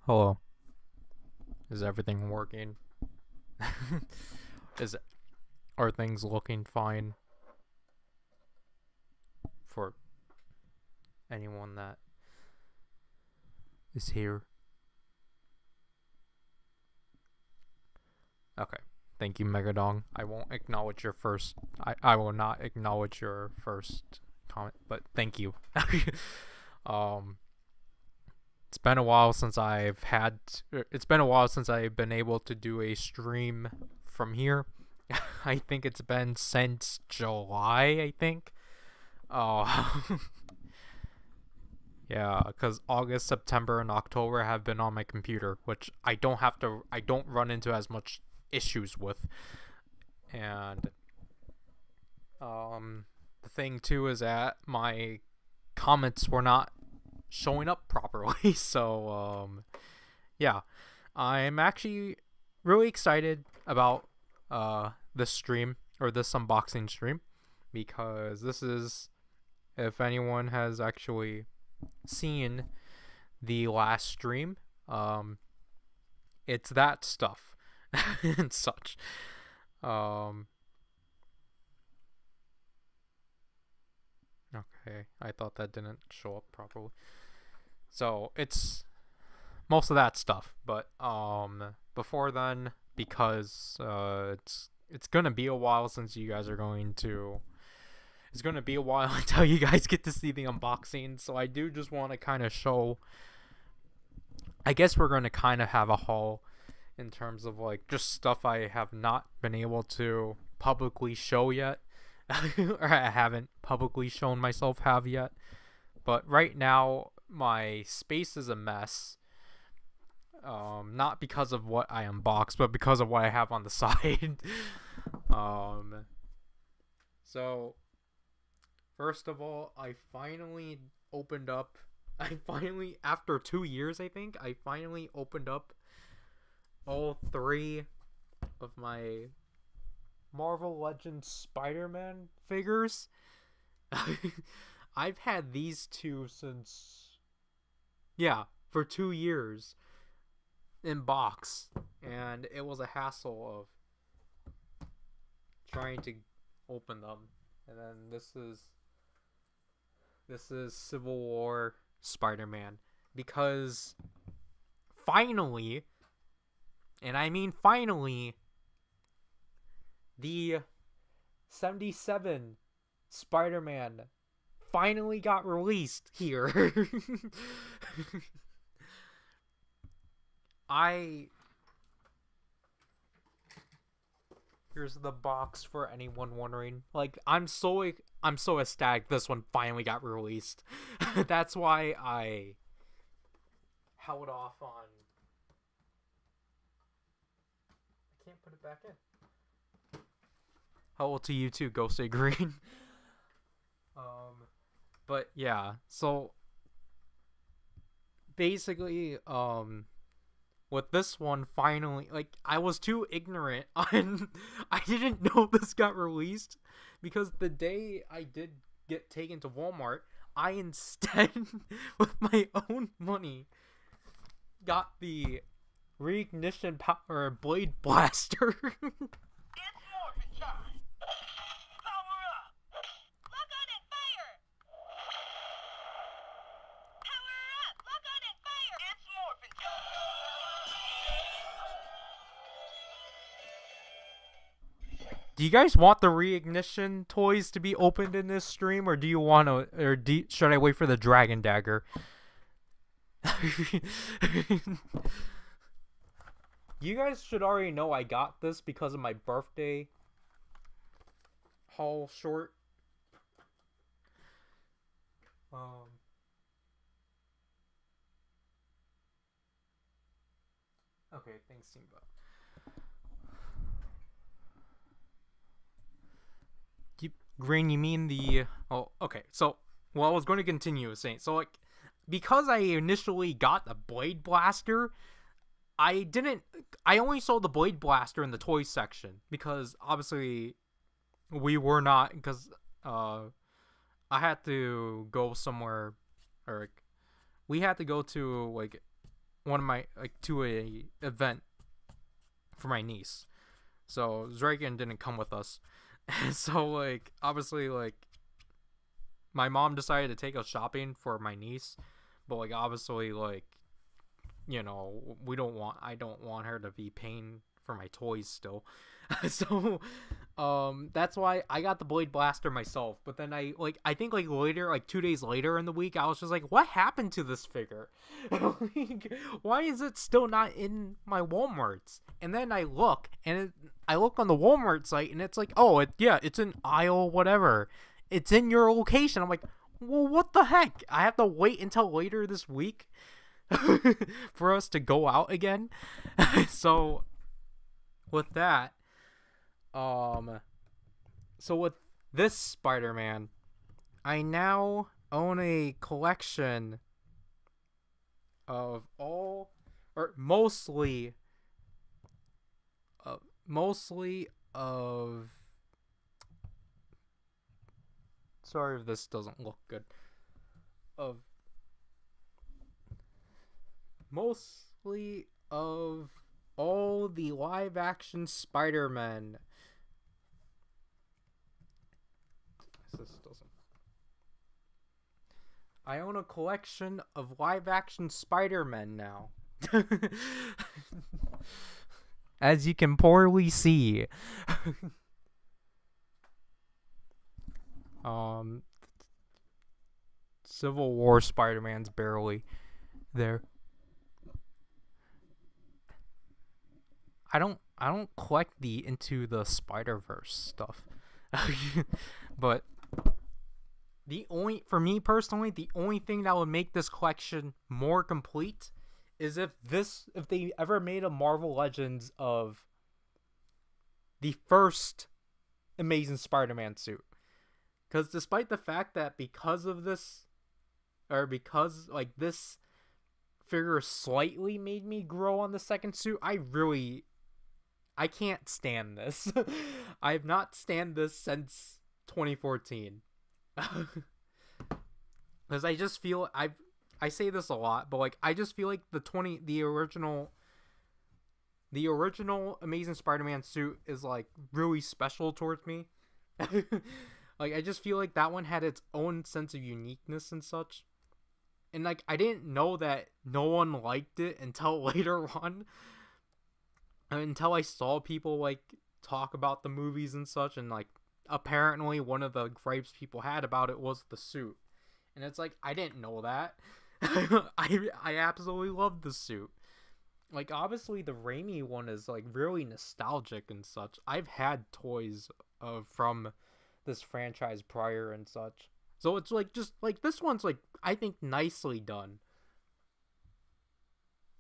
Hello. Is everything working? Is Are things looking fine for anyone that is here? Okay. Thank you, Megadong. I won't acknowledge your first. I will not acknowledge your first comment, but thank you. um, it's been a while since I've had. It's been a while since I've been able to do a stream from here. I think it's been since July. I think. Oh, yeah, because August, September, and October have been on my computer, which I don't have to. I don't run into as much issues with. And the thing too is that my comments were not showing up properly. So yeah, I'm actually really excited about this stream or this unboxing stream because this is, if anyone has actually seen the last stream, it's that stuff and such. Um, okay, I thought that didn't show up properly. So it's most of that stuff, but before then, because it's gonna be a while since you guys are going to. It's gonna be a while until you guys get to see the unboxing, so I do just want to kind of show. I guess we're gonna kind of have a haul in terms of like just stuff I have not been able to publicly show yet, or I haven't publicly shown myself have yet. But right now, my space is a mess. Not because of what I unboxed, but because of what I have on the side. um, so first of all, I finally opened up. After 2 years, I think, I finally opened up all three of my Marvel Legends Spider-Man figures. I've had these two since, yeah, for 2 years in box, and it was a hassle of trying to open them. And then this is Civil War Spider-Man, because finally, and I mean finally, the 77 Spider-Man finally got released here. I Here's the box for anyone wondering. Like, I'm so ecstatic this one finally got released. That's why I held off on. I can't put it back in. Hello to you too, Ghost A Green. But yeah, so basically, with this one finally, like, I was too ignorant on. I didn't know this got released, because the day I did get taken to Walmart, I instead with my own money got the reignition power blade blaster. It's morphin' time! Power up! Lock on and fire! Power up! Lock on and fire! It's morphin' time! Do you guys want the reignition toys to be opened in this stream, or do you want to, or should I wait for the dragon dagger? You guys should already know I got this because of my birthday haul short. Okay, thanks, Simba. Green, you mean the... Oh, okay. So, well, I was going to continue saying... So, like, because I initially got the Blade Blaster, I didn't... I only saw the Blade Blaster in the toy section. Because, obviously, we were not... Because, I had to go somewhere... Or, like, we had to go to, like... one of my to a event for my niece. So Dragon didn't come with us. So like obviously like my mom decided to take us shopping for my niece, but like obviously like I don't want her to be paying for my toys still. So that's why I got the Blade Blaster myself. But then I think like later, like 2 days later in the week, I was just like, what happened to this figure? Like, why is it still not in my Walmarts? And then I look on the Walmart site and it's like, oh it's in aisle whatever, it's in your location. I'm like, well, what the heck? I have to wait until later this week for us to go out again. So with that, so with this Spider-Man, I now own a collection of all, or mostly of, sorry if this doesn't look good, of mostly of all the live action Spider-Man. This doesn't. I own a collection of live action Spider-Man now. As you can poorly see. Civil War Spider-Man's barely there. I don't collect the Into the Spider-Verse stuff. But for me personally, the only thing that would make this collection more complete is if they ever made a Marvel Legends of the first Amazing Spider-Man suit. Because despite the fact that because like this figure slightly made me grow on the second suit, I can't stand this. I have not stand this since 2014. Because I just feel I say this a lot, but like I just feel like the original Amazing Spider-Man suit is like really special towards me. Like I just feel like that one had its own sense of uniqueness and such. And like I didn't know that no one liked it until later on. Until I saw people like talk about the movies and such, and like apparently one of the gripes people had about it was the suit. And it's like I didn't know that. I absolutely loved the suit. Like obviously the Raimi one is like really nostalgic and such. I've had toys from this franchise prior and such. So it's like just like this one's like I think nicely done.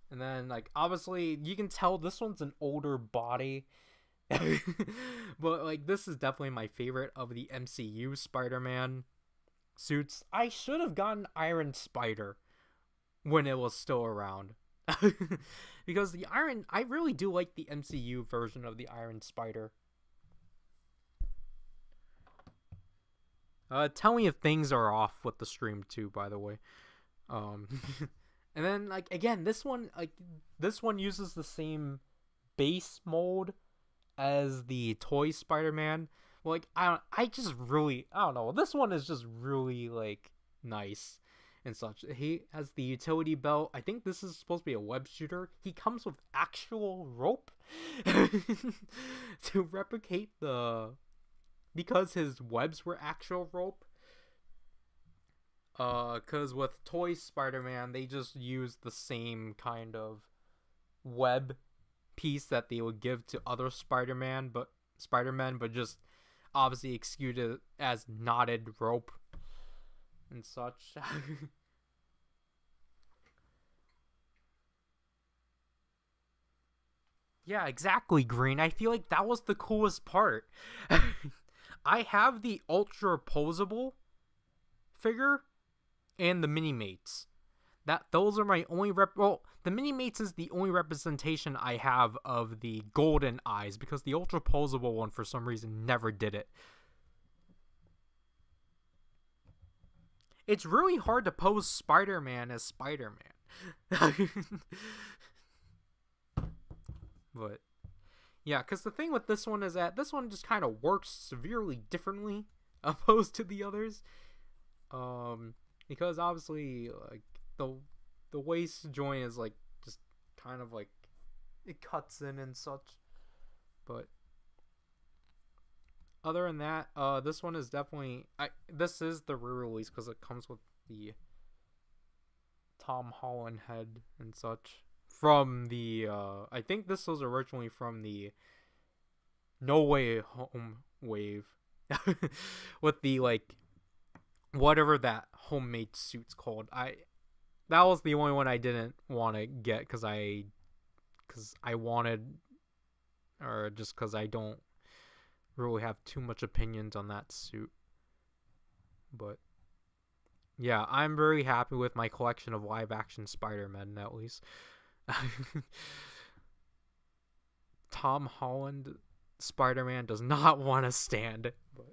And then like obviously you can tell this one's an older body. But like this is definitely my favorite of the MCU Spider-Man suits. I should have gotten Iron Spider when it was still around. Because I really do like the MCU version of the Iron Spider. Tell me if things are off with the stream too, by the way. And then like again, this one uses the same base mold as the toy Spider-Man. Like I don't know. This one is just really like nice and such. He has the utility belt. I think this is supposed to be a web shooter. He comes with actual rope to replicate because his webs were actual rope. Cause with toy Spider-Man, they just use the same kind of web piece that they would give to other Spider-Man, but just obviously executed as knotted rope and such. Yeah, exactly, Green. I feel like that was the coolest part. I have the ultra posable figure and the Mini-Mates. Those are my only the Mini-Mates is the only representation I have of the golden eyes, because the ultra posable one for some reason never did it. It's really hard to pose Spider-Man as Spider-Man. But yeah, because the thing with this one is that this one just kind of works severely differently opposed to the others. Um, because obviously, like the waist joint is like just kind of like it cuts in and such. But other than that, this one is definitely this is the re-release because it comes with the Tom Holland head and such from the I think this was originally from the No Way Home wave with the like whatever that homemade suit's called. That was the only one I didn't want to get because I wanted, or just because I don't really have too much opinions on that suit. But yeah, I'm very happy with my collection of live action Spider-Man, at least. Tom Holland Spider-Man does not want to stand. But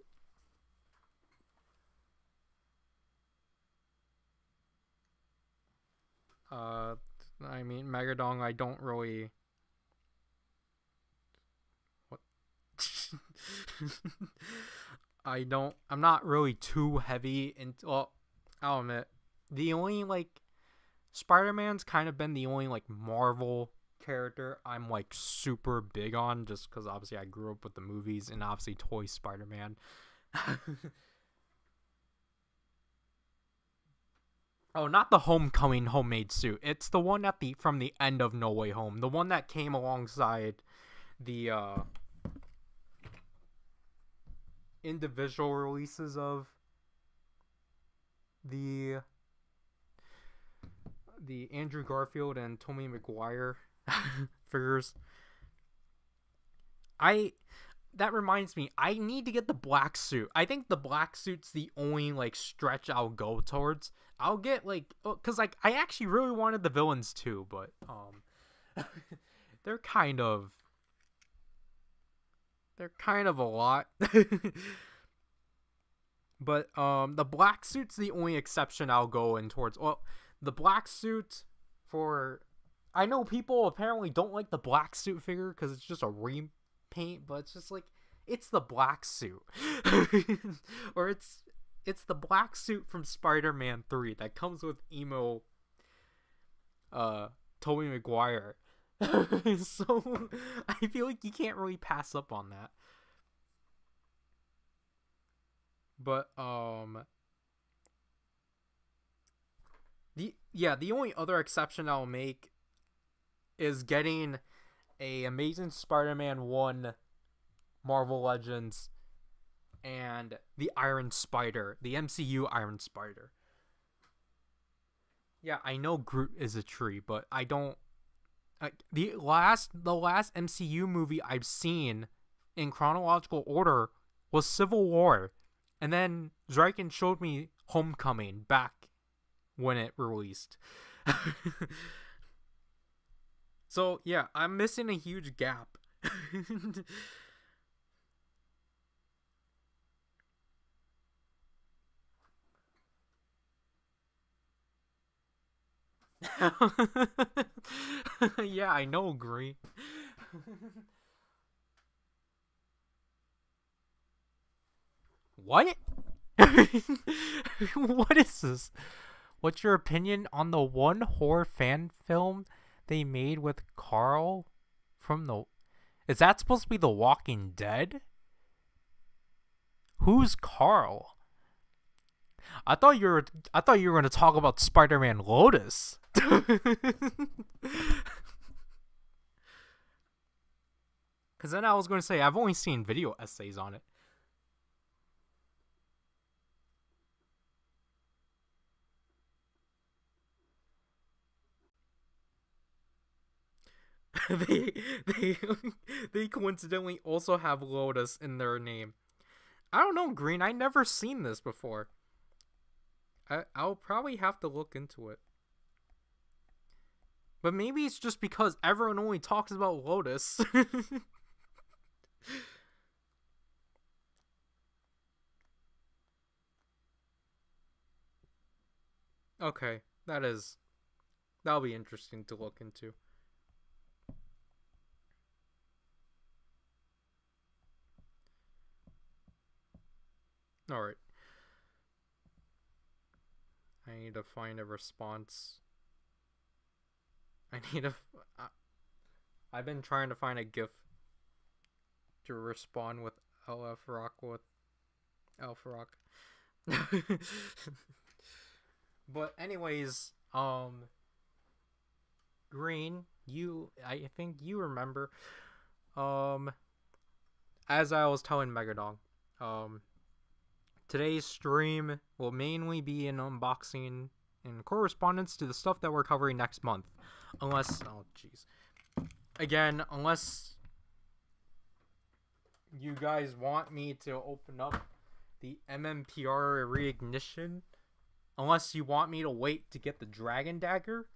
I mean, Megadong, I don't really. What? I'm not really too heavy into. Well, I'll admit, the only like Spider-Man's kind of been the only like Marvel character I'm like super big on, just because obviously I grew up with the movies and obviously Toy Spider-Man. Oh, not the Homecoming homemade suit. It's the one at the from the end of No Way Home. The one that came alongside the individual releases of the Andrew Garfield and Tobey Maguire figures. That reminds me, I need to get the black suit. I think the black suit's the only like stretch I'll go towards. I'll get like, cause like I actually really wanted the villains too, but they're kind of a lot. But the black suit's the only exception I'll go in towards. Well, the black suit for, I know people apparently don't like the black suit figure because it's just a repaint, but it's just like it's the black suit, or it's the black suit from Spider-Man 3 that comes with emo Tobey Maguire. So I feel like you can't really pass up on that. But the only other exception I'll make is getting a Amazing Spider-Man 1 Marvel Legends and the Iron Spider, the MCU Iron Spider. Yeah, I know Groot is a tree, but I don't the last MCU movie I've seen in chronological order was Civil War. And then Zyken showed me Homecoming back when it released. So yeah, I'm missing a huge gap. Yeah, I know, agree. What? What is this? What's your opinion on the one horror fan film they made with Carl from the? Is that supposed to be The Walking Dead? Who's Carl? I thought you were going to talk about Spider-Man Lotus. Cuz then I was going to say I've only seen video essays on it. they they they coincidentally also have Lotus in their name. I don't know, Green. I never seen this before. I'll probably have to look into it. But maybe it's just because everyone only talks about Lotus. Okay, that is That'll be interesting to look into. Alright. I need to find a response. I've been trying to find a GIF to respond with LF Rock with Alpha Rock. But anyways, Green, I think you remember, as I was telling Megadong, today's stream will mainly be an unboxing and correspondence to the stuff that we're covering next month. Unless you guys want me to open up the MMPR reignition, unless you want me to wait to get the Dragon Dagger,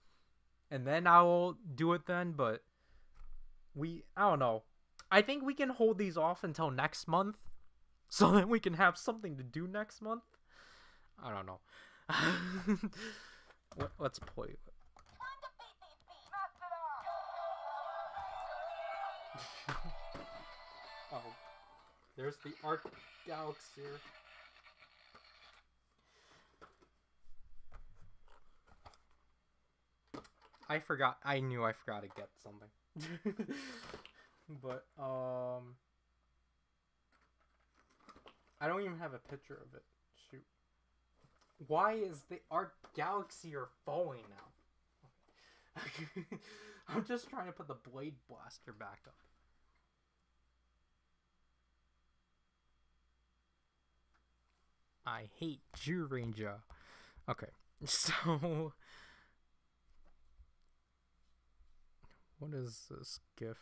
and then I will do it then, but I don't know. I think we can hold these off until next month, so that we can have something to do next month. I don't know. Let's play it. Oh, there's the Arc Galaxy. I knew I forgot to get something. But, I don't even have a picture of it. Shoot. Why is the Arc Galaxy falling now? I'm just trying to put the Blade Blaster back up. I hate Zyuranger. Okay, so what is this GIF?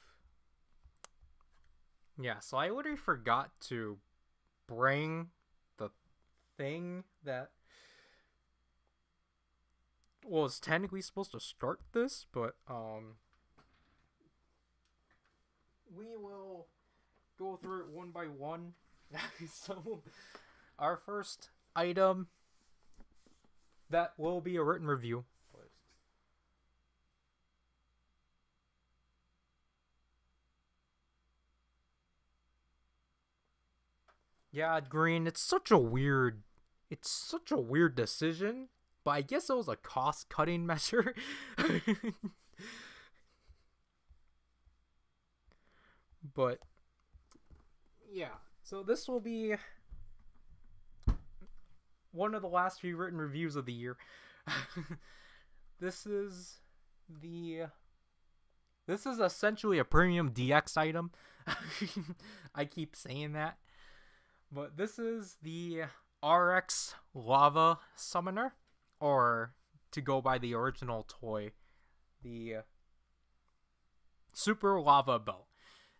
Yeah, so I literally forgot to bring the thing that was technically supposed to start this, but we will go through it one by one. So our first item that will be a written review. Yeah, Green, it's such a weird decision, but I guess it was a cost-cutting measure. But yeah, so this will be one of the last few written reviews of the year. This is essentially a premium DX item. I keep saying that. But this is the RX Lava Summoner, or to go by the original toy, the Super Lava Belt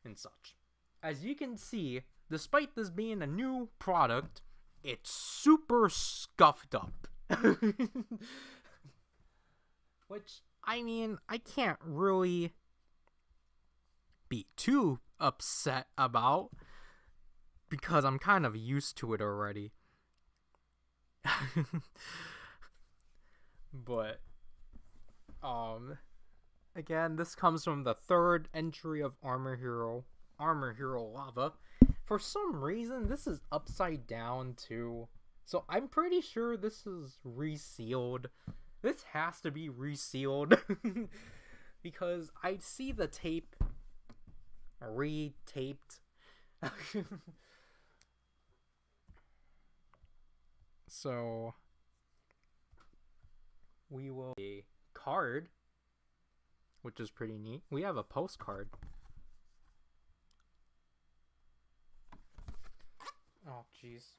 and such. As you can see, despite this being a new product, it's super scuffed up. Which, I mean, I can't really be too upset about, because I'm kind of used to it already. But again, this comes from the third entry of Armor Hero Lava. For some reason, this is upside down too, so I'm pretty sure this is resealed. This has to be resealed. Because I see the tape re-taped. So we will a card, which is pretty neat. We have a postcard. Oh jeez.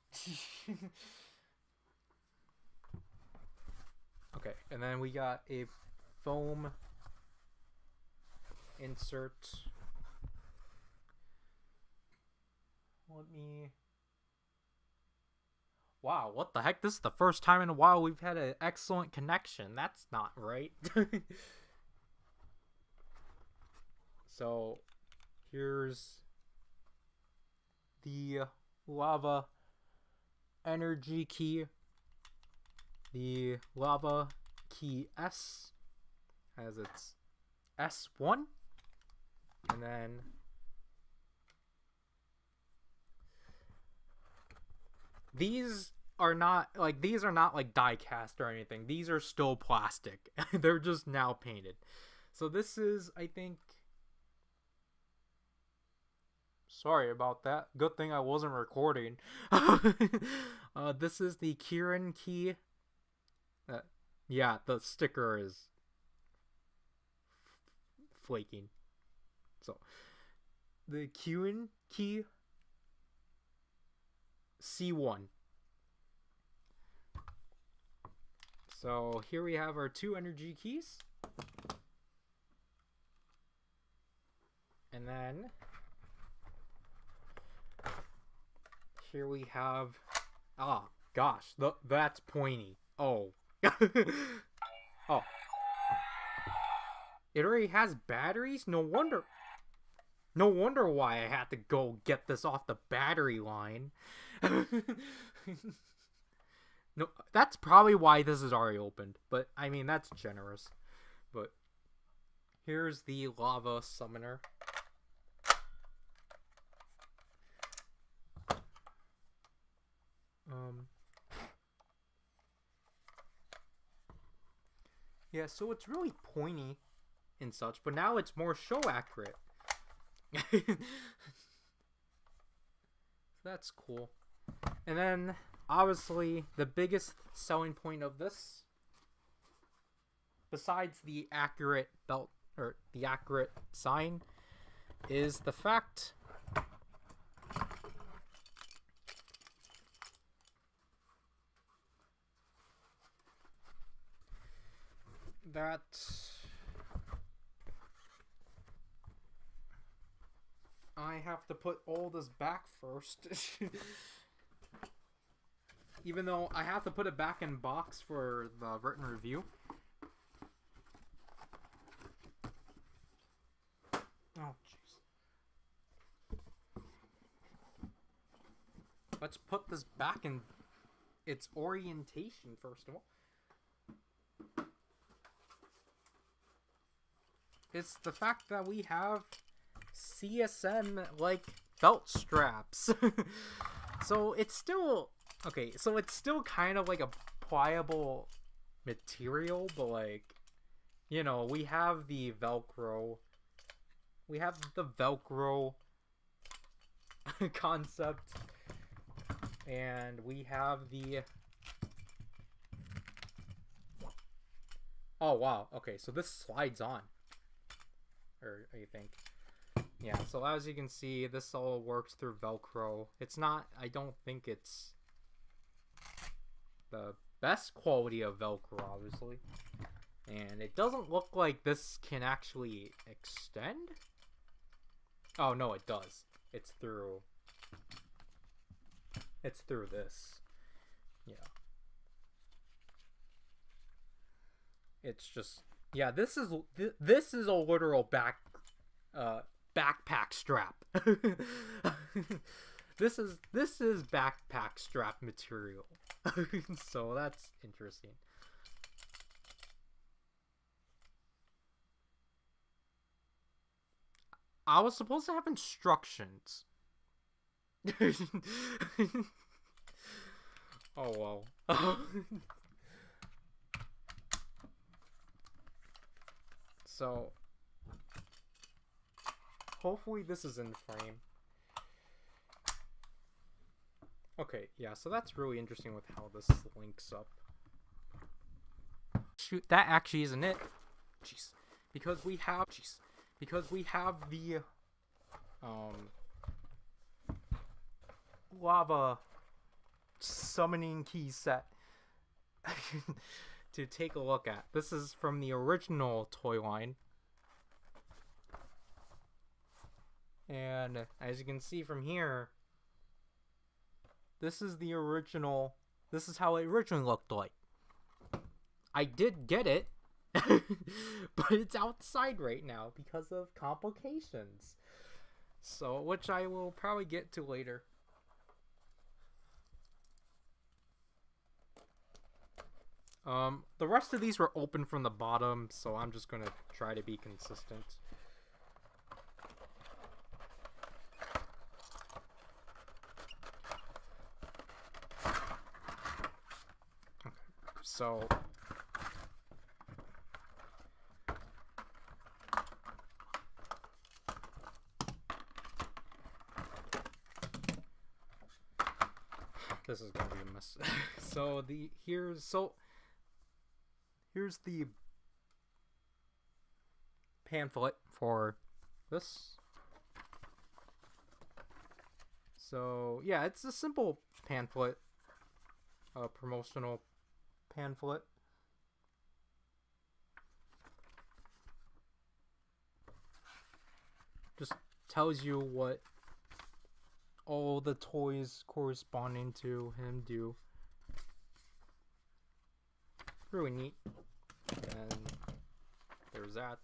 Okay, and then we got a foam insert. Wow, what the heck? This is the first time in a while we've had an excellent connection. That's not right. So, here's the Lava Energy Key, the Lava Key S, as its S1, and then these are not like die cast or anything. These are still plastic. They're just now painted. So this is, I think, sorry about that. Good thing I wasn't recording. This is the Kirin key. Yeah, the sticker is flaking. So the Kirin key C1. So here we have our 2 energy keys. And then here we have, gosh, that's pointy. Oh. Oh. It already has batteries? No wonder why I had to go get this off the battery line. No, that's probably why this is already opened. But, I mean, that's generous. But, here's the lava summoner. Yeah, so it's really pointy and such, but now it's more show accurate. That's cool. And then, obviously, the biggest selling point of this, besides the accurate belt, or the accurate sign, is the fact that I have to put all this back first. Even though I have to put it back in box for the written review. Oh, jeez. Let's put this back in its orientation, first of all. It's the fact that we have CSM-like belt straps. So it's still... Okay, so it's still kind of like a pliable material, but like, you know, we have the Velcro. We have the Velcro concept. And we have the... Oh, wow. Okay, so this slides on. Or, I think. Yeah, so as you can see, this all works through Velcro. It's not... I don't think it's the best quality of Velcro, obviously. And it doesn't look like this can actually extend. Oh, no, it does. It's through this. Yeah. It's just... Yeah, this is a literal backpack strap. This is backpack strap material. So that's interesting. I was supposed to have instructions. Oh wow. So hopefully this is in frame. Okay, yeah, so that's really interesting with how this links up. Shoot, that actually isn't it. Jeez. Because we have the lava summoning key set to take a look at. This is from the original toy line. And as you can see from here, this is the original. This is how it originally looked like. I did get it, but it's outside right now because of complications. So, which I will probably get to later. The rest of these were open from the bottom, so I'm just gonna try to be consistent. Okay, so this is gonna be a mess. So here's the pamphlet for this. So yeah, it's a simple pamphlet, a promotional pamphlet. Just tells you what all the toys corresponding to him do. Really neat. And there's that.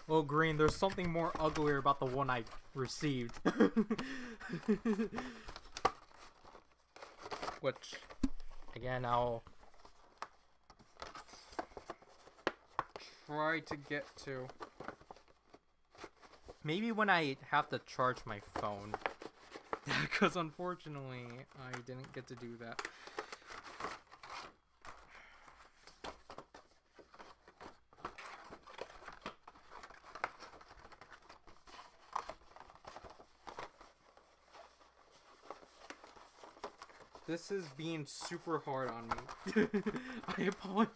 Oh, Green, there's something more uglier about the one I received. Which, again, I'll try to get to. Maybe when I have to charge my phone. Because unfortunately, I didn't get to do that. This is being super hard on me. I apologize.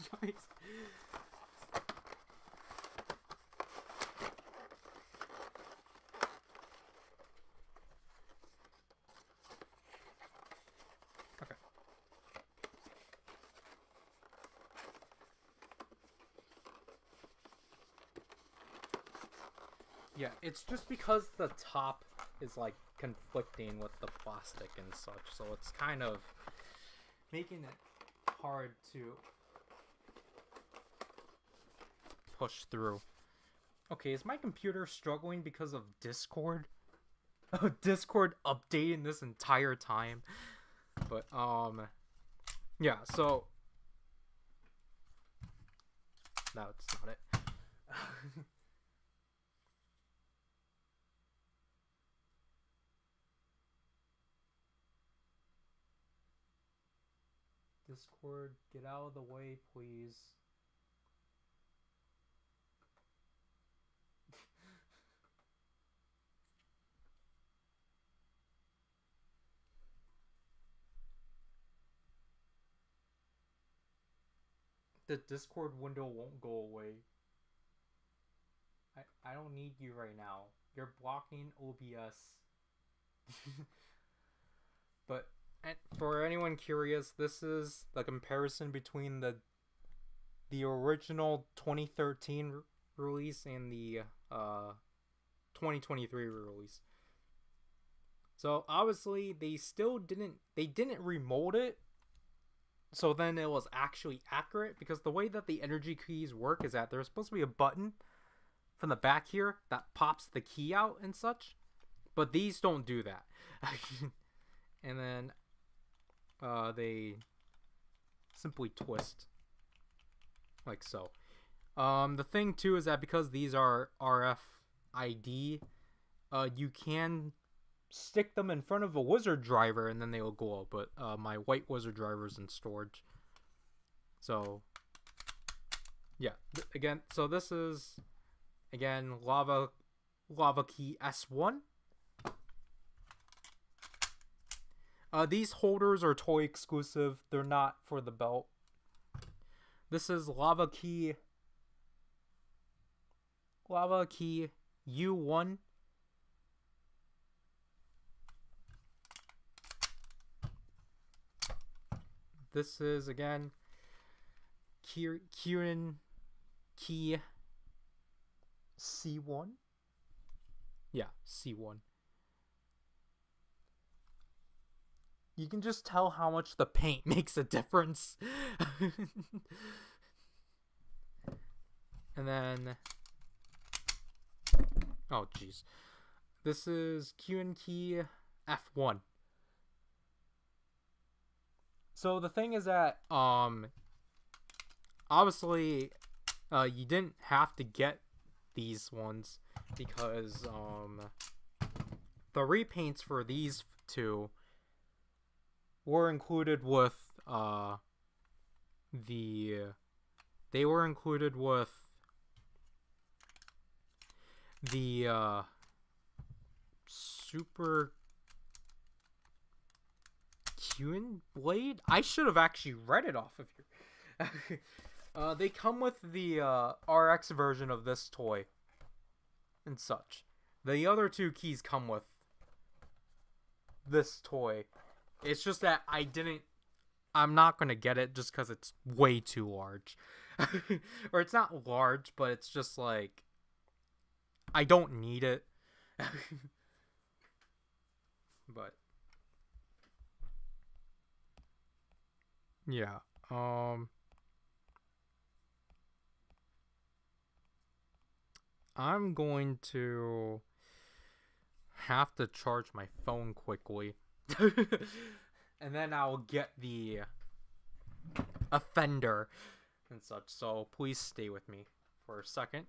Okay. Yeah, it's just because the top is like conflicting with the plastic and such, so it's kind of making it hard to push through. Okay, is my computer struggling because of Discord? Discord updating this entire time. But yeah, so no, it's not it. Discord, get out of the way, please. The Discord window won't go away. I don't need you right now. You're blocking OBS. But for anyone curious, this is the comparison between the original 2013 release and the 2023 release. So obviously they didn't remold it, so then it was actually accurate, because the way that the energy keys work is that there's supposed to be a button from the back here that pops the key out and such, but these don't do that. And then they simply twist like so. The thing too is that because these are RFID, you can stick them in front of a wizard driver and then they will glow, but my white wizard driver is in storage. So yeah, again, so this is again Lava Key S1. These holders are toy exclusive. They're not for the belt. This is Lava Key U1. This is again Kirin Key C1. Yeah, C1. You can just tell how much the paint makes a difference. And then Oh, jeez. This is Q Key F1. So the thing is that, obviously, you didn't have to get these ones because, the repaints for these two were included with, they were included with the, Super Qin Blade? I should have actually read it off of here. They come with the RX version of this toy and such. The other two keys come with this toy. It's just that I'm not going to get it just because it's way too large. Or it's not large, but it's just like, I don't need it. But yeah, I'm going to have to charge my phone quickly. And then I'll get the offender and such. So please stay with me for a second.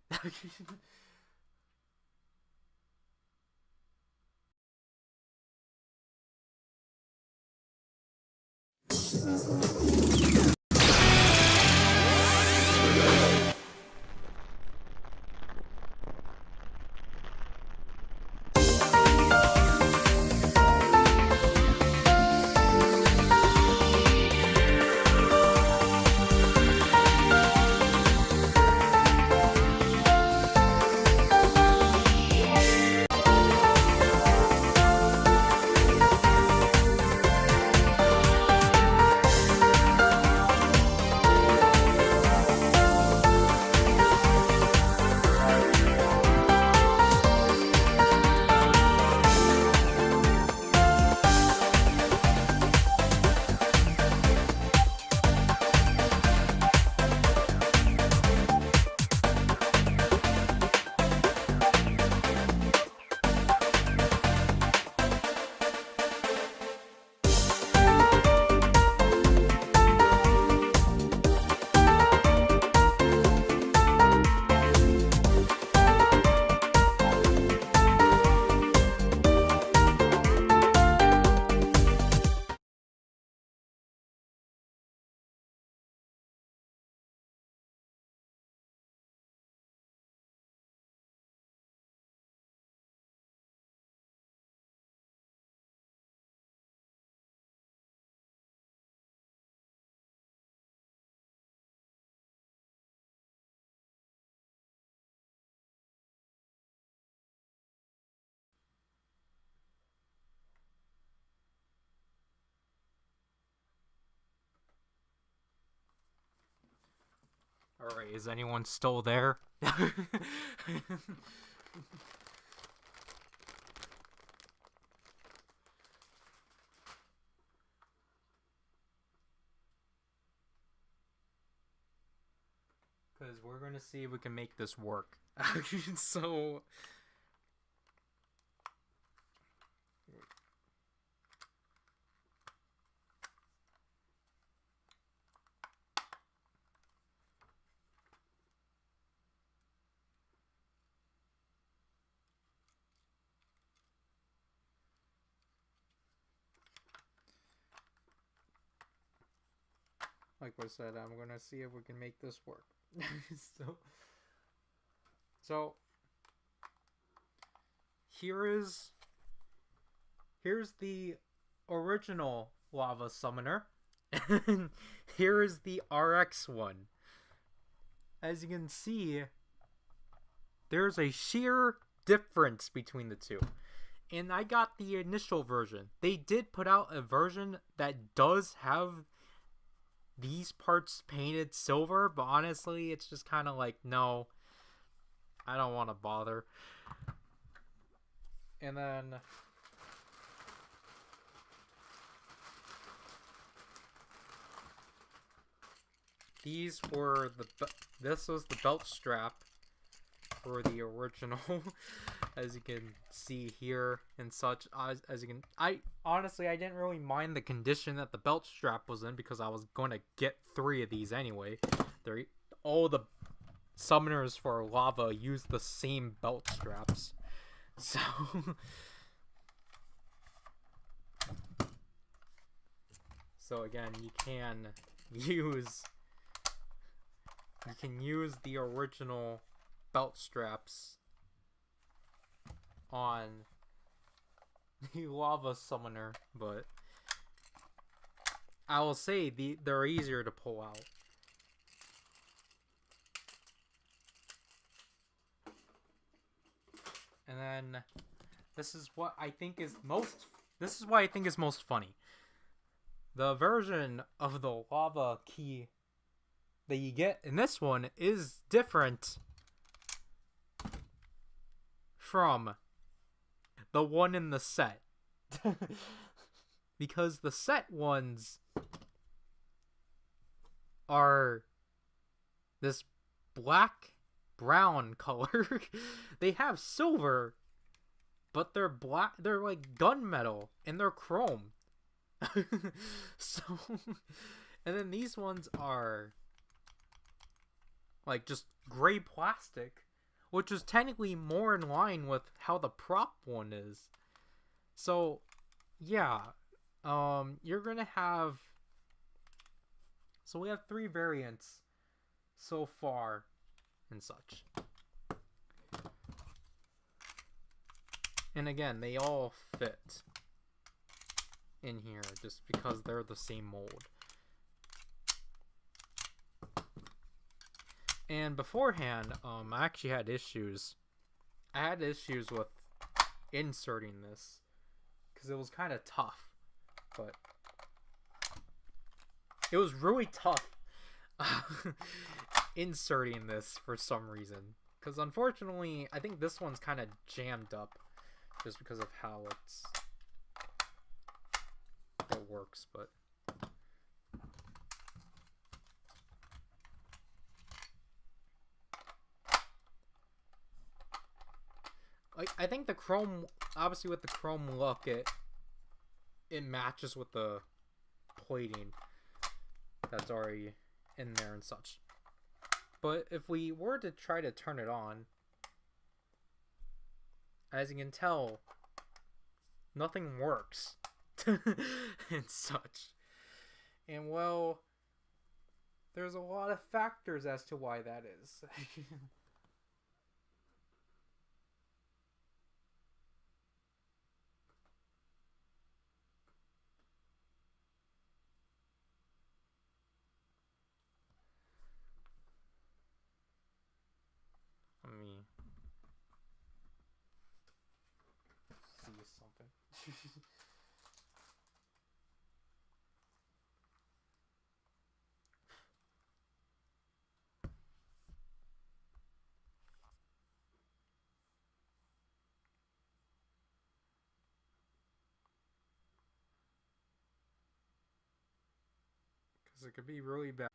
Alright, is anyone still there? Because we're going to see if we can make this work. So... like I said, I'm gonna see if we can make this work. so here's the original lava summoner, and here is the RX one. As you can see, there's a sheer difference between the two. And I got the initial version. They did put out a version that does have these parts painted silver, but honestly, it's just kind of like, no, I don't want to bother. And then these were this was the belt strap for the original. as you can see here and such. As you can, I didn't really mind the condition that the belt strap was in because I was going to get 3 of these anyway. All the summoners for lava use the same belt straps, so so again, you can use the original belt straps on the lava summoner, but I will say they're easier to pull out. And then this is what I think is most funny. The version of the lava key that you get in this one is different from the one in the set. Because the set ones are this black brown color. They have silver, but they're black. They're like gunmetal and they're chrome. So, and then these ones are like just gray plastic, which is technically more in line with how the prop one is. So, yeah, you're gonna have. So we have 3 variants so far and such. And again, they all fit in here just because they're the same mold. And beforehand, I actually had issues. I had issues with inserting this because it was kind of tough. But it was really tough inserting this for some reason. Because unfortunately, I think this one's kind of jammed up just because of how it works, but I think the chrome, obviously with the chrome look, it matches with the plating that's already in there and such. But if we were to try to turn it on, as you can tell, nothing works. And such. And well, there's a lot of factors as to why that is. Let me see something. Because it could be really bad.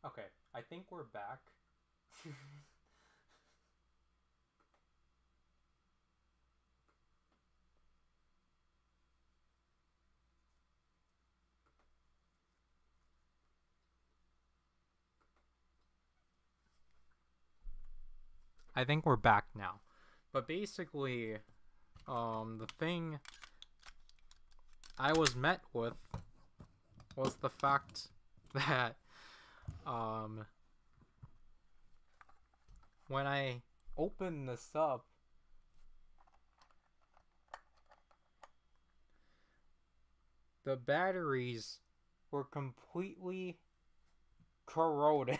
Okay, I think we're back. I think we're back now. But basically, the thing I was met with was the fact that, when I opened this up, the batteries were completely corroded.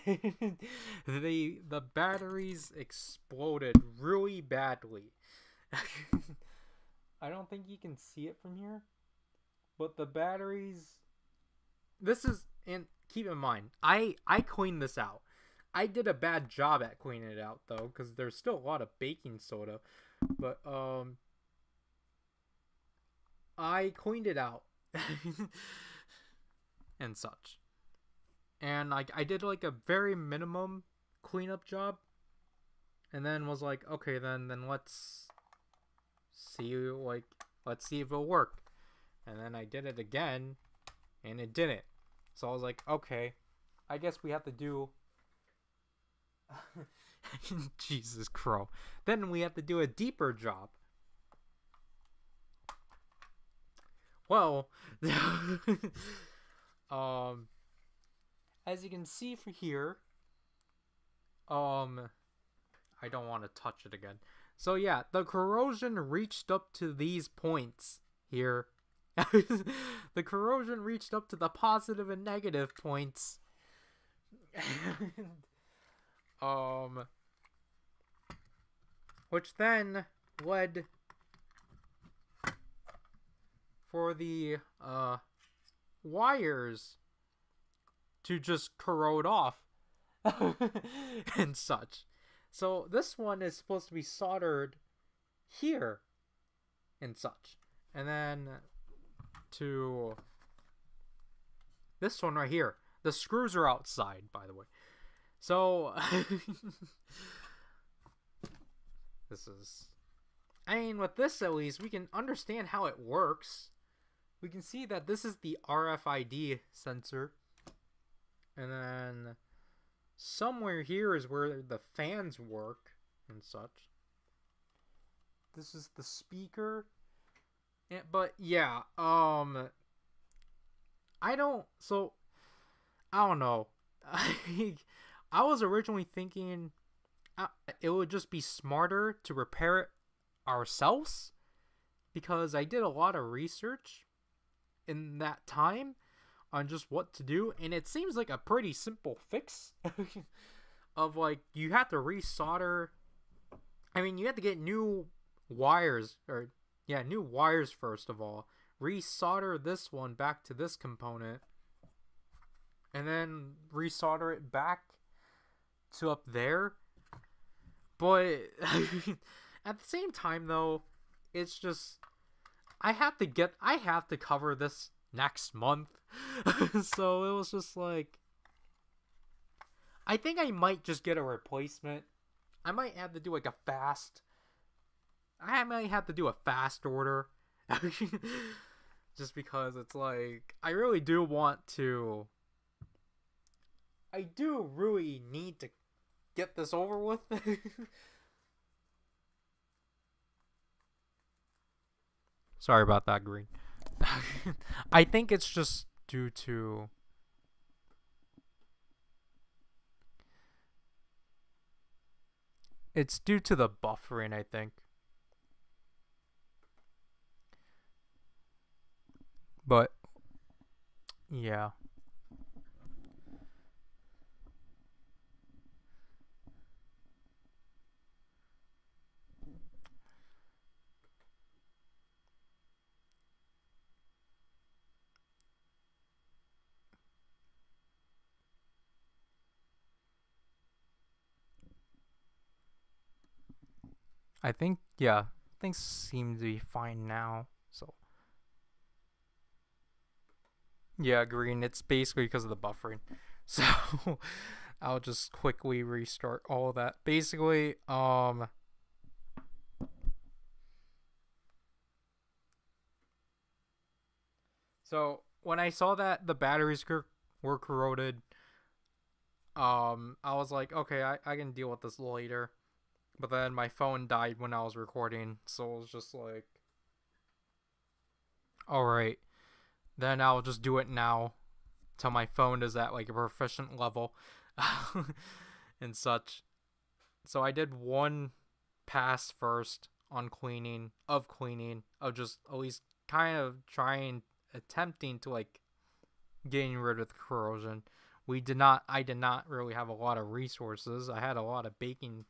The batteries exploded really badly. I don't think you can see it from here, but the batteries. This is and keep in mind, I cleaned this out. I did a bad job at cleaning it out though, because there's still a lot of baking soda. But I cleaned it out and such. And I did like a very minimum cleanup job, and then was like, okay, then let's see if it'll work. And then I did it again, and it didn't. So I was like, okay, I guess we have to do. Jesus Crow. Then we have to do a deeper job. Well, as you can see from here, I don't want to touch it again. So yeah, the corrosion reached up to these points here. The corrosion reached up to the positive and negative points. Which then led for the wires to just corrode off and such. So this one is supposed to be soldered here and such. And then to this one right here. The screws are outside, by the way. So this is, I mean, with this at least we can understand how it works. We can see that this is the RFID sensor, and then somewhere here is where the fans work and such. This is the speaker. But yeah, I don't know. I was originally thinking it would just be smarter to repair it ourselves, because I did a lot of research in that time on just what to do, and it seems like a pretty simple fix. Of like, you have to resolder. I mean, you have to get new wires, or yeah, new wires first of all. Resolder this one back to this component, and then resolder it back to up there. But at the same time though, it's just I have to cover this next month. So it was just like, I think I might just get a replacement. I might have to do like I might have to do a fast order. Just because it's like, I really do really need to get this over with. Sorry about that, Green. I think it's just due to the buffering, I think. But yeah. I think, yeah, things seem to be fine now. So yeah, Green, it's basically because of the buffering. So I'll just quickly restart all of that. Basically, so when I saw that the batteries were corroded, I was like, okay, I can deal with this later. But then my phone died when I was recording, so it was just like, alright, then I'll just do it now till my phone is at like a proficient level and such. So I did one pass first on cleaning, of just at least kind of attempting to like getting rid of the corrosion. I did not really have a lot of resources. I had a lot of baking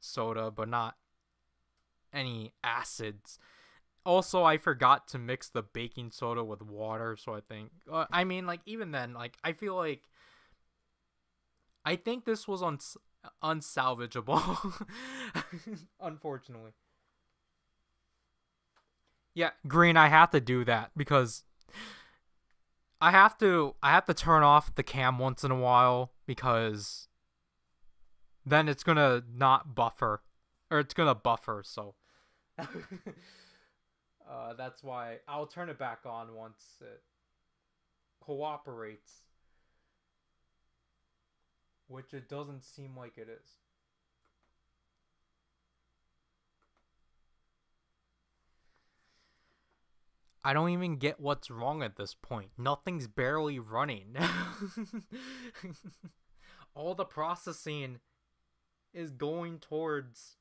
soda, but not any acids. Also, I forgot to mix the baking soda with water, so I think I mean, like, even then, like, I feel like I think this was unsalvageable. Unfortunately. Yeah, Green, I have to do that because I have to turn off the cam once in a while because then it's gonna not buffer, or it's gonna buffer. So that's why I'll turn it back on once it cooperates, which it doesn't seem like it is. I don't even get what's wrong at this point. Nothing's barely running. All the processing is going towards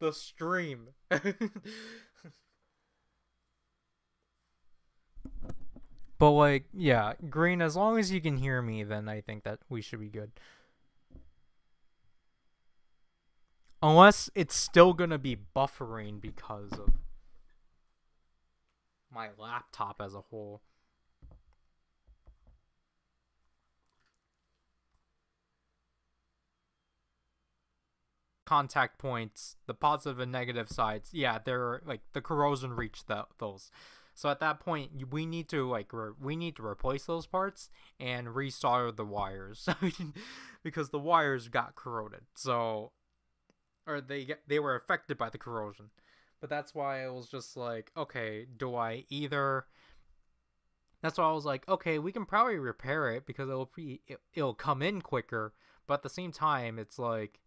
the stream. But, like, yeah, Green, as long as you can hear me, then I think that we should be good. Unless it's still gonna be buffering because of my laptop as a whole. Contact points, the positive and negative sides, yeah, they're like the corrosion reached those. So at that point, we need to replace those parts and resolder the wires because the wires got corroded. So, or they were affected by the corrosion. But that's why it was just like, okay, that's why I was like, okay, we can probably repair it because it'll come in quicker. But at the same time, it's like,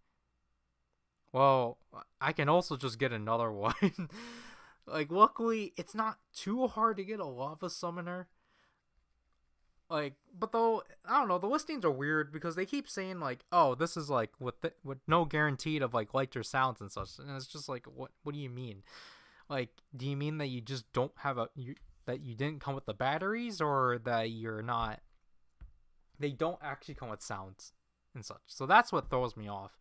well, I can also just get another one. Like, luckily, it's not too hard to get a lava summoner. Like, but though, I don't know, the listings are weird because they keep saying, like, oh, this is, like, with no guarantee of, like, lights or sounds and such. And it's just like, what do you mean? Like, do you mean that you just don't have that you didn't come with the batteries, or that they don't actually come with sounds and such? So that's what throws me off.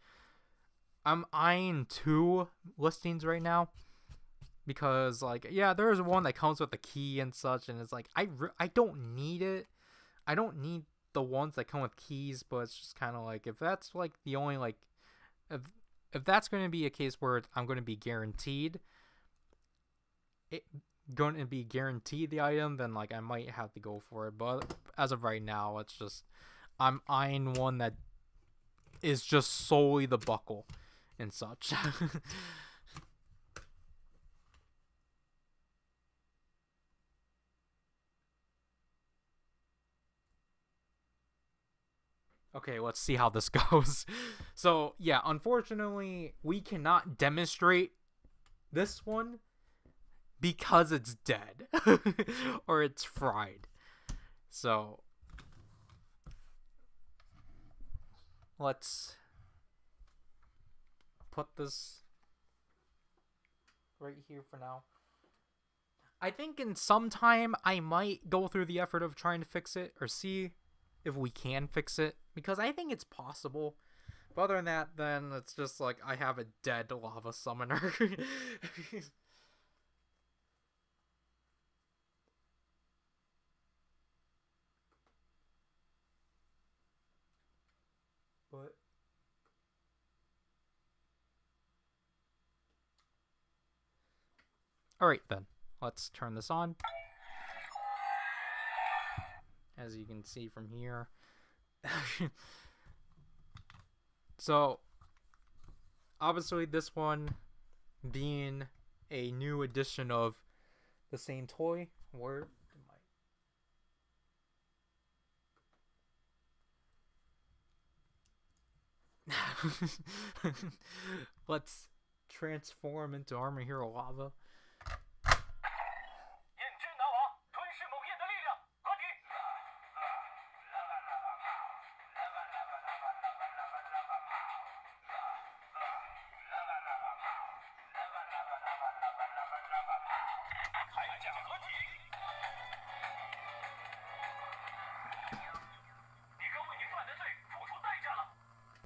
I'm eyeing 2 listings right now because, like, yeah, there's one that comes with the key and such, and it's like, I don't need it. I don't need the ones that come with keys, but it's just kind of like, if that's like the only, like, if that's going to be a case where I'm going to be guaranteed the item, then, like, I might have to go for it. But as of right now, it's just, I'm eyeing one that is just solely the buckle and such. Okay, let's see how this goes. So, yeah, unfortunately, we cannot demonstrate this one because it's dead or it's fried. So, let's put this right here for now. I think in some time I might go through the effort of trying to fix it or see if we can fix it, because I think it's possible. But other than that, then it's just like I have a dead lava summoner. But alright then, let's turn this on. As you can see from here. So, obviously this one being a new edition of the same toy. Where let's transform into Armor Hero Lava.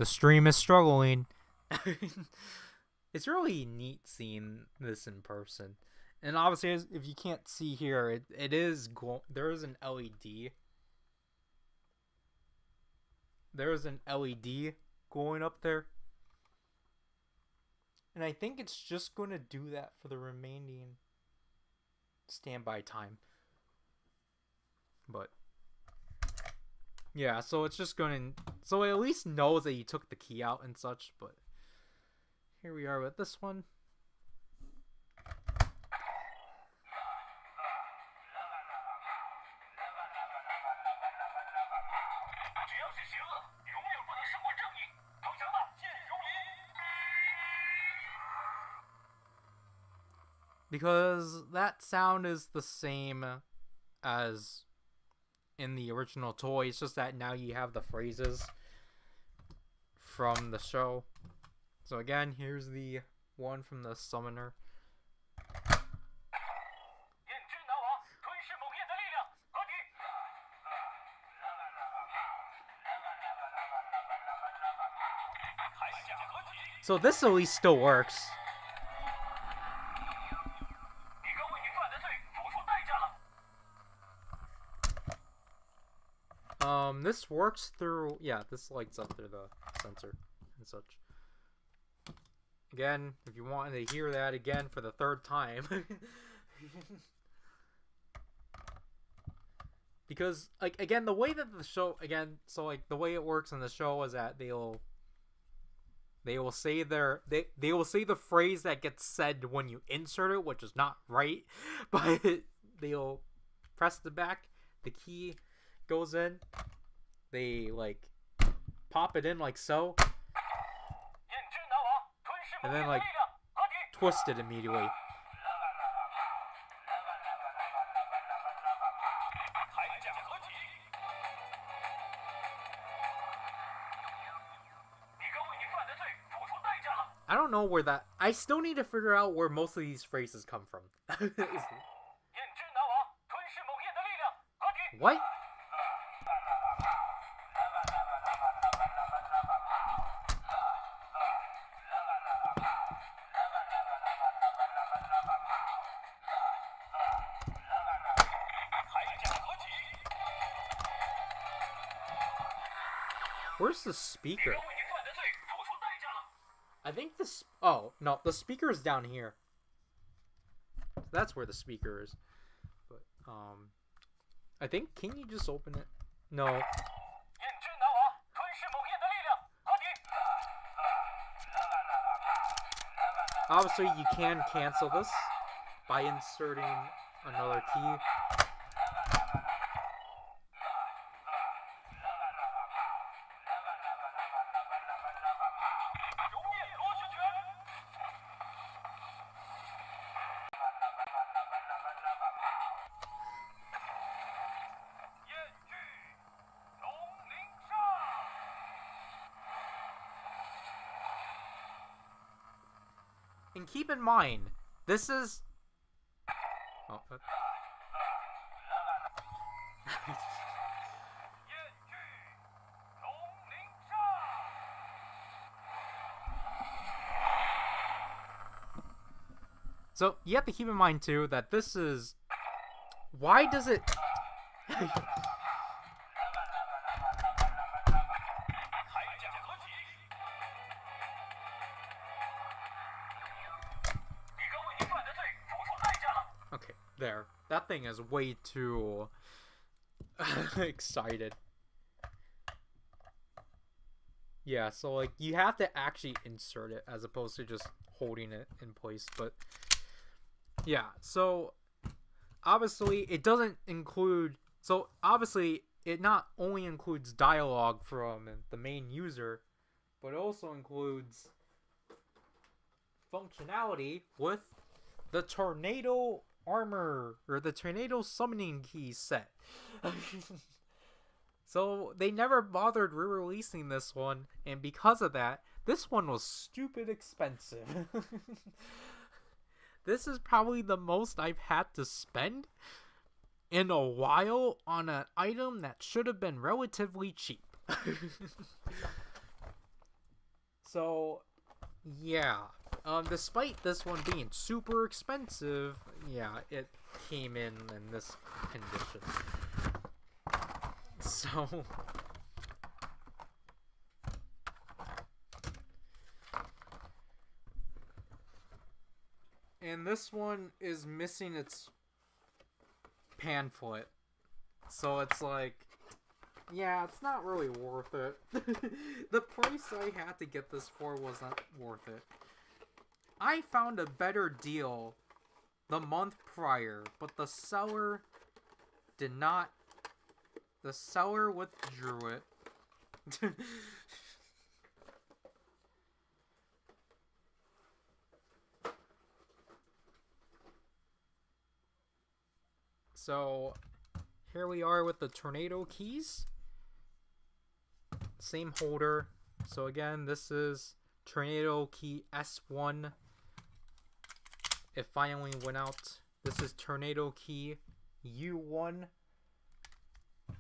The stream is struggling. It's really neat seeing this in person. And obviously, if you can't see here, it is there is an LED. There is an LED going up there. And I think it's just going to do that for the remaining standby time. But yeah, so it's just going to, so it at least knows that you took the key out and such. But here we are with this one. Because that sound is the same as in the original toy. It's just that now you have the phrases from the show. So again, here's the one from the summoner. So this at least still works. This works through, yeah, this lights up through the sensor and such. Again, if you want to hear that again for the third time. Because, like, again, the way that the show, again, so, like, the way it works in the show is that they will say they will say the phrase that gets said when you insert it, which is not right, but they'll press the back, the key goes in, they like pop it in like so, and then like twist it immediately. I don't know where that, I still need to figure out where most of these phrases come from. What? Where's the speaker? I think this. Oh no, the speaker is down here. That's where the speaker is. But I think. Can you just open it? No. Obviously, you can cancel this by inserting another key. And keep in mind, this is... Oh, so, you have to keep in mind, too, that this is... Why does it... Okay, there. That thing is way too excited. Yeah, so like you have to actually insert it as opposed to just holding it in place. But yeah, so obviously it doesn't include, so obviously it not only includes dialogue from the main user, but it also includes functionality with the tornado armor, or the tornado summoning key set. So they never bothered re-releasing this one, and because of that, this one was stupid expensive. This is probably the most I've had to spend in a while on an item that should have been relatively cheap. So, yeah. Despite this one being super expensive, yeah, it came in this condition. So, and this one is missing its pamphlet. So it's like, yeah, it's not really worth it. The price I had to get this for wasn't worth it. I found a better deal the month prior, but the seller did not. The seller withdrew it. So, here we are with the Tornado keys. Same holder. So again, this is Tornado key S1. It finally went out. This is Tornado key U1.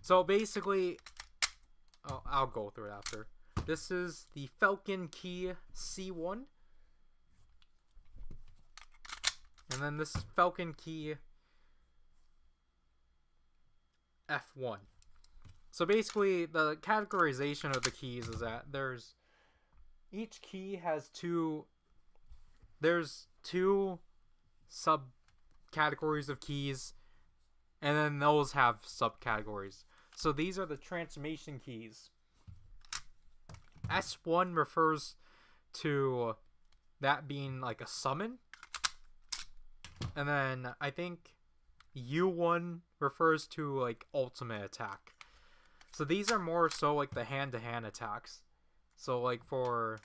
So basically, I'll go through it after. This is the Falcon key C1. And then this is Falcon key F1. So basically, the categorization of the keys is that each key has two subcategories of keys, and then those have subcategories. So these are the transformation keys. S1 refers to that being like a summon, and then I think U1 refers to like ultimate attack. So these are more so like the hand-to-hand attacks. So like for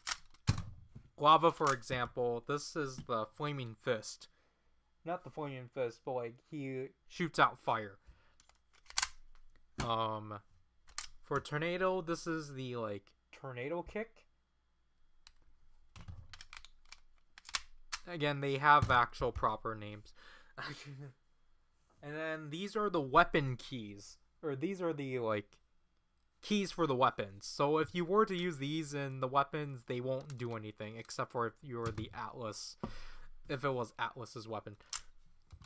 Lava, for example, this is the Flaming Fist. Not the Flaming Fist, but like he shoots out fire. For Tornado, this is the like Tornado Kick. Again, they have actual proper names. And then these are the weapon keys. Or these are the like keys for the weapons. So if you were to use these in the weapons, they won't do anything except for if you're the Atlas, if it was Atlas's weapon.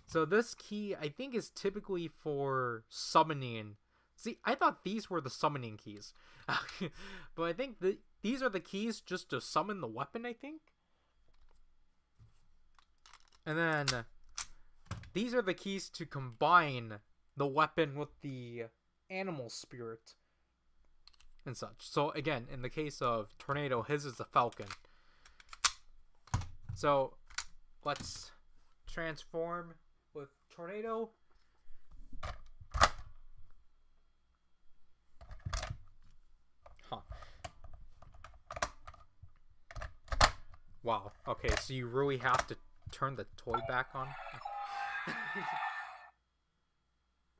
So this key I think is typically for summoning. See, I thought these were the summoning keys. But I think these are the keys just to summon the weapon, I think. And then these are the keys to combine the weapon with the animal spirit and such. So again, in the case of Tornado, his is the Falcon. So let's transform with Tornado. Huh. Wow. Okay, so you really have to turn the toy back on.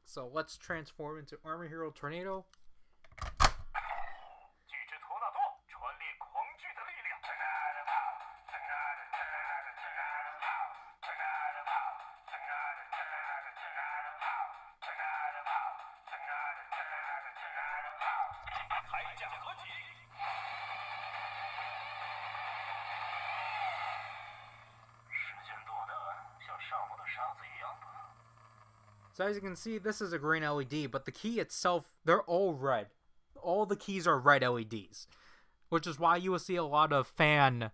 So let's transform into Armor Hero Tornado. So as you can see, this is a green LED, but the key itself, they're all red. All the keys are red LEDs, which is why you will see a lot of fan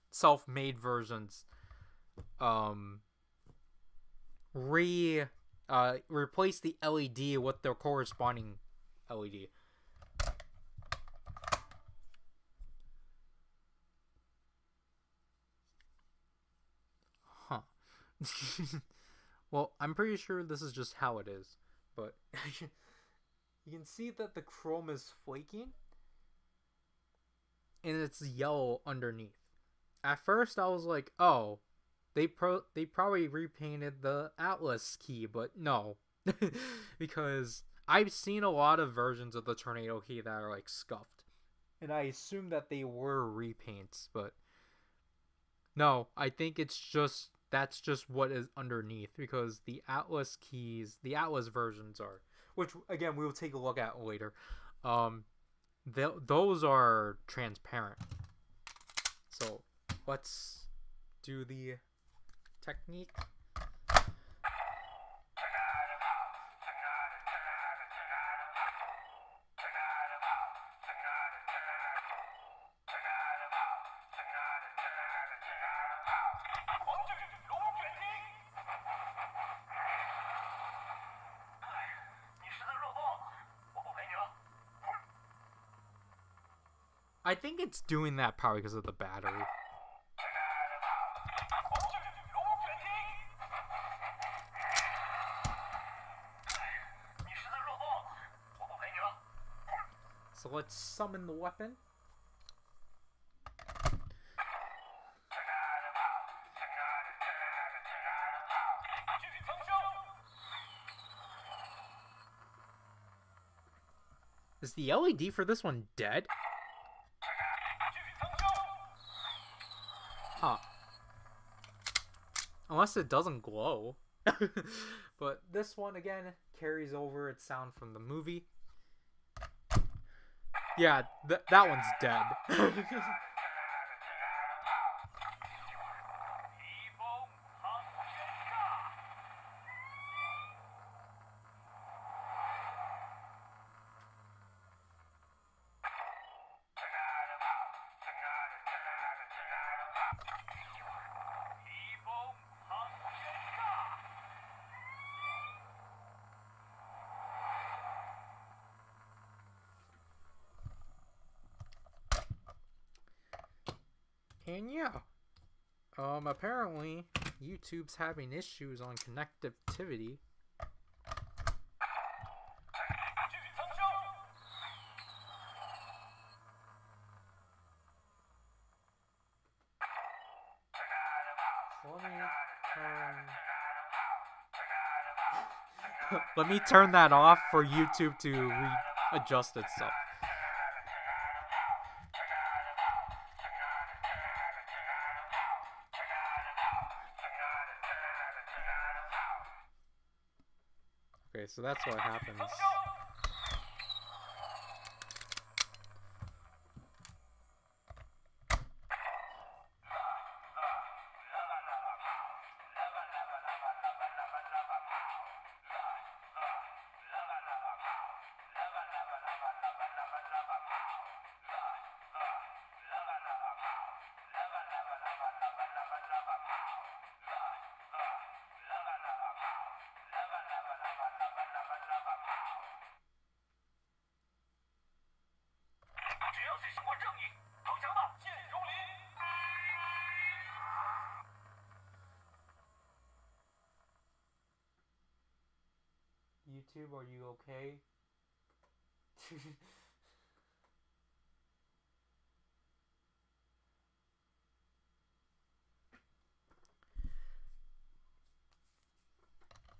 self-made versions replace the LED with their corresponding LED. Huh. Well, I'm pretty sure this is just how it is, but you can see that the chrome is flaking and it's yellow underneath. At first I was like, oh, they probably repainted the Atlas key, but no. Because I've seen a lot of versions of the Tornado key that are like scuffed, and I assumed that they were repaints, but no, I think that's just what is underneath, because the Atlas keys, the Atlas versions are, which again we will take a look at later, those are transparent. So let's do the technique. I think it's doing that probably because of the battery. So let's summon the weapon. Is the LED for this one dead? Huh. Unless it doesn't glow. But this one, again, carries over its sound from the movie. Yeah, that one's dead. And yeah, apparently YouTube's having issues on connectivity. So let me turn that off for YouTube to readjust itself. Okay, so that's what happens. YouTube, are you okay?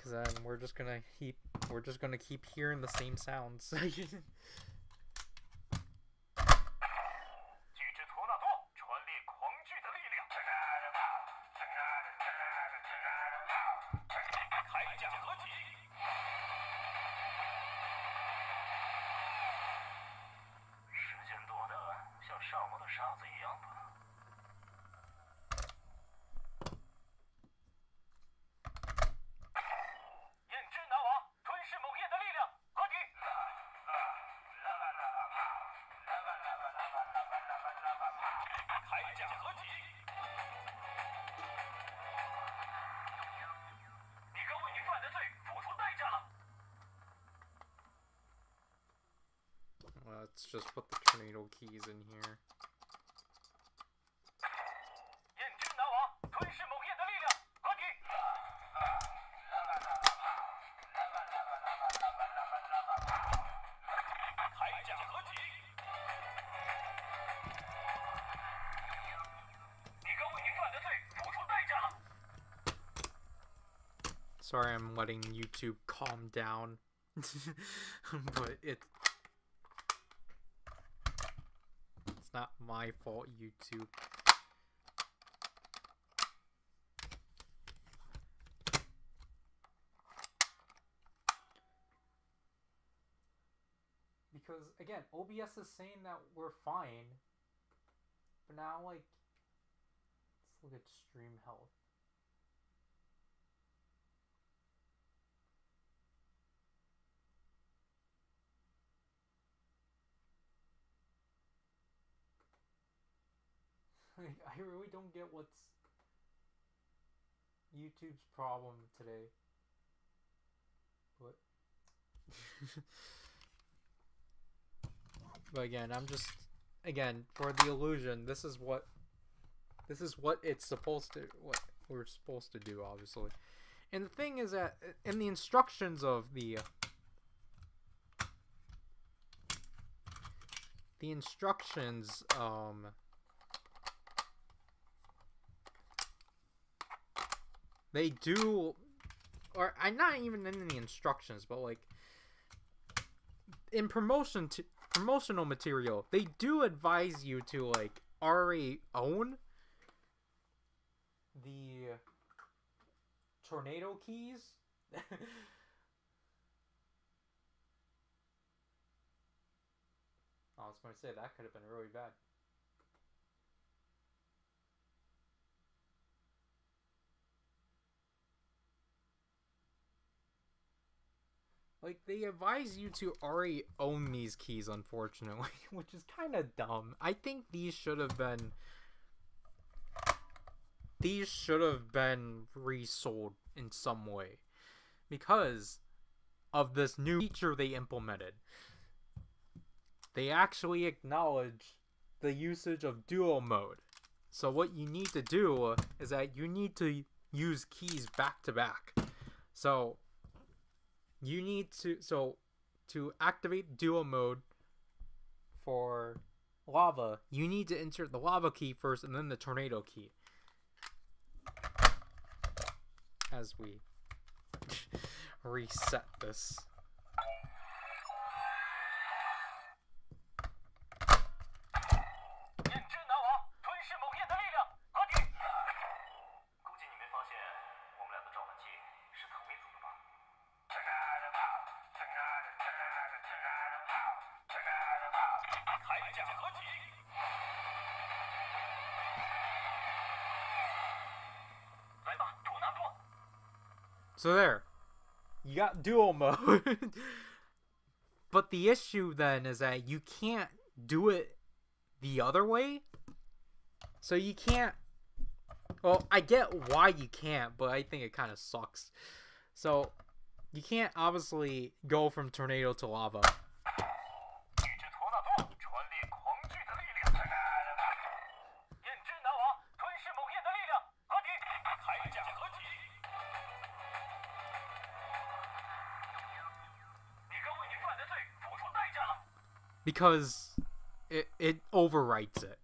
Cause then we're just gonna keep hearing the same sounds. Let's just put the tornado keys in here. Sorry, I'm letting YouTube calm down. But it's not my fault, YouTube. Because again, OBS is saying that we're fine, but now like, let's look at stream health. I really don't get what's YouTube's problem today. But but again, I'm just for the illusion, this is what it's supposed to what we're supposed to do, obviously. And the thing is that in the instructions of the instructions they do, or I'm not even in the instructions, but like in promotional material, they do advise you to like already own the tornado keys. I was going to say that could have been really bad. Like, they advise you to already own these keys, unfortunately, which is kind of dumb. I think these should have been resold in some way because of this new feature they implemented. They actually acknowledge the usage of dual mode. So what you need to do is that you need to use keys back to back. So you need to activate dual mode for lava, you need to insert the lava key first and then the tornado key. As we reset this. So there, you got dual mode. But the issue then is that you can't do it the other way. So you can't, well, I get why you can't, but I think it kind of sucks. So you can't obviously go from tornado to lava. Because it overwrites it.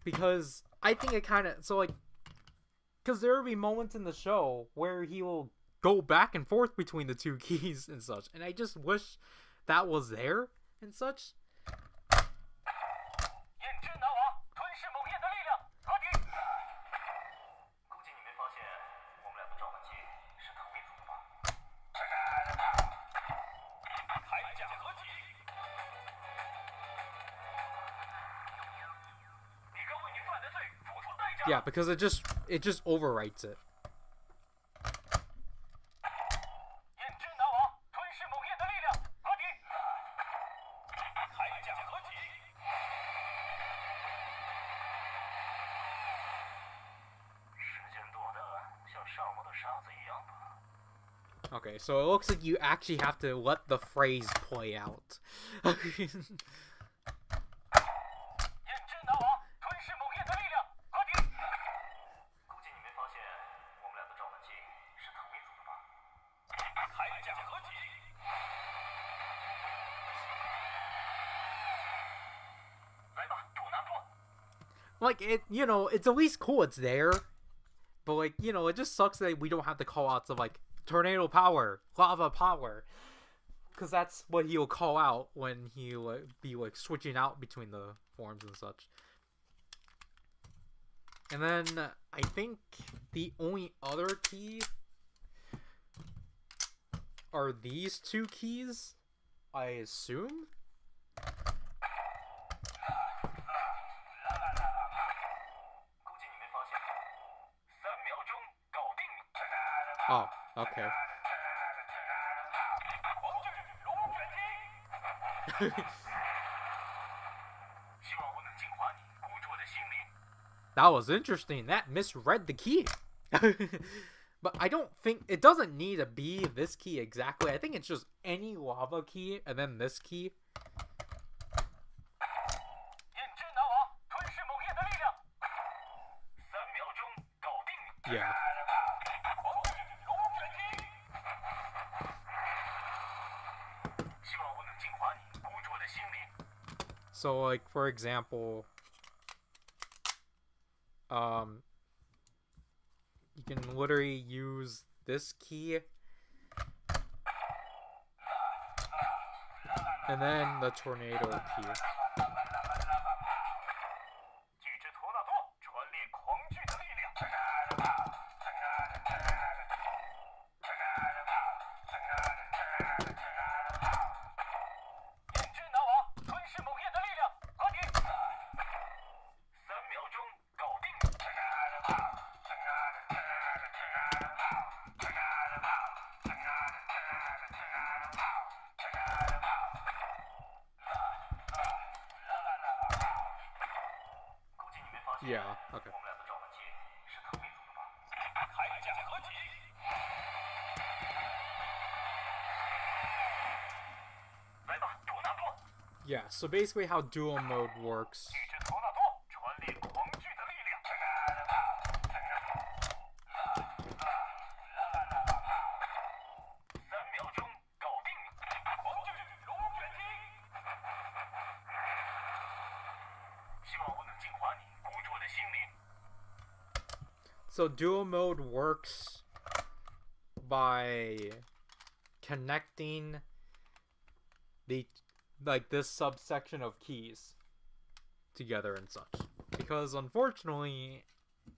Because I think it kind of, so like, because there will be moments in the show where he will go back and forth between the two keys and such, and I just wish that was there and such. Yeah, because it just overwrites it. Okay, so it looks like you actually have to let the phrase play out. Like, it, you know, it's at least cool it's there. But, like, you know, it just sucks that we don't have the call-outs of, like, tornado power, lava power. Because that's what he'll call out when he'll be, like, switching out between the forms and such. And then, I think the only other key are these two keys. I assume. 估计你没发现，3秒钟搞定你。 Oh, okay. 狂剧龙卷踢，希望我能净化你污浊的心灵。 That was interesting. That misread the key. But I don't think it doesn't need to be this key exactly. I think it's just any lava key and then this key. 印之拿瓦，吞噬某业的力量。3秒钟搞定你。 Yeah. 狂剧龙卷踢，希望我能净化你污浊的心灵。 So like for example, you can literally use this key and then the tornado key. 巨之托纳多，传列狂剧的力量。印之拿瓦，吞噬某业的力量。合体。3秒钟搞定你。 估计你没发现， Yeah, okay. 我们俩的召唤器是同一组的吧？铠甲合体，来吧，托纳多！ Yeah, so basically how dual mode works. 巨之托纳多，传列狂剧的力量。3秒钟搞定你！狂剧龙卷踢，希望我能净化你污浊的心灵。 So dual mode works by connecting the like this subsection of keys together and such. Because unfortunately,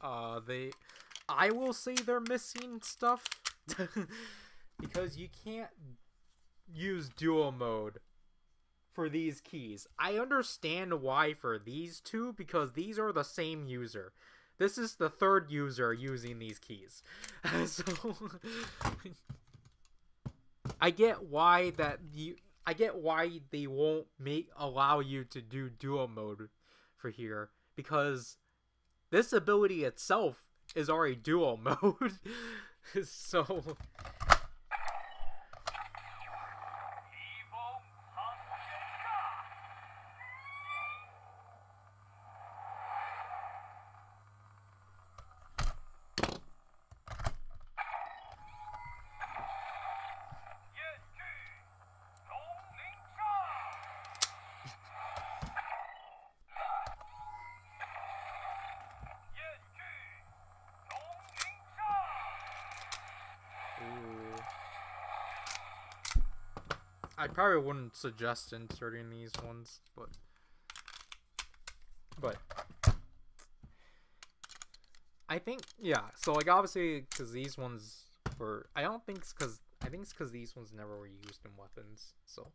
I will say they're missing stuff because you can't use dual mode for these keys. I understand why for these two because these are the same user. This is the third user using these keys. So I get why they won't allow you to do dual mode for here because this ability itself is already dual mode. So 一风航天炸。 烟剧龙鳞杀，烟剧龙鳞杀。 ooh. I probably wouldn't suggest inserting these ones, but I think yeah. So like obviously because these ones were I think it's because these ones never were used in weapons. So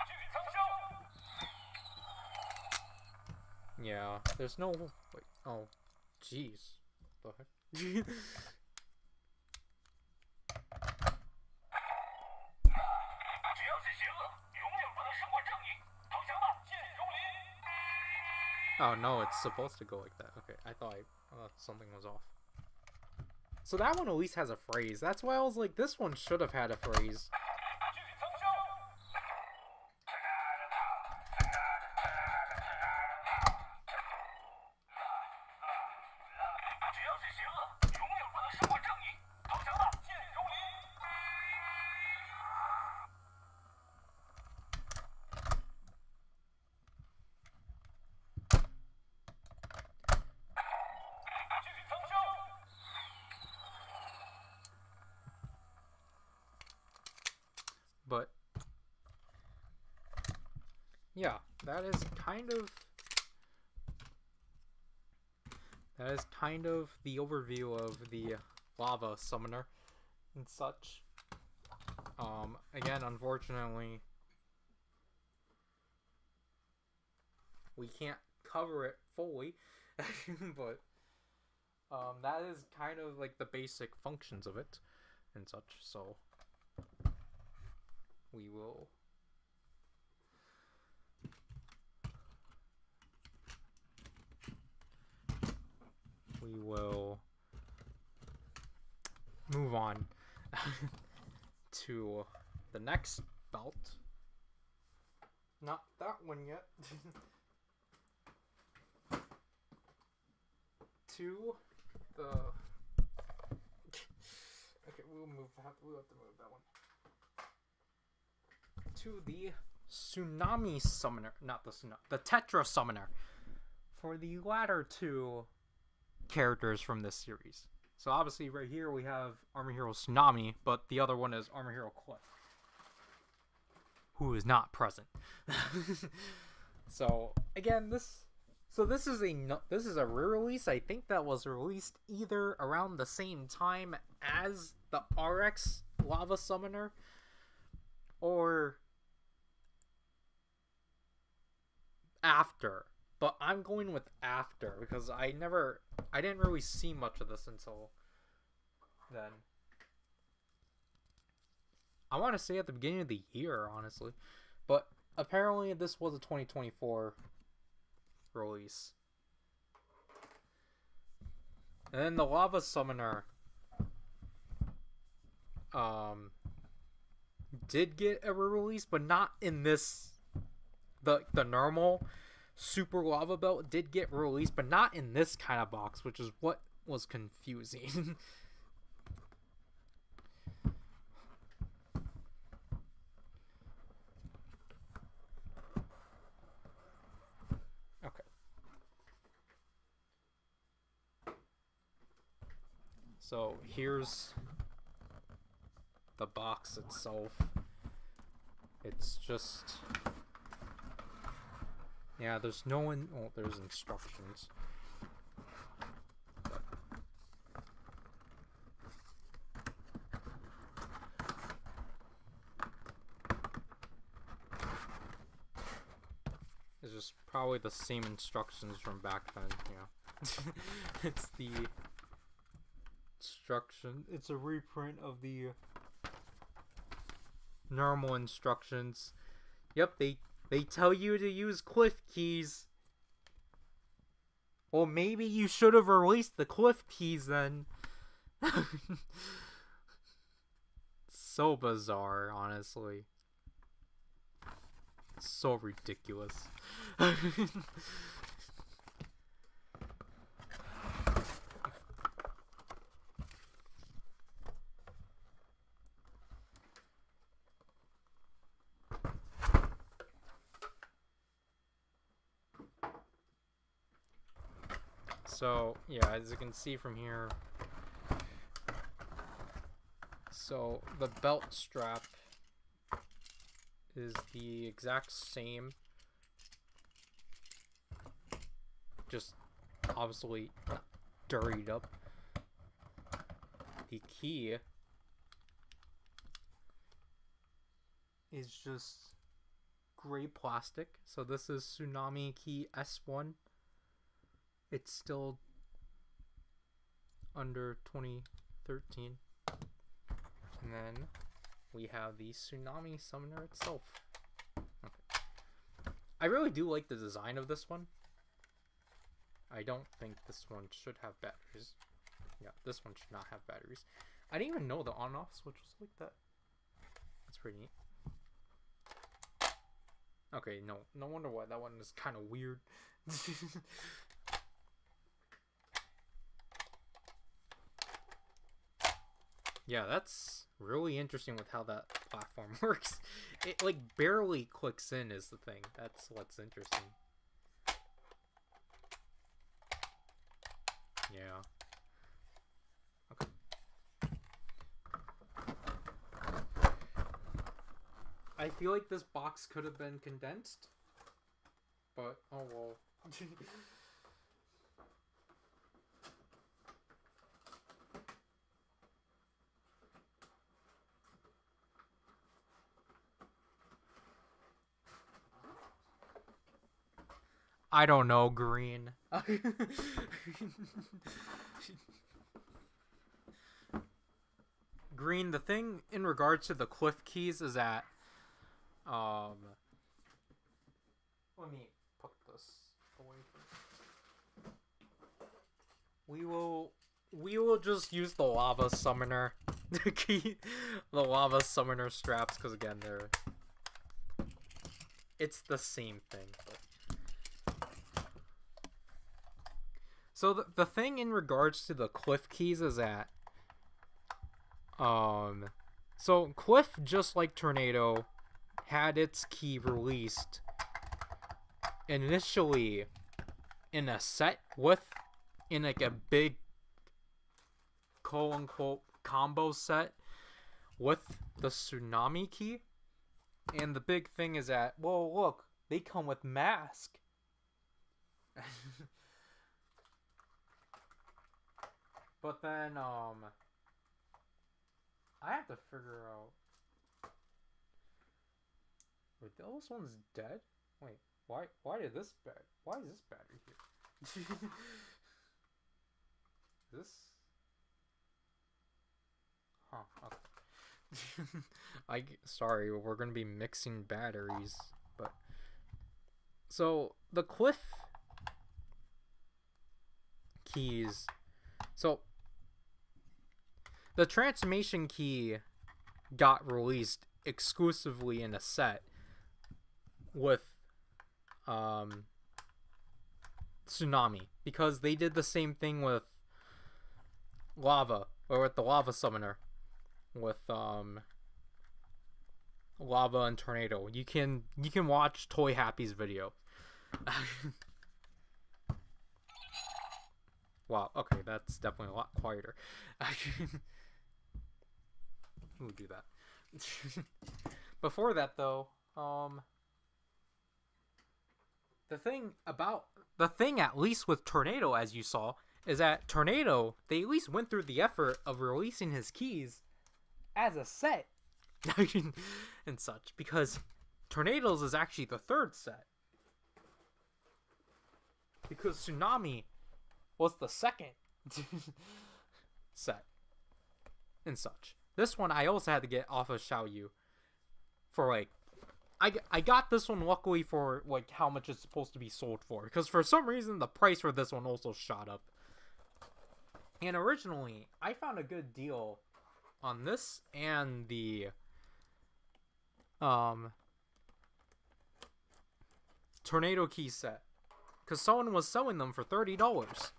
剧增生， yeah, there's no wait. Oh, jeez. The heck? 只要是邪恶，永远不能胜过正义。投降吧，剑荣林！ Oh no, it's supposed to go like that. Okay, I thought something was off. So that one at least has a phrase. That's why I was like, this one should have had a phrase. 剧增生，只要是邪恶，永远不能胜过正义。投降吧，剑荣林！ 剧增生， But yeah, that is kind of the overview of the lava summoner. and such. Again, unfortunately, we can't cover it fully, but that is kind of like the basic functions of it and such. So we will move on to the next belt. Not that one yet. To the okay, we'll have to move that one to the Tsunami Summoner, not the Tetra Summoner, for the latter two characters from this series. So obviously right here we have Armor Hero Tsunami, but the other one is Armor Hero Cliff, who is not present. So again, this is a re-release. I think that was released either around the same time as the RX Lava Summoner, or after. But I'm going with after because I didn't really see much of this until then. I want to say at the beginning of the year, honestly, but apparently this was a 2024 release. And then the Lava Summoner did get a re-release, but not in this. The normal Super Lava Belt did get released, but not in this kind of box, which is what was confusing. Okay. So here's the box itself. It's just... yeah, there's no one... well, there's instructions. It's just probably the same instructions from back then, yeah. It's the instruction. It's a reprint of the normal instructions. Yep, they tell you to use Cliff Keys. Well, maybe you should have released the Cliff Keys then. So bizarre, honestly. So ridiculous. So, yeah, as you can see from here, so the belt strap is the exact same, just obviously dirtied up. The key is just gray plastic, so this is Tsunami Key S1. It's still under 2013. And then we have the Tsunami Summoner itself. Okay. I really do like the design of this one. I don't think this one should have batteries. Yeah, this one should not have batteries. I didn't even know the on-off switch was like that. That's pretty neat. Okay, no wonder why that one is kind of weird. Yeah, that's really interesting with how that platform works. It like barely clicks in is the thing. That's what's interesting. Yeah. Okay. I feel like this box could have been condensed, but oh well. I don't know, Green. Green, the thing in regards to the cliff keys is that let me put this away first. We will just use the lava summoner the lava summoner straps, because again it's the same thing. But... So the thing in regards to the cliff keys is that so Cliff, just like Tornado, had its key released initially in a set in like a big quote unquote combo set with the Tsunami key. And the big thing is that, well, look, they come with mask. But then I have to figure out. Wait, those one's dead? Wait, why is this battery here? This? Huh, okay. Sorry, we're gonna be mixing batteries, but so the Cliff keys, so the transformation key got released exclusively in a set with Tsunami, because they did the same thing with Lava, or with the Lava Summoner, with Lava and Tornado. You can watch Toy Happy's video. Wow, okay, that's definitely a lot quieter. We'll do that. Before that, though, the thing at least with Tornado, as you saw, is that Tornado, they at least went through the effort of releasing his keys as a set and such, because Tornado's is actually the third set, because Tsunami was the second set and such. This one I also had to get off of Xiaoyu for like, I got this one luckily for like how much it's supposed to be sold for, because for some reason the price for this one also shot up. And originally I found a good deal on this and the Tornado key set, because someone was selling them for $30.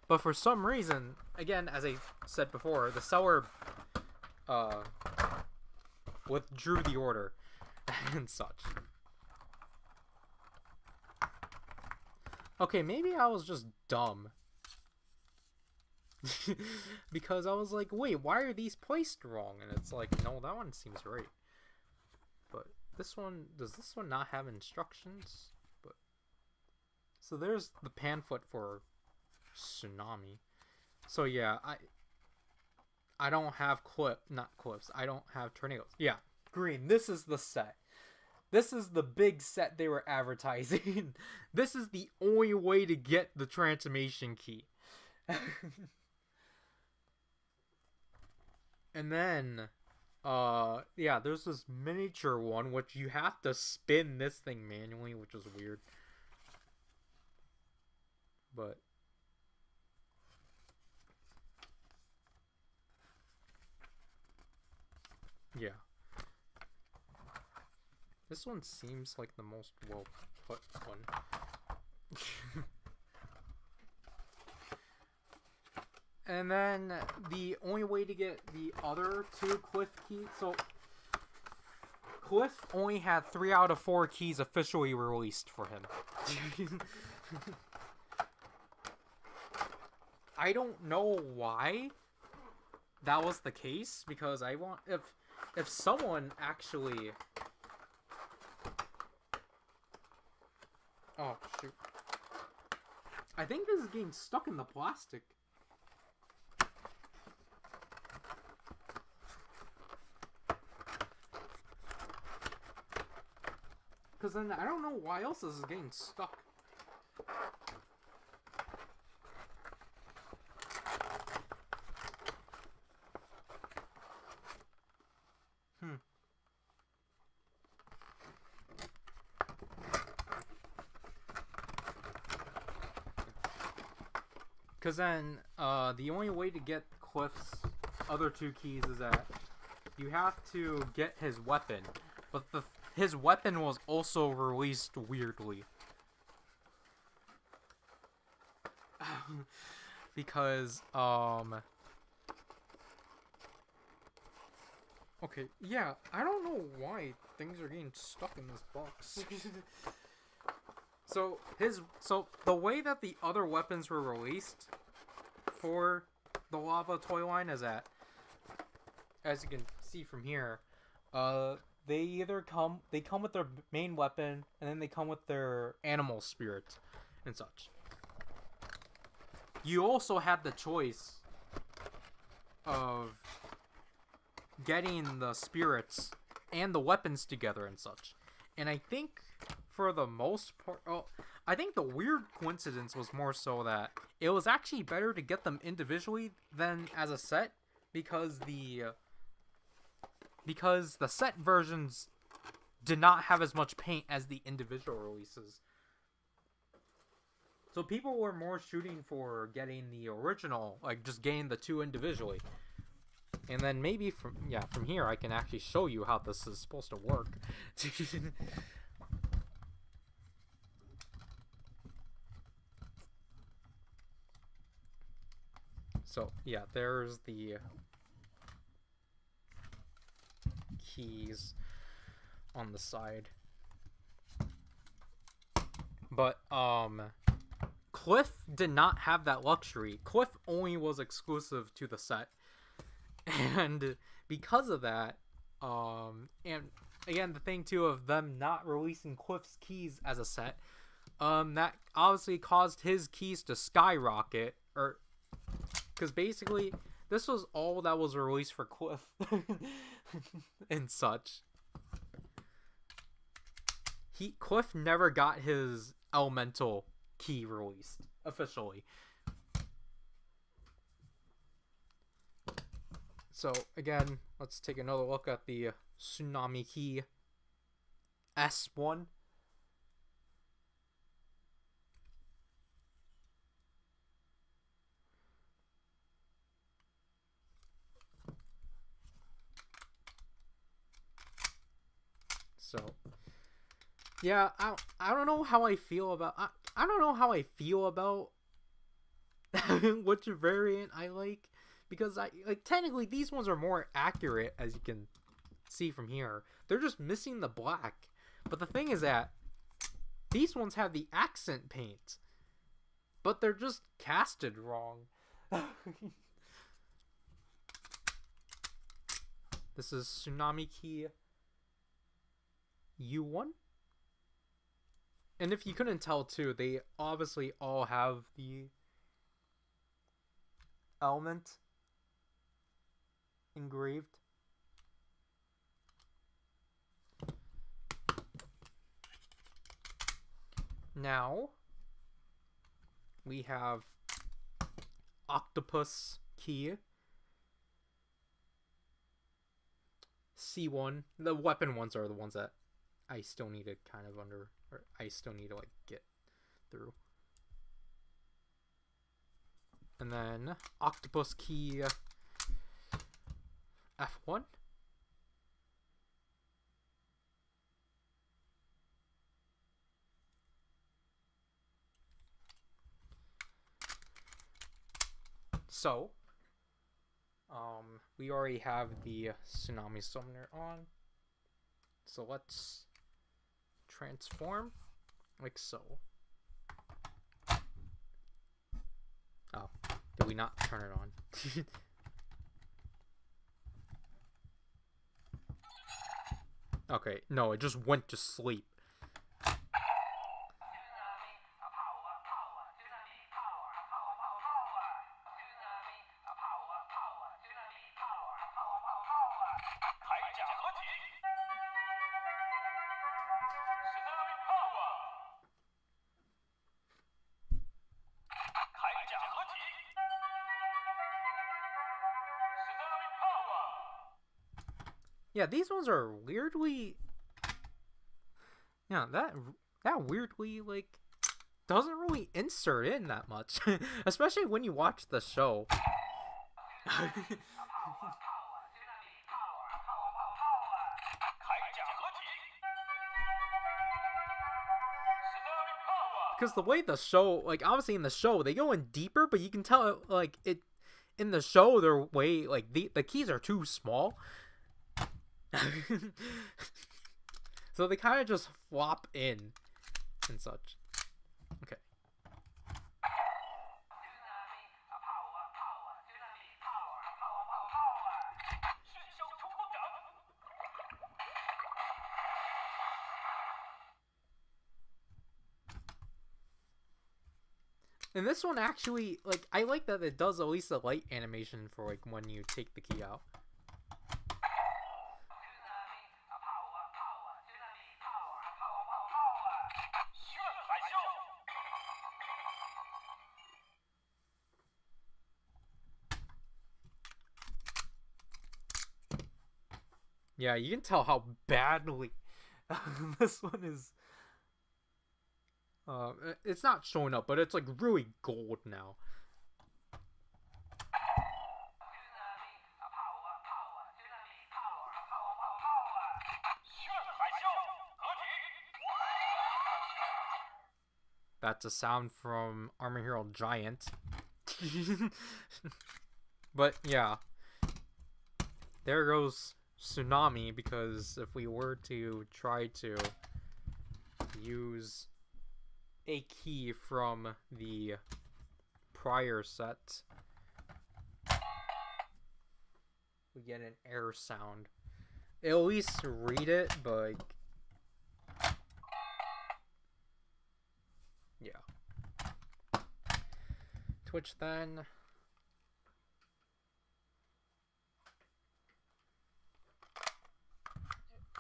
But for some reason, again, as I said before, the seller withdrew the order and such. Okay, maybe I was just dumb. Because I was like, wait, why are these placed wrong? And it's like, no, that one seems right. But this one, does this one not have instructions? But so there's the pamphlet for Tsunami. So yeah, I don't have clips. I don't have tornadoes. Yeah, Green, this is the set. This is the big set they were advertising. This is the only way to get the transformation key. And then yeah, there's this miniature one which you have to spin this thing manually, which is weird. But yeah. This one seems like the most well put one. And then the only way to get the other two Cliff keys, so Cliff only had 3 out of 4 keys officially released for him. I don't know why that was the case, because I want, if someone actually, oh shoot, I think this is getting stuck in the plastic. Because then I don't know why else this is getting stuck. Because then, the only way to get Cliff's other 2 keys is that you have to get his weapon. But his weapon was also released weirdly. Because, okay, yeah, I don't know why things are getting stuck in this box. So the way that the other weapons were released for the lava toy line is that, as you can see from here, they come with their main weapon, and then they come with their animal spirit and such. You also had the choice of getting the spirits and the weapons together and such. And I think for the most part, I think the weird coincidence was more so that it was actually better to get them individually than as a set, because the set versions did not have as much paint as the individual releases. So people were more shooting for getting the original, like just getting the 2 individually. And then maybe from here I can actually show you how this is supposed to work. So, yeah, there's the keys on the side. But, Cliff did not have that luxury. Cliff only was exclusive to the set. And because of that, and again, the thing too of them not releasing Cliff's keys as a set, that obviously caused his keys to skyrocket, or because basically this was all that was released for Cliff and such. Cliff never got his elemental key released officially. So again, let's take another look at the Tsunami Key S1. So yeah, I don't know how I feel about I don't know how I feel about which variant I like, because technically these ones are more accurate, as you can see from here. They're just missing the black. But the thing is that these ones have the accent paint, but they're just casted wrong. This is Tsunami Key U1. And if you couldn't tell too, they obviously all have the element engraved. Now we have Octopus Key C1. The weapon ones are the ones that I still need to kind of I still need to like get through. And then Octopus Key F1. So, we already have the Tsunami Summoner on. So let's transform like so. Oh, did we not turn it on? Okay, no, it just went to sleep. Yeah, these ones are weirdly... Yeah, that weirdly, like, doesn't really insert in that much, especially when you watch the show. Because the way the show, like, obviously in the show, they go in deeper, but you can tell, like, it, in the show, they're way, like, the keys are too small. So they kind of just flop in and such. Okay. And this one actually, like, I like that it does at least a light animation for, like, when you take the key out. Yeah, you can tell how badly this one is. It's not showing up, but it's like really gold now. That's a sound from Armor Hero Giant. But yeah, there goes Tsunami, because if we were to try to use a key from the prior set, we get an air sound. It'll at least read it, but yeah. Twitch then.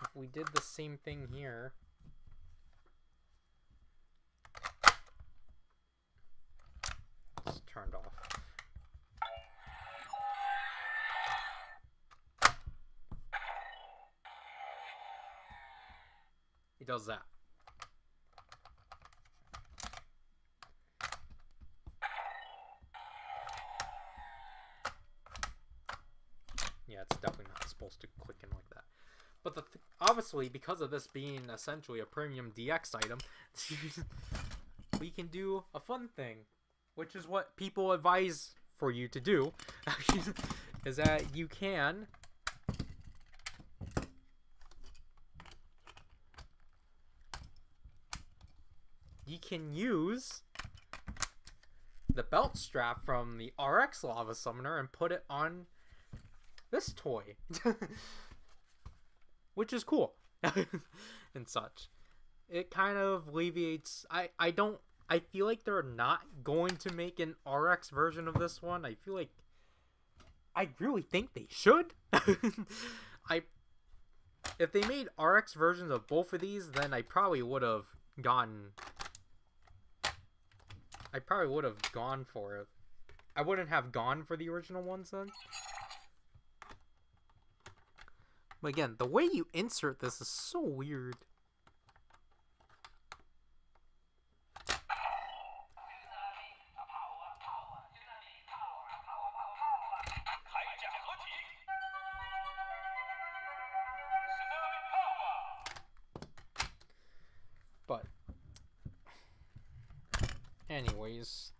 If we did the same thing here, it's turned off. He does that. Yeah, it's definitely not supposed to click in like that. But obviously, because of this being essentially a premium DX item, we can do a fun thing, which is what people advise for you to do, is that you can use the belt strap from the RX Lava Summoner and put it on this toy. Which is cool. And such. It kind of alleviates... I feel like they're not going to make an RX version of this one. I feel like... I really think they should. If they made RX versions of both of these, then I probably would have gone... I probably would have gone for it. I wouldn't have gone for the original ones then. But again, the way you insert this is so weird. But anyways,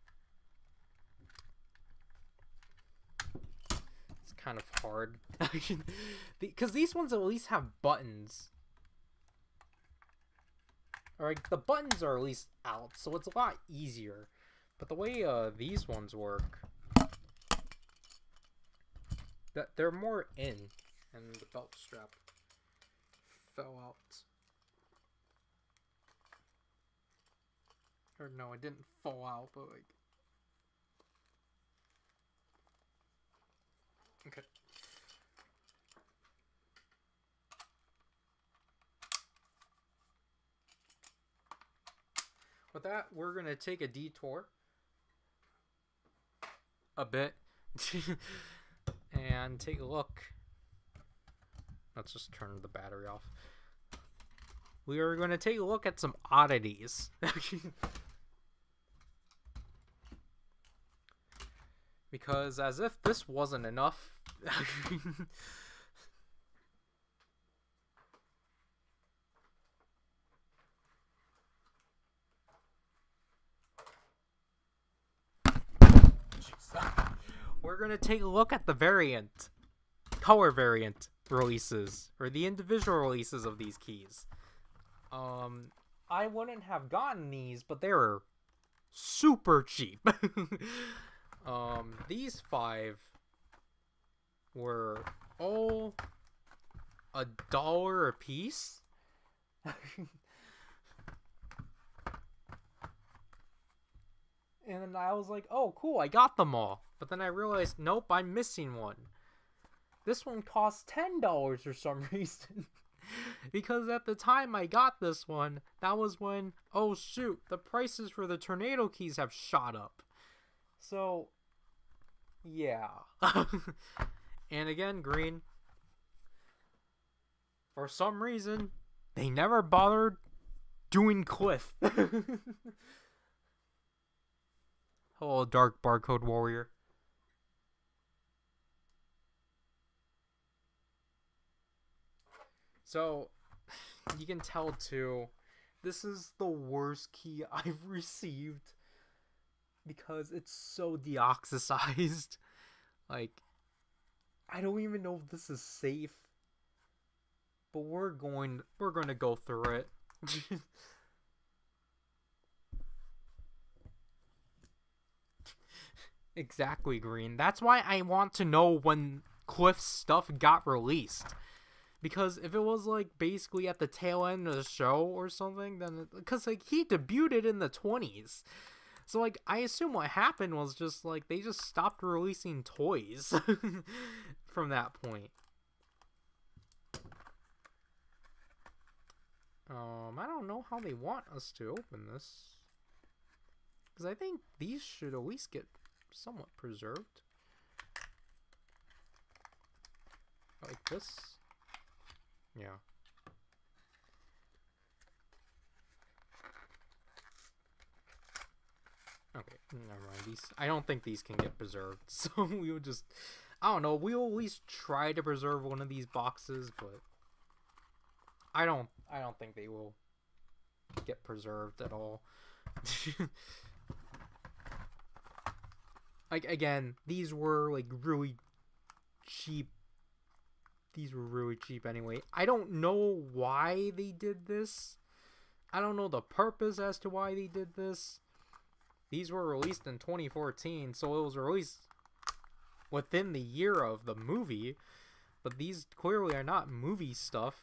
it's kind of hard because these ones at least have buttons. Alright, the buttons are at least out, so it's a lot easier. But the way these ones work, that they're more in, and the belt strap fell out. Or no, it didn't fall out, but like... Okay. With that, we're going to take a detour a bit and take a look. Let's just turn the battery off. We are going to take a look at some oddities. Because as if this wasn't enough. We're gonna take a look at the color variant releases, or the individual releases of these keys. I wouldn't have gotten these, but they were super cheap. These 5 were all $1 a piece. And I was like, oh, cool, I got them all. But then I realized, nope, I'm missing one. This one costs $10 for some reason. Because at the time I got this one, that was when, oh shoot, the prices for the tornado keys have shot up. So, yeah. And again, green. For some reason, they never bothered doing Cliff. Hello, Dark Barcode Warrior. So, you can tell too, this is the worst key I've received because it's so deoxysized. Like, I don't even know if this is safe, but we're going to go through it. Exactly, Green. That's why I want to know when Cliff's stuff got released. Because if it was, like, basically at the tail end of the show or something, then... Because, like, he debuted in the 20s. So, like, I assume what happened was just, like, they just stopped releasing toys from that point. I don't know how they want us to open this. Because I think these should at least get somewhat preserved. Like this. Yeah. Okay, never mind. These, I don't think these can get preserved. So we would just, I don't know, we'll at least try to preserve one of these boxes, but I don't think they will get preserved at all. Like, again, these were, like, really cheap. These were really cheap anyway. I don't know why they did this. I don't know the purpose as to why they did this. These were released in 2014, so it was released within the year of the movie. But these clearly are not movie stuff.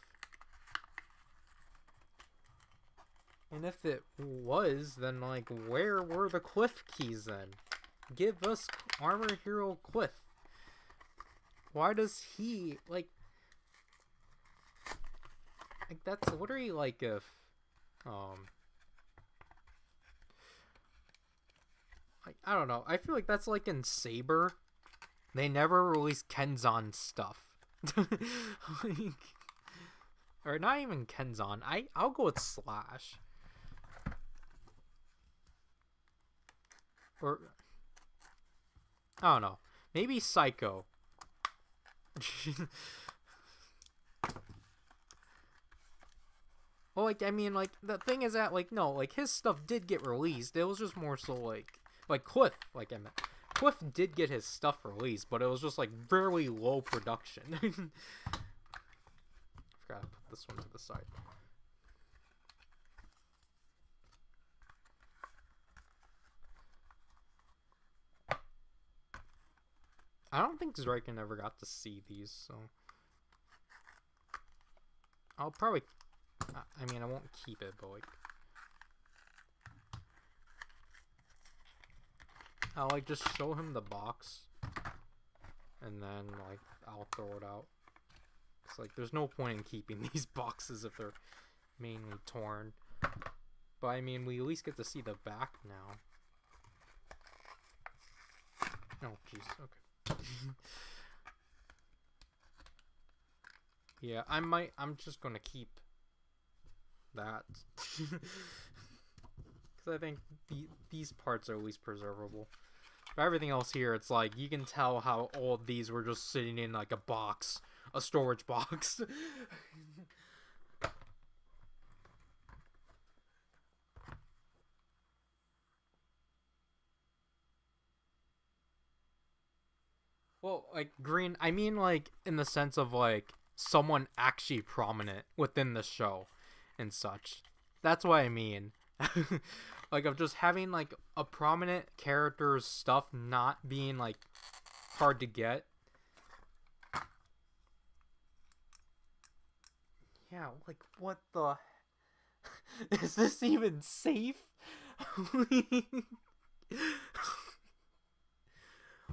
And if it was, then, like, where were the Cliff keys then? Give us Armor Hero Cliff. Why does he, like, that's literally like if, like, I don't know. I feel like that's like in Saber. They never release Kenzan stuff. Like, or not even Kenzan. I'll go with Slash. Or, I don't know. Maybe Psycho. Well, like, I mean, like, the thing is that, like, no, like, his stuff did get released. It was just more so, like Cliff, like, I meant. Cliff did get his stuff released, but it was just, like, very low production. I forgot to put this one to the side. I don't think Zrykin ever got to see these, so... I'll probably... I mean, I won't keep it, but, like... I'll, like, just show him the box. And then, like, I'll throw it out. It's like, there's no point in keeping these boxes if they're mainly torn. But, I mean, we at least get to see the back now. Oh, jeez, okay. Yeah, I'm just gonna keep that. Because I think these parts are at least preservable. But everything else here, it's like you can tell how all of these were just sitting in like a box, a storage box. Well, like green, I mean like in the sense of like someone actually prominent within the show and such. That's what I mean. Like of just having like a prominent character's stuff not being like hard to get. Yeah, like what the is this even safe?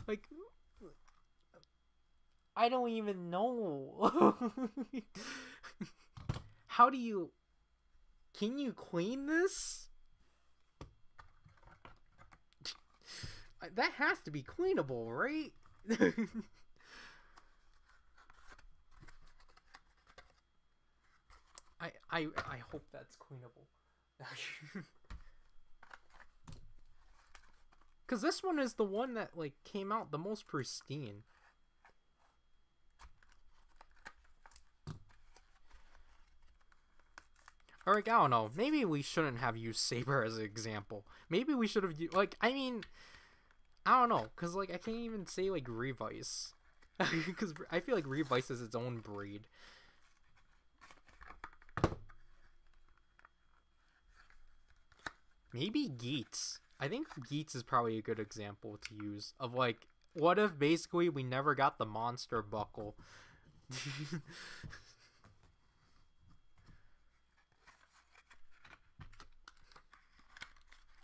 Like I don't even know. How do you... Can you clean this? That has to be cleanable, right? I hope that's cleanable. Cause this one is the one that like came out the most pristine. Or like, I don't know, maybe we shouldn't have used Saber as an example. Maybe we should have like, I mean, I don't know, cause like I can't even say like Revice, because I feel like Revice is its own breed. Maybe Geats. I think Geats is probably a good example to use of like, what if basically we never got the monster buckle?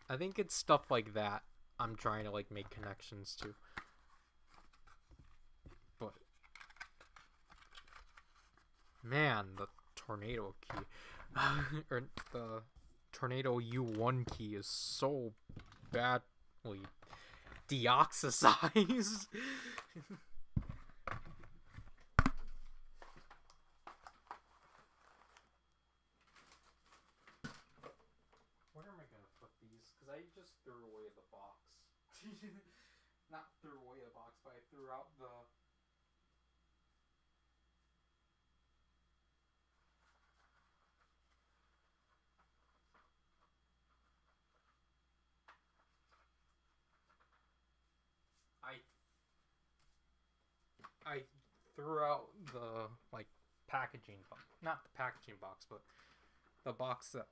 I think it's stuff like that I'm trying to like make connections to. But man, the tornado key or the tornado U1 key is so badly deoxysized. Where am I gonna put these? Because I just threw away the box. Not threw away the box, but I threw out the... I threw out the like packaging box, not the packaging box, but the box that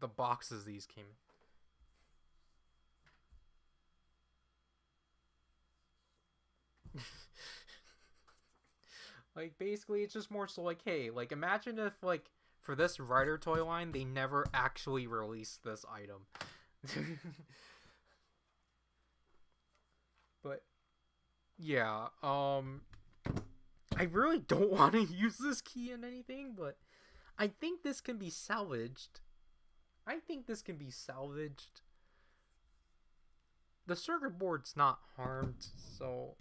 the boxes these came in. Like basically it's just more so like, hey, like imagine if like for this Rider toy line they never actually released this item. But yeah, I really don't want to use this key in anything, but I think this can be salvaged. The circuit board's not harmed, so...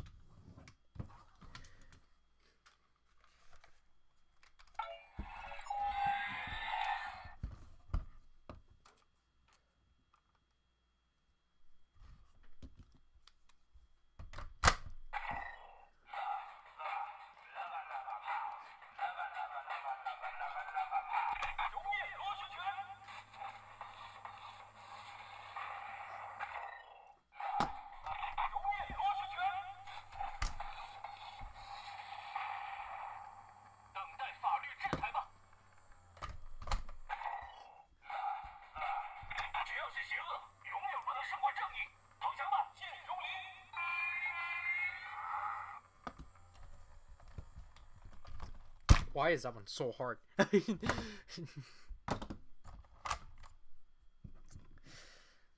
Why is that one so hard?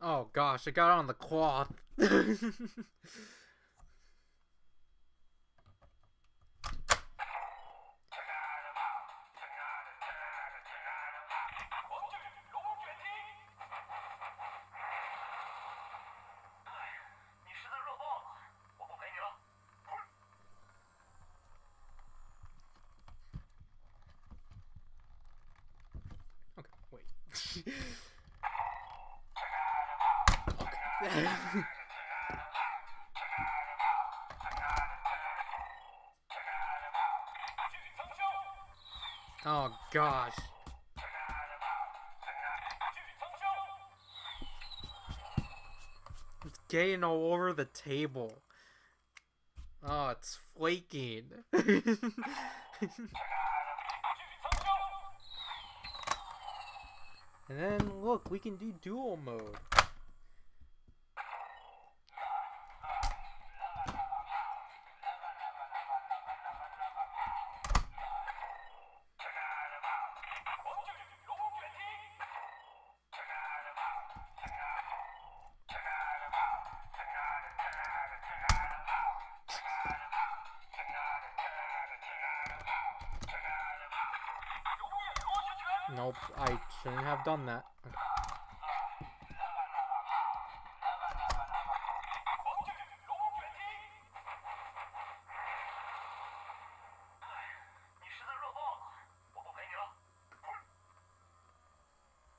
Oh gosh, I got it on the cloth. Okay, wait. Okay, Oh gosh. It's getting all over the table. Oh, it's flaking. And then look, we can do dual mode. Nope, I shouldn't have done that.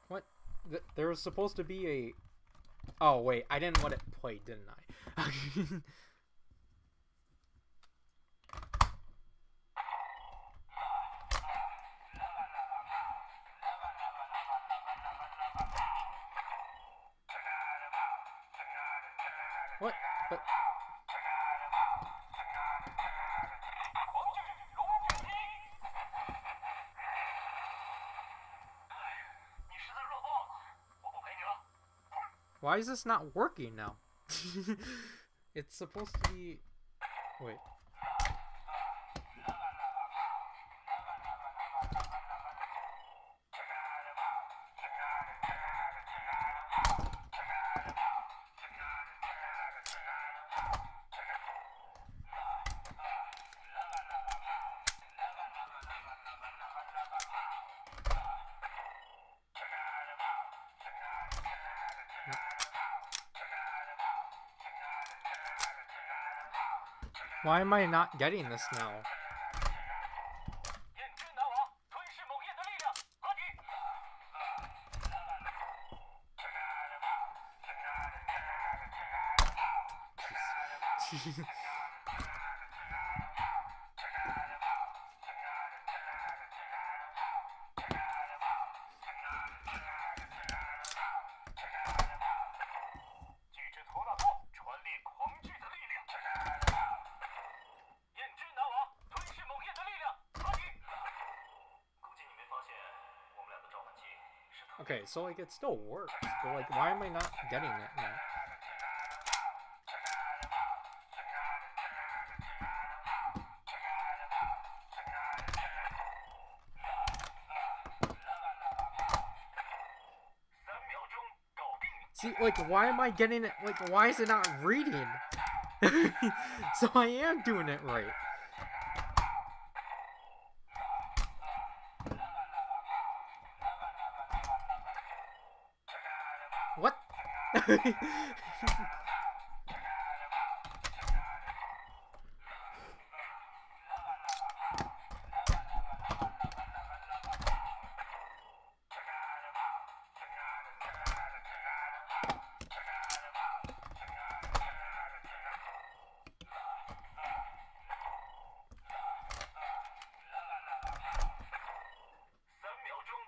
What? There was supposed to be a... Oh, wait, I didn't let it play, didn't I? What? But... Why is this not working now? It's supposed to be... Wait. Why am I not getting this now? Okay, so like it still works, but like why am I not getting it now? See, like why am I getting it, like why is it not reading? So I am doing it right. What?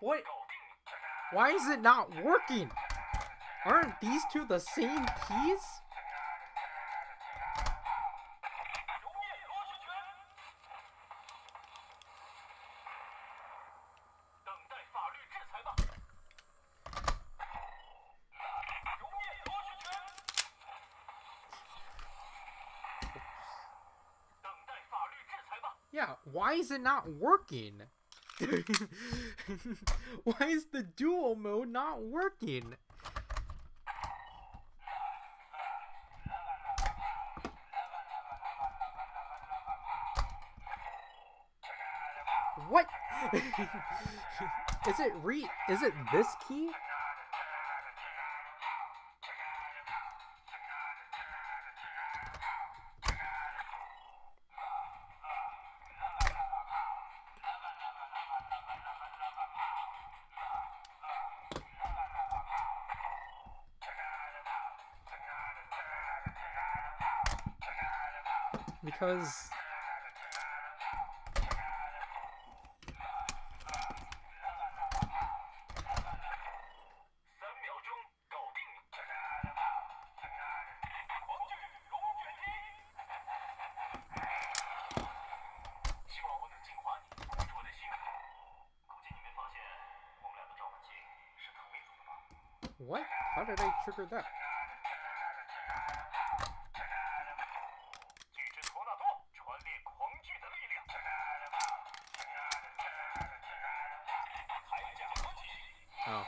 What? Why is it not working? Aren't these two the same keys? Yeah, why is it not working? Why is the dual mode not working? What? Is it this key? Because what? How did I trigger that? 巨之托纳多传列狂巨的力量。铠甲合体。 Oh.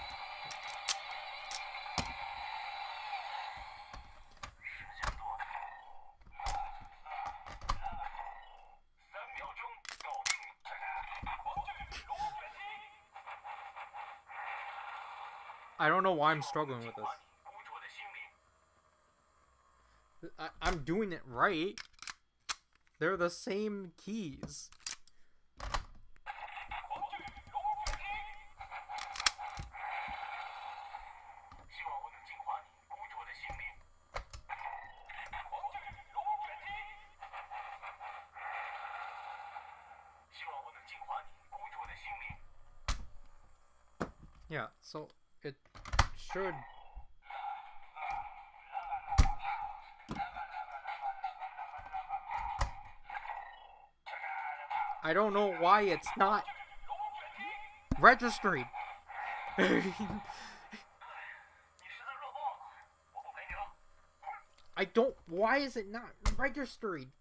时间多。3秒钟搞定你。狂巨龙卷击。 I don't know why I'm struggling with this. 孤卓的心灵。 I'm doing it right. They're the same keys. 狂巨龙卷击。希望我能净化你孤卓的心灵。狂巨龙卷击。希望我能净化你孤卓的心灵。 Yeah, so it should. I don't know why it's not registering. 你实在弱爆了，我不陪你了。 I don't. Why is it not registering?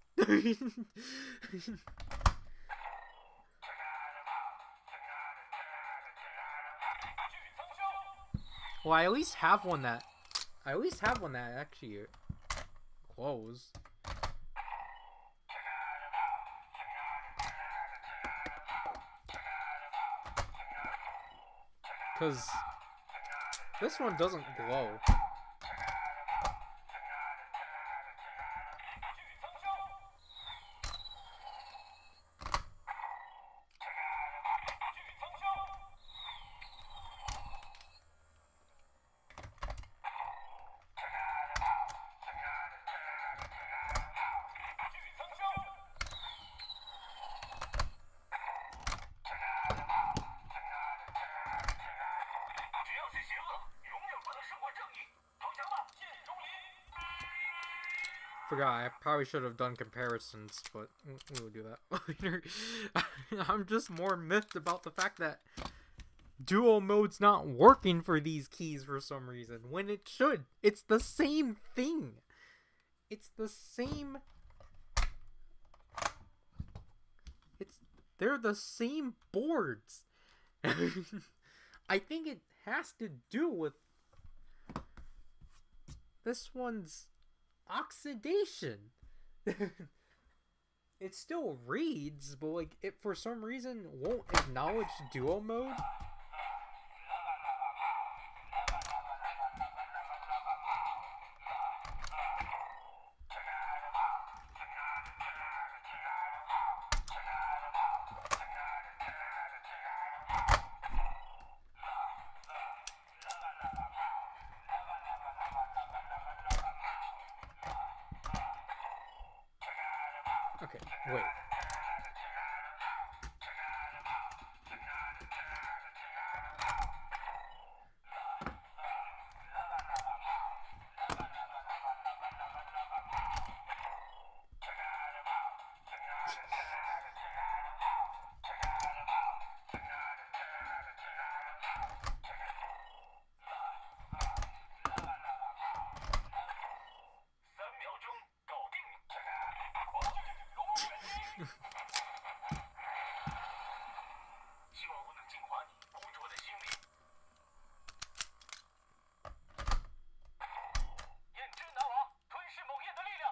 Well, I at least have one that. I at least have one that actually close. Cause this one doesn't glow. Forgot, I probably should have done comparisons, but we'll do that later. I'm just more miffed about the fact that duo mode's not working for these keys for some reason, when it should. It's the same thing. It's the same... They're the same boards. I think it has to do with this one's oxidation. It still reads, but like it for some reason won't acknowledge duo mode. Okay, wait.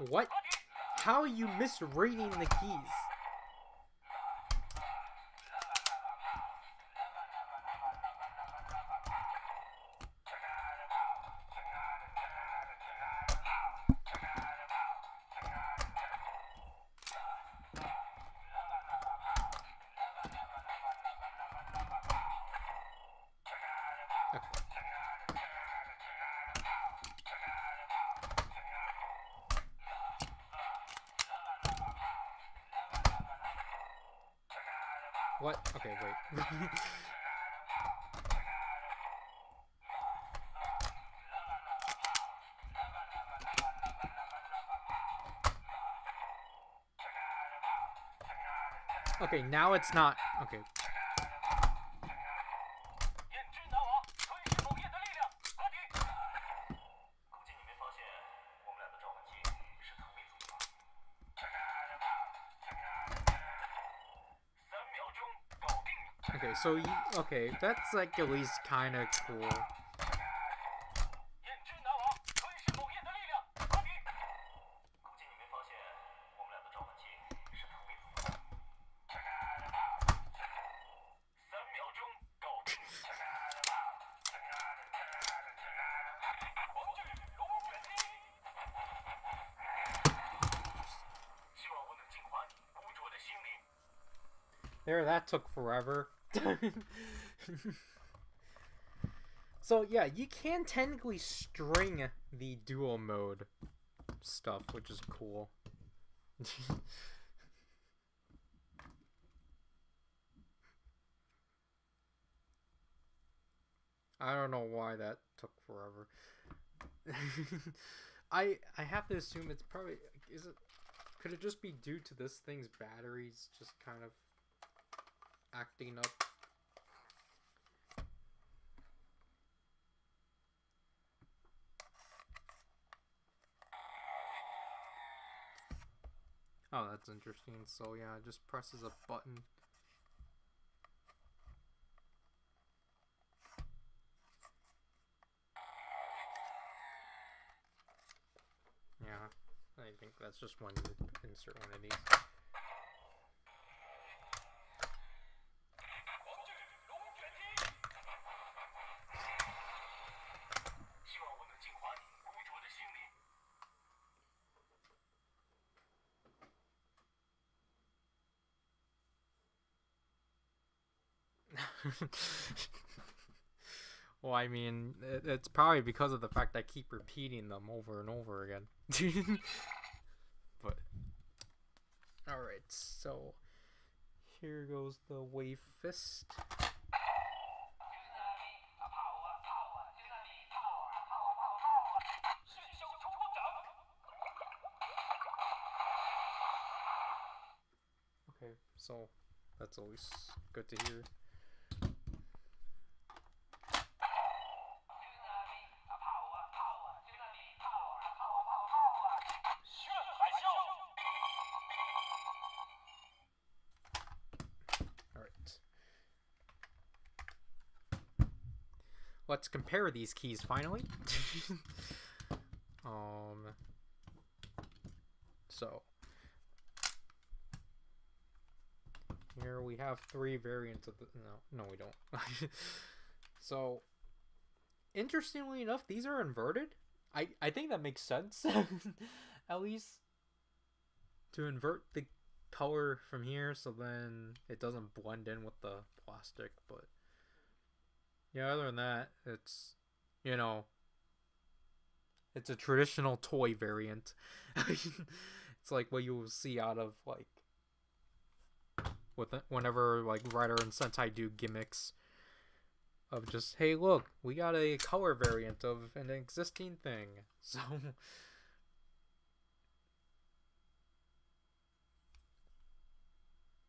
What? How are you misreading the keys? What? Okay, wait. Okay, now it's not. Okay. 燕之南王吞噬某焰的力量，合体。估计你没发现，我们俩的召唤器是同一组吧？3秒钟搞定。 Okay, so okay, that's like at least kind of cool. 燕之南王吞噬某焰的力量，合体。估计你没发现，我们俩的召唤器是同一组吧？3秒钟搞定。黄巨龙卷击。希望我能净化你污浊的心灵。 There, that took forever. So yeah, you can technically string the dual mode stuff, which is cool. I don't know why that took forever. I have to assume it's probably could it just be due to this thing's batteries just kind of acting up? Oh, that's interesting. So yeah, it just presses a button. Yeah, I think that's just when you insert one of these. 黄巨龙卷击。希望我能净化你污浊的心灵。 Well, I mean, it's probably because of the fact I keep repeating them over and over again. But alright, so here goes the Wave Fist. Okay, so that's always good to hear. Alright. Let's compare these keys finally. So here we have 3 variants of the no we don't. So interestingly enough, these are inverted. I think that makes sense. At least to invert the color from here so then it doesn't blend in with the plastic, but yeah, other than that, it's, you know, it's a traditional toy variant. It's like what you will see out of like whenever like Rider and Sentai do gimmicks of just, hey, look, we got a color variant of an existing thing. So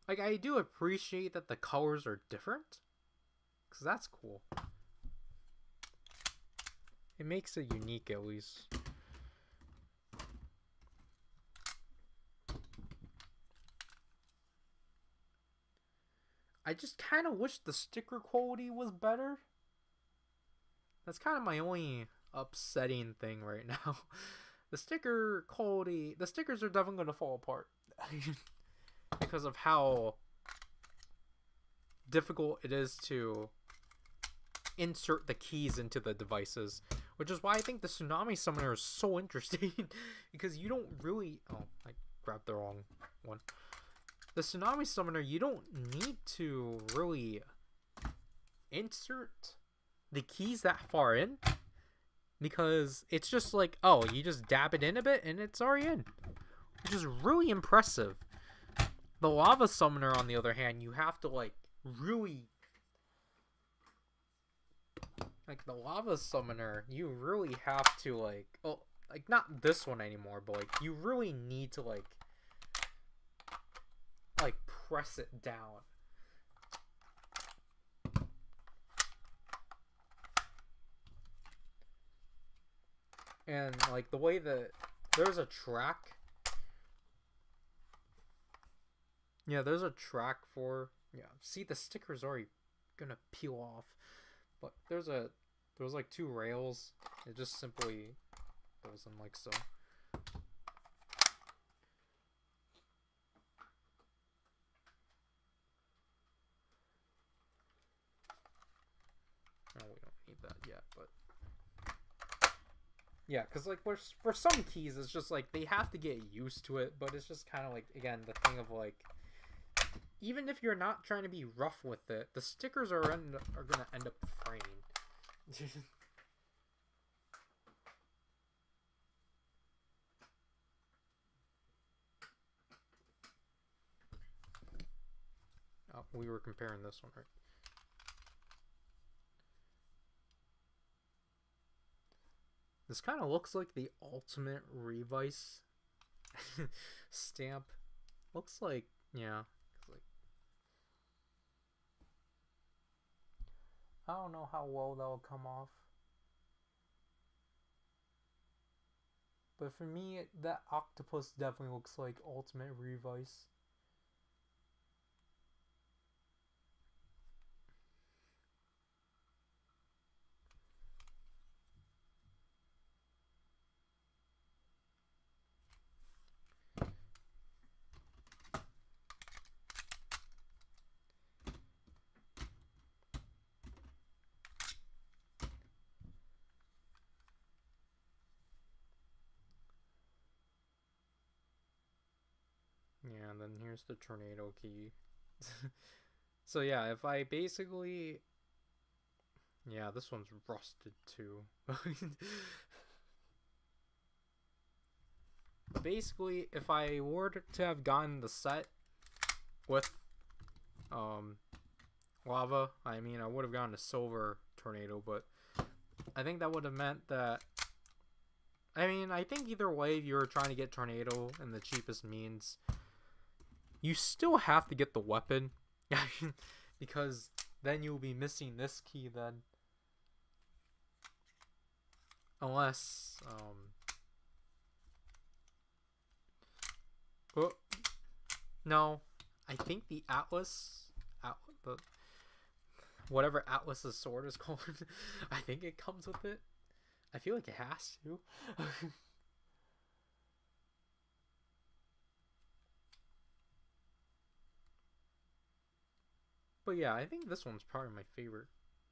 like, I do appreciate that the colors are different, because that's cool. It makes it unique, at least. I just kind of wish the sticker quality was better. That's kind of my only upsetting thing right now. The sticker quality, the stickers are definitely going to fall apart. Because of how difficult it is to insert the keys into the devices, which is why I think the Tsunami Summoner is so interesting. Because you don't really, oh, I grabbed the wrong one. The Tsunami Summoner, you don't need to really insert the keys that far in, because it's just like, oh, you just dab it in a bit and it's already in, which is really impressive. The Lava Summoner, on the other hand, you have to, like, really... Like, the Lava Summoner, you really have to, like... Oh, like, not this one anymore, but, like, you really need to, like, press it down. And, like, the way that... There's a track... Yeah, there's a track for... Yeah, see, the sticker's already gonna peel off. But there's like 2 rails. It just simply goes in like so. Oh, we don't need that yet, but... Yeah, because, like, for some keys, it's just, like, they have to get used to it, but it's just kind of, like, again, the thing of, like... Even if you're not trying to be rough with it, the stickers are gonna end up fraying. Oh, we were comparing this one, right? This kind of looks like the ultimate Revice stamp. Looks like, yeah. Like, I don't know how well that will come off. But for me, that octopus definitely looks like ultimate Revice. Yeah, and then here's the tornado key. So yeah, if I basically... Yeah, this one's rusted too. Basically, if I were to have gotten the set with lava, I mean, I would have gotten a silver tornado, but I think that would have meant that... I mean, I think either way, if you were trying to get tornado in the cheapest means, you still have to get the weapon. Because then you'll be missing this key then. Unless, oh, no, I think the Atlas, the whatever Atlas's sword is called, I think it comes with it. I feel like it has to. But yeah, I think this one's probably my favorite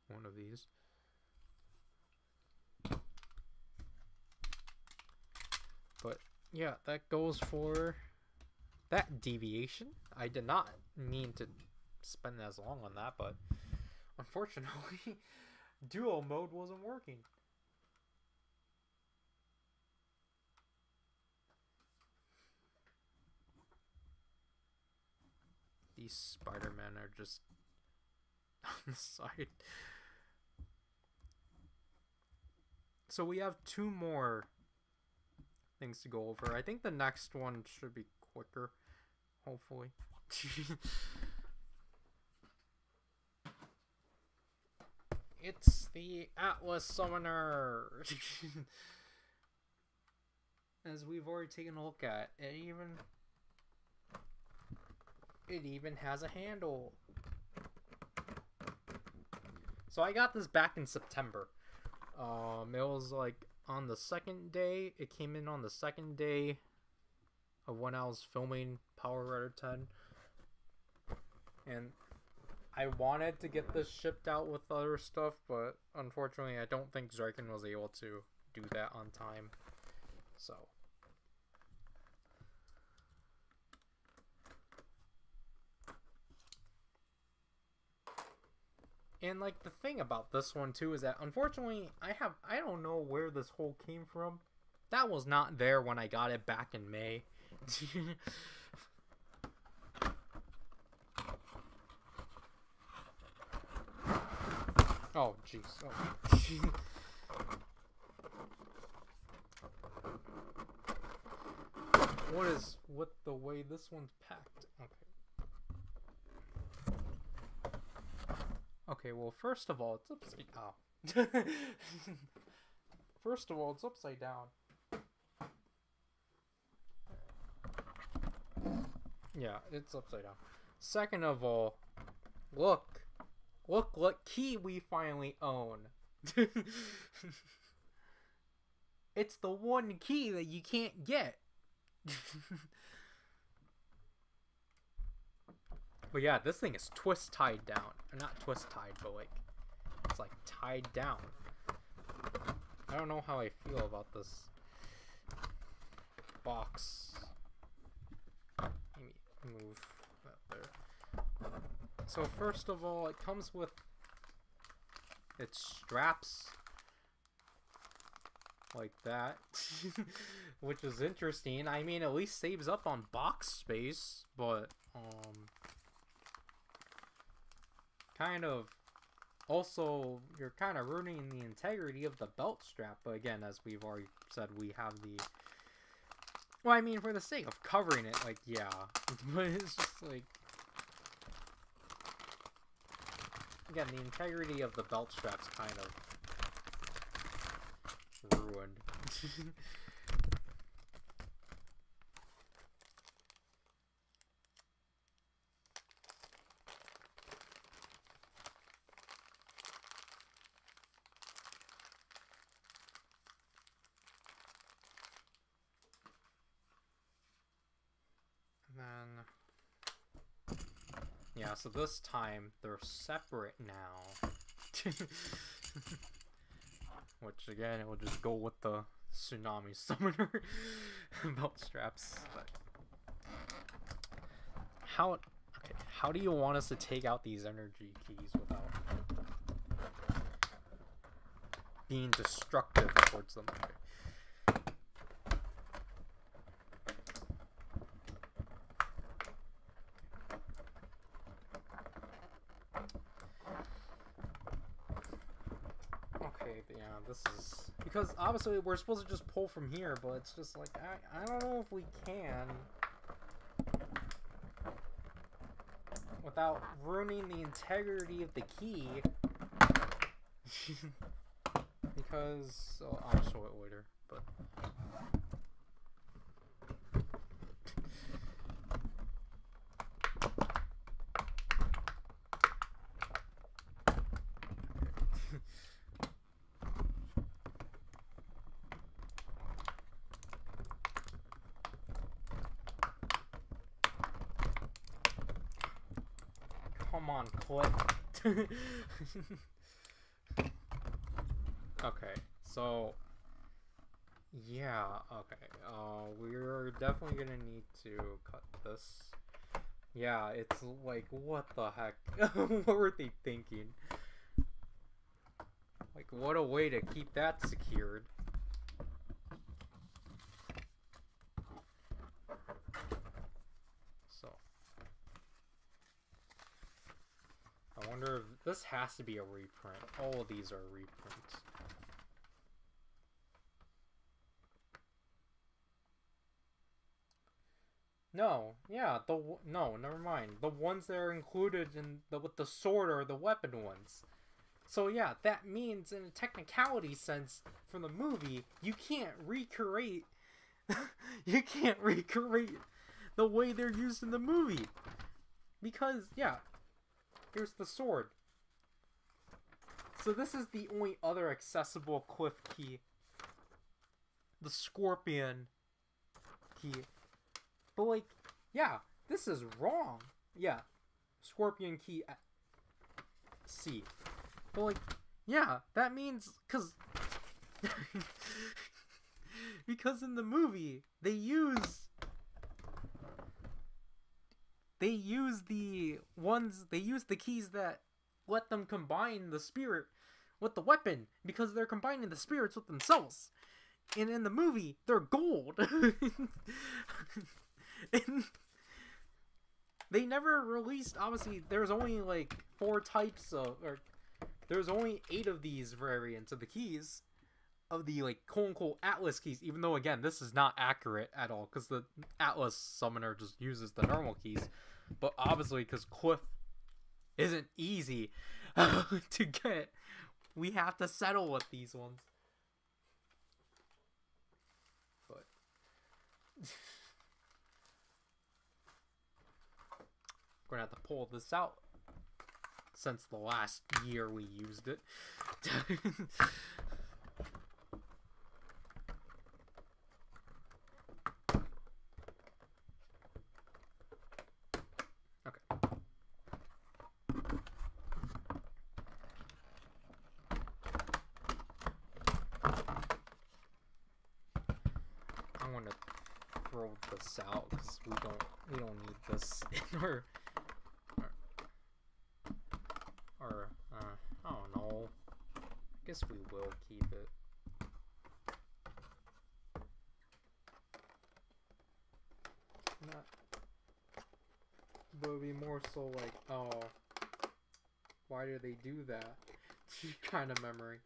one of these. But yeah, that goes for that deviation. I did not mean to spend as long on that, but unfortunately, duo mode wasn't working. These Spider-Men are just on the side. So we have 2 more things to go over. I think the next one should be quicker, hopefully. It's the Atlas Summoner. As we've already taken a look at, it even has a handle. So I got this back in September. It was like on the 2nd day. It came in on the 2nd day of when I was filming Power Rider 10. And I wanted to get this shipped out with other stuff, but unfortunately I don't think Zrykin was able to do that on time. So and like the thing about this one too is that unfortunately I don't know where this hole came from. That was not there when I got it back in May. Oh, jeez. Oh. What is with the way this one's packed? Okay. Okay, well, first of all, it's upside down. First of all, it's upside down. Yeah, it's upside down. Second of all, look what key we finally own. It's the one key that you can't get. But yeah, this thing is twist tied down. Not twist tied, but like it's like tied down. I don't know how I feel about this box. Let me move that there. So first of all, it comes with its straps like that, which is interesting. I mean, at least saves up on box space, but kind of also you're kind of ruining the integrity of the belt strap. But again, as we've already said, we have the, well, I mean, for the sake of covering it, like, yeah, but it's just like, again, the integrity of the belt strap's kind of ruined. And then, yeah, so this time they're separate now. Which again, it will just go with the Tsunami Summoner belt straps. But how do you want us to take out these energy keys without being destructive towards them? Okay. Yeah, this is because obviously we're supposed to just pull from here, but it's just like I don't know if we can without ruining the integrity of the key. Because I'll show it later, but come on, Cliff. Okay, so yeah, okay. We're definitely gonna need to cut this. Yeah, it's like, what the heck? What were they thinking? Like, what a way to keep that secured. So, I wonder if this has to be a reprint. All of these are reprints. No, yeah, no, never mind. The ones that are included in with the sword are the weapon ones. So yeah, that means in a technicality sense from the movie, you can't recreate you can't recreate the way they're used in the movie. Because yeah, here's the sword. So this is the only other accessible Cliff key. The Scorpion key. But like, yeah, this is wrong. Yeah, Scorpion key at C. But like, yeah, that means because in the movie they use the keys that let them combine the spirit with the weapon, because they're combining the spirits with themselves. And in the movie, they're gold. And they never released, obviously, there's only like 4 types of, or there's only 8 of these variants of the keys, of the like quote unquote Atlas keys, even though again this is not accurate at all because the Atlas summoner just uses the normal keys, but obviously because Cliff isn't easy to get, we have to settle with these ones. But we're gonna have to pull this out since the last year we used it. Okay. I'm gonna throw this out because we don't need this in our I don't know. I guess we will keep it. Not, but it'd be more so like, oh, why do they do that? Kind of memory.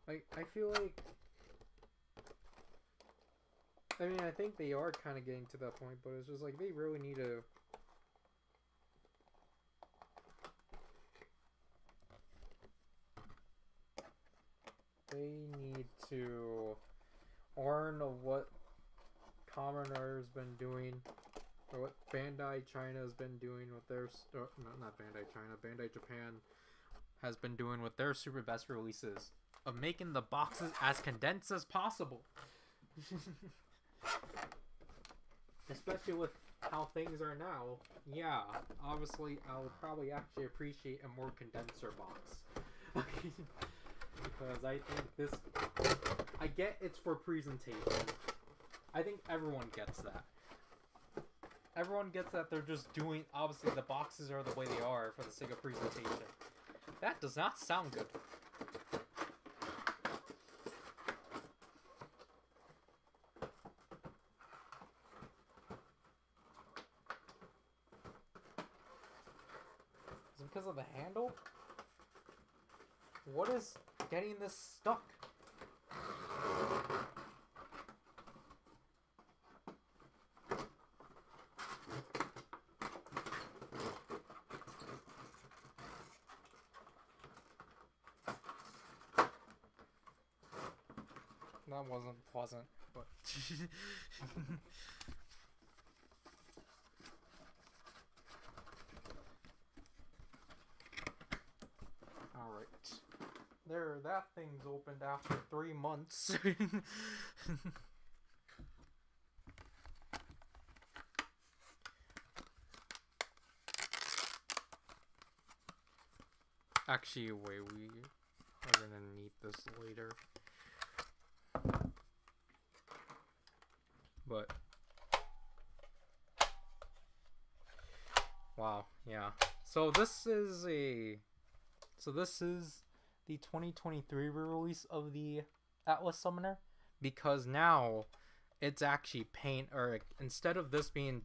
Like, I feel like, I mean, I think they are kind of getting to that point, but it's just like, they really need to learn of what Commoner's been doing, or what Bandai China has been doing with their, not Bandai China, Bandai Japan has been doing with their super best releases, of making the boxes as condensed as possible. Especially with how things are now. Yeah, obviously I would probably actually appreciate a more condenser box. Because I think this, I get it's for presentation. I think everyone gets that. Everyone gets that they're just doing, obviously the boxes are the way they are for the sake of presentation. That does not sound good. Is it because of the handle? What is getting this stuck? That wasn't pleasant, but alright. There, that thing's opened after 3 months. Actually, wait, we are gonna need this later. But wow, yeah. So this is the 2023 release of the Atlas Summoner, because now it's actually paint, or instead of this being,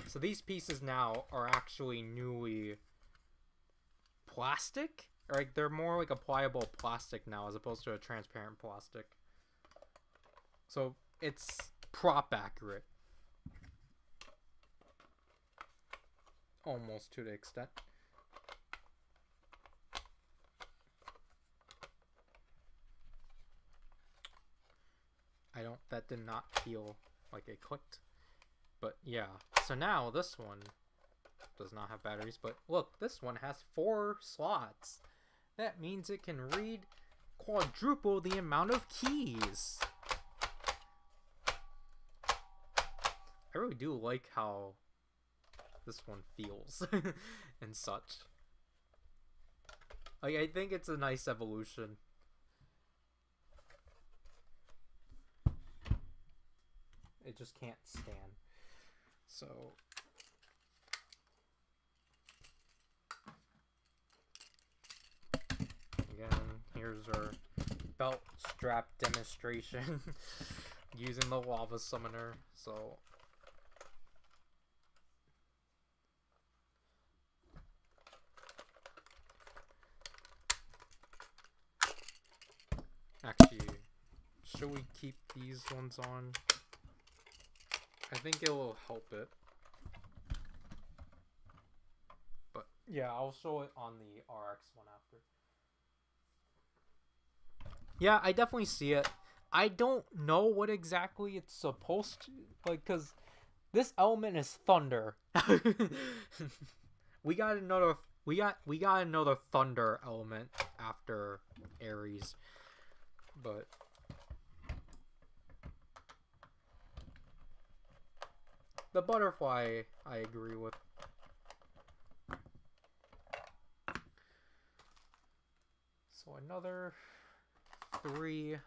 so these pieces now are actually newly plastic, or like they're more like a pliable plastic now as opposed to a transparent plastic. So it's prop accurate. Almost to the extent. That did not feel like it clicked. But yeah, so now this one does not have batteries, but look, this one has 4 slots. That means it can read quadruple the amount of keys. I really do like how this one feels and such. Like, I think it's a nice evolution. It just can't stand. So again, here's our belt strap demonstration using the lava summoner. So should we keep these ones on? I think it will help it. But yeah, I'll show it on the RX one after. Yeah, I definitely see it. I don't know what exactly it's supposed to, like, cause this element is thunder. we got another thunder element after Ares, but the butterfly I agree with. So another 3.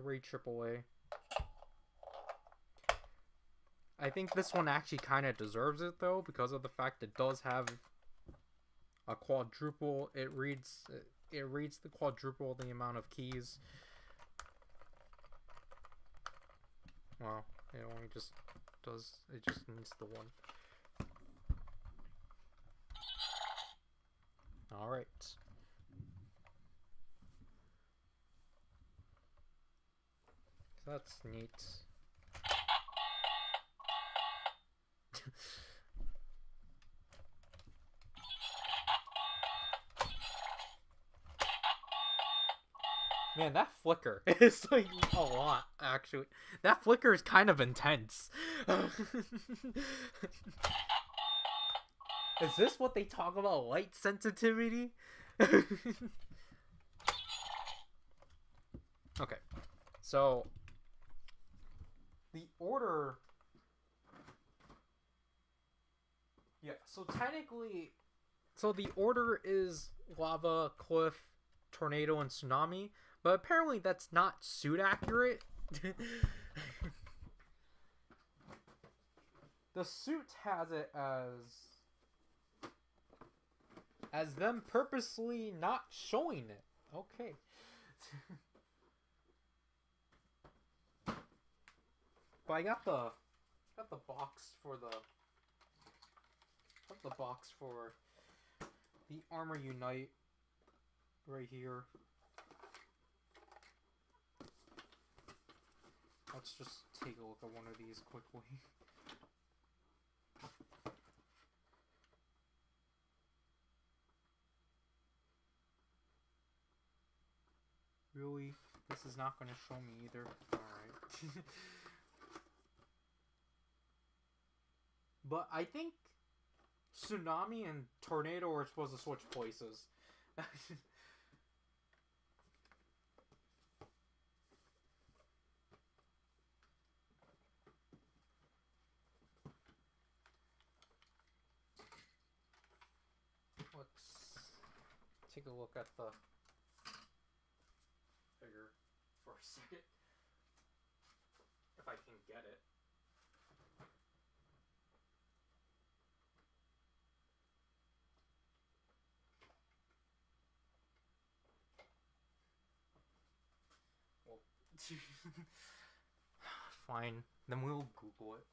AAA. I think this one actually kind of deserves it though, because of the fact it does have a quadruple. It reads the quadruple the amount of keys. Well, it only just does. It just needs the one. All right. That's neat. Man, that flicker is like a lot, actually. That flicker is kind of intense. Is this what they talk about, light sensitivity? Okay, so the order... Yeah, so technically... So the order is lava, cliff, tornado, and tsunami, but apparently that's not suit accurate. The suit has it as them purposely not showing it. Okay. But I got the box for the Armor Unite right here. Let's just take a look at one of these quickly. Really? This is not going to show me either. Alright. But I think tsunami and tornado are supposed to switch places. Let's take a look at the figure for a second. If I can get it. Well, fine. Then we'll Google it.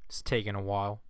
It's taking a while.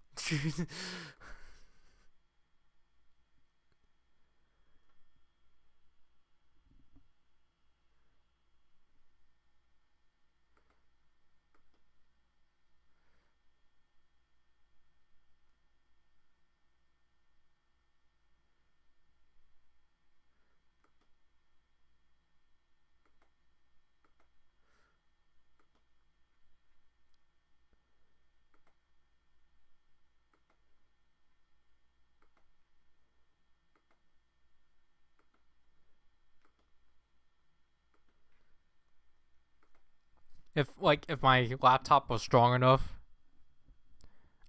If my laptop was strong enough,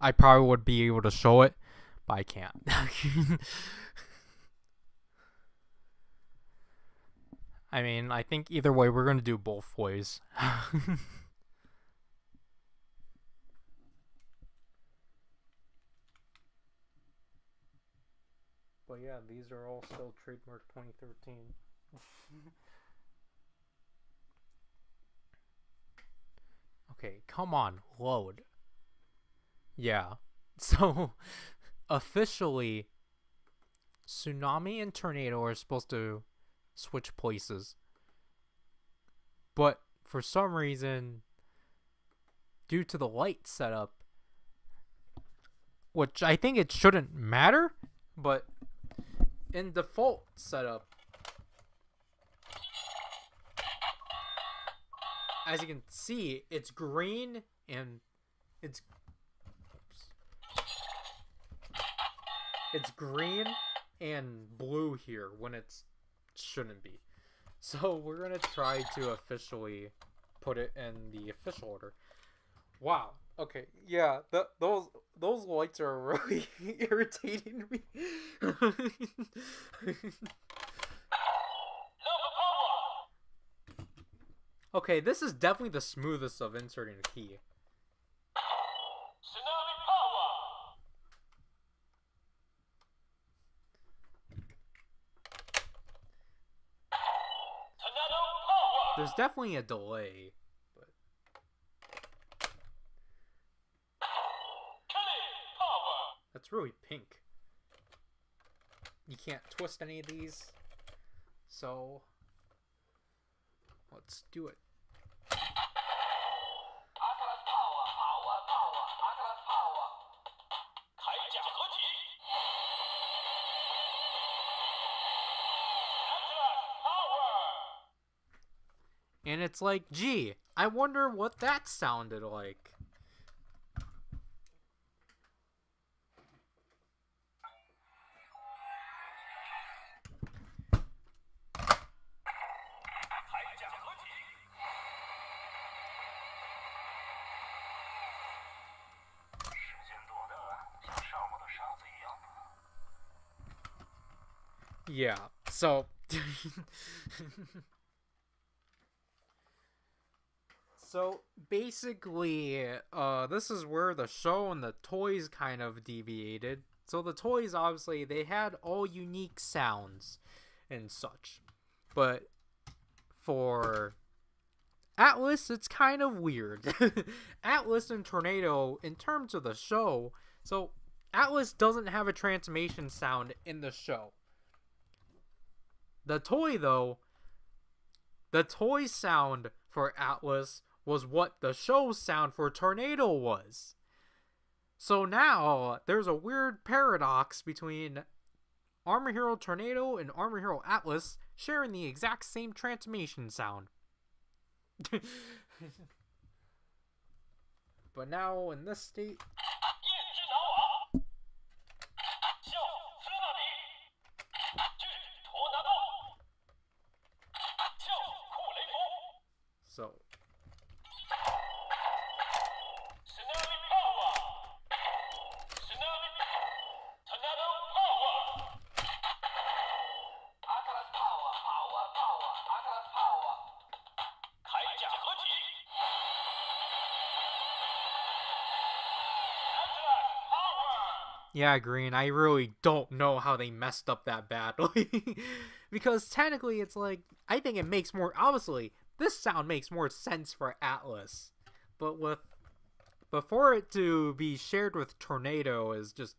I probably would be able to show it. but I can't. I mean, I think either way, we're going to do both ways. But yeah, these are all still trademark 2013. Okay, come on, load. Yeah. So, officially, Tsunami and Tornado are supposed to switch places. But for some reason, due to the light setup, which I think it shouldn't matter, but in default setup, as you can see, it's green and it's green and blue here when it shouldn't be. So we're gonna try to officially put it in the official order. Wow. Okay. Yeah. Those lights are really irritating me. Okay, this is definitely the smoothest of inserting a key. There's definitely a delay, but that's really pink. You can't twist any of these, so let's do it. And it's like, gee, I wonder what that sounded like. Yeah, so so basically, this is where the show and the toys kind of deviated. So the toys, obviously, they had all unique sounds and such. But for Atlas, it's kind of weird. Atlas and Tornado, in terms of the show, so Atlas doesn't have a transformation sound in the show. The toy, though, the toy sound for Atlas was what the show sound for Tornado was. So now there's a weird paradox between Armor Hero Tornado and Armor Hero Atlas sharing the exact same transformation sound. But now in this state, so yeah, Green, I really don't know how they messed up that badly. Because technically it's like, I think it makes more, obviously, this sound makes more sense for Atlas. But for it to be shared with Tornado is just,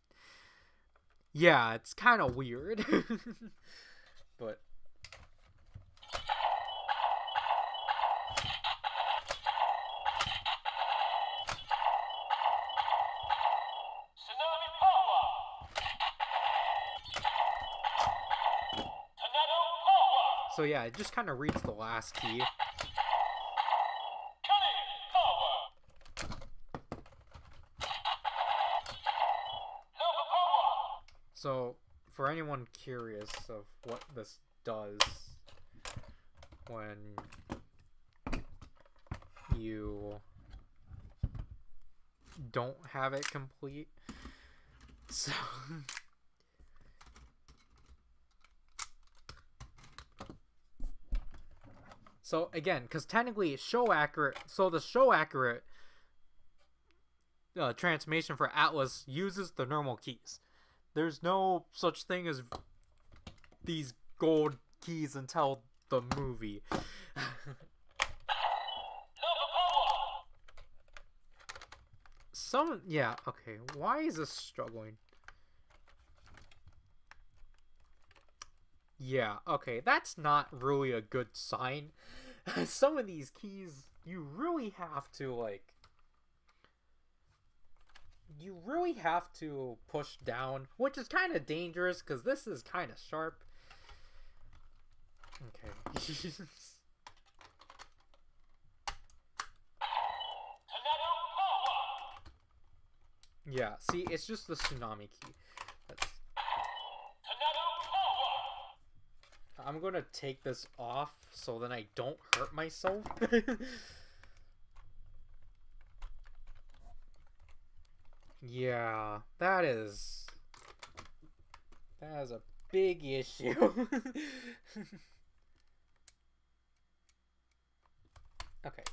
yeah, it's kind of weird. But so yeah, it just kind of reads the last key. So, for anyone curious of what this does when you don't have it complete, So so again, because technically it's show accurate, so the show accurate transformation for Atlas uses the normal keys. There's no such thing as these gold keys until the movie. Yeah, okay. Why is this struggling? Yeah, okay. That's not really a good sign. Some of these keys, you really have to, like... You really have to push down, which is kind of dangerous, because this is kind of sharp. Okay. Yeah, see, it's just the tsunami key. I'm gonna take this off so then I don't hurt myself. Yeah, that is a big issue. Okay.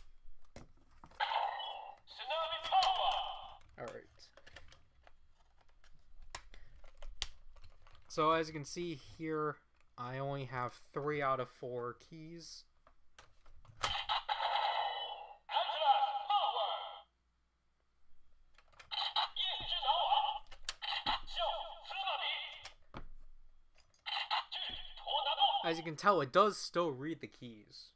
Alright. So as you can see here, I only have 3 out of 4 keys. As you can tell, it does still read the keys.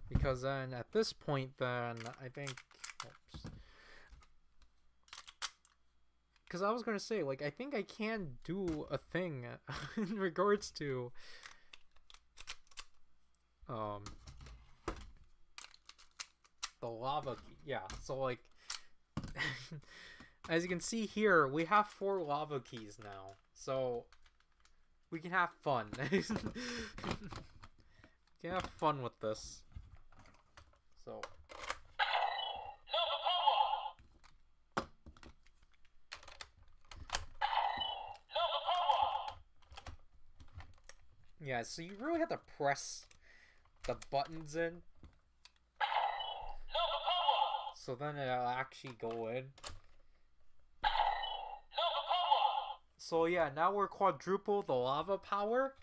Because then, at this point, then, I think... Because I was going to say, like, I think I can do a thing in regards to... the lava key. Yeah, so, like... As you can see here, we have 4 lava keys now. So, we can have fun. We can have fun with this. So... Yeah, so you really have to press the buttons in. So then it'll actually go in. So yeah, now we're quadruple the lava power.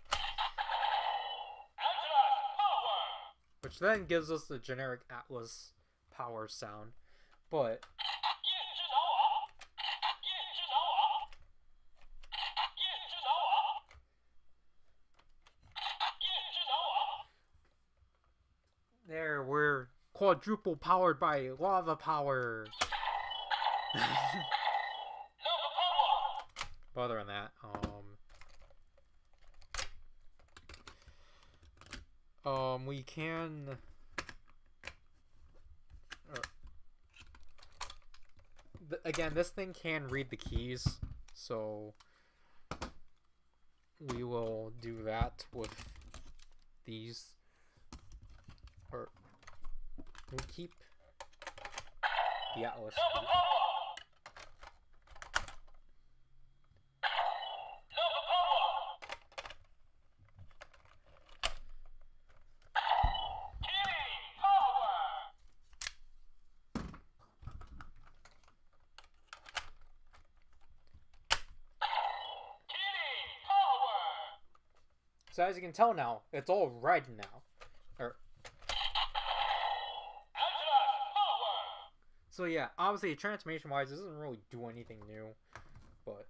Which then gives us the generic Atlas power sound. But... There, we're quadruple powered by lava power. But other than that, we can... Again, this thing can read the keys, so we will do that with these. Or we'll keep the Atlas key. So as you can tell now, it's all red now. So yeah, obviously transformation wise, this doesn't really do anything new, but...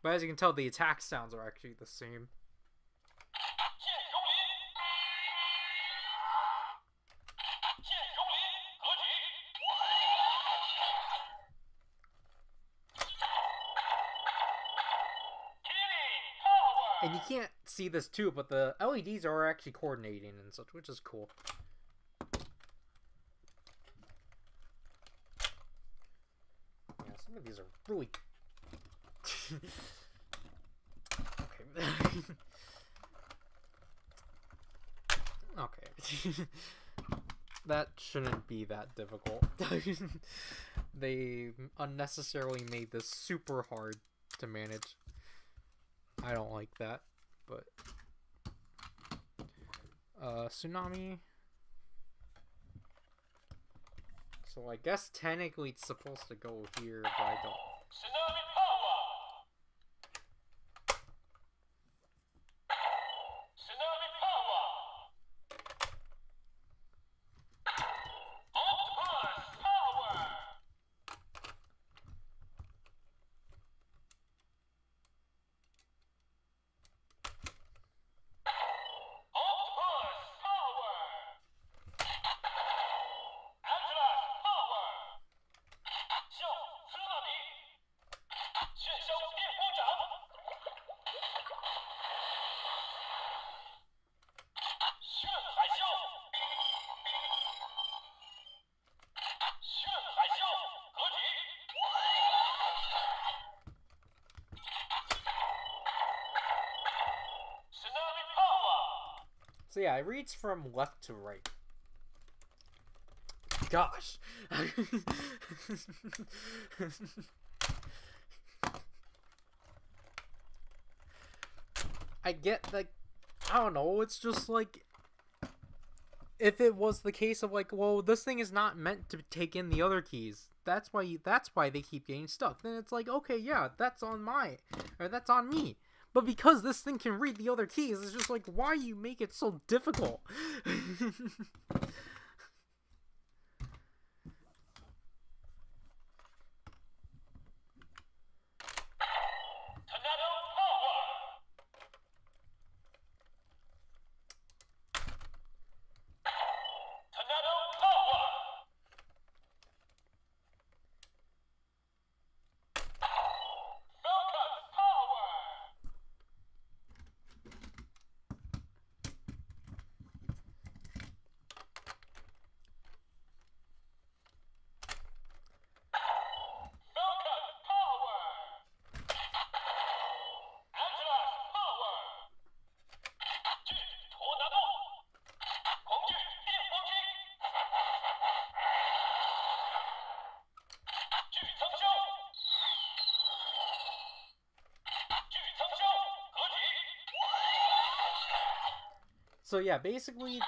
But as you can tell, the attack sounds are actually the same. And you can't see this too, but the LEDs are actually coordinating and such, which is cool. Yeah, some of these are really Okay. Okay. That shouldn't be that difficult. They unnecessarily made this super hard to manage. I don't like that, but tsunami. So I guess technically it's supposed to go here, but I don't. Tsunami power! Tsunami power! Octopus power! Octopus power! Atlas power! 笑 tsunami! 炫笑电风掌！炫海啸！炫海啸！合体！ Tsunami power! So yeah, it reads from left to right. Gosh. I get like, I don't know, it's just like, if it was the case of like, well, this thing is not meant to take in the other keys. That's why they keep getting stuck. Then it's like, okay, yeah, that's on me. But because this thing can read the other keys, it's just like, why you make it so difficult? Tornado power! Tornado power! Falcon power! Falcon power! Atlas power! 巨tornado！红巨电风机！巨苍霄！巨苍霄！合体！ So yeah, basically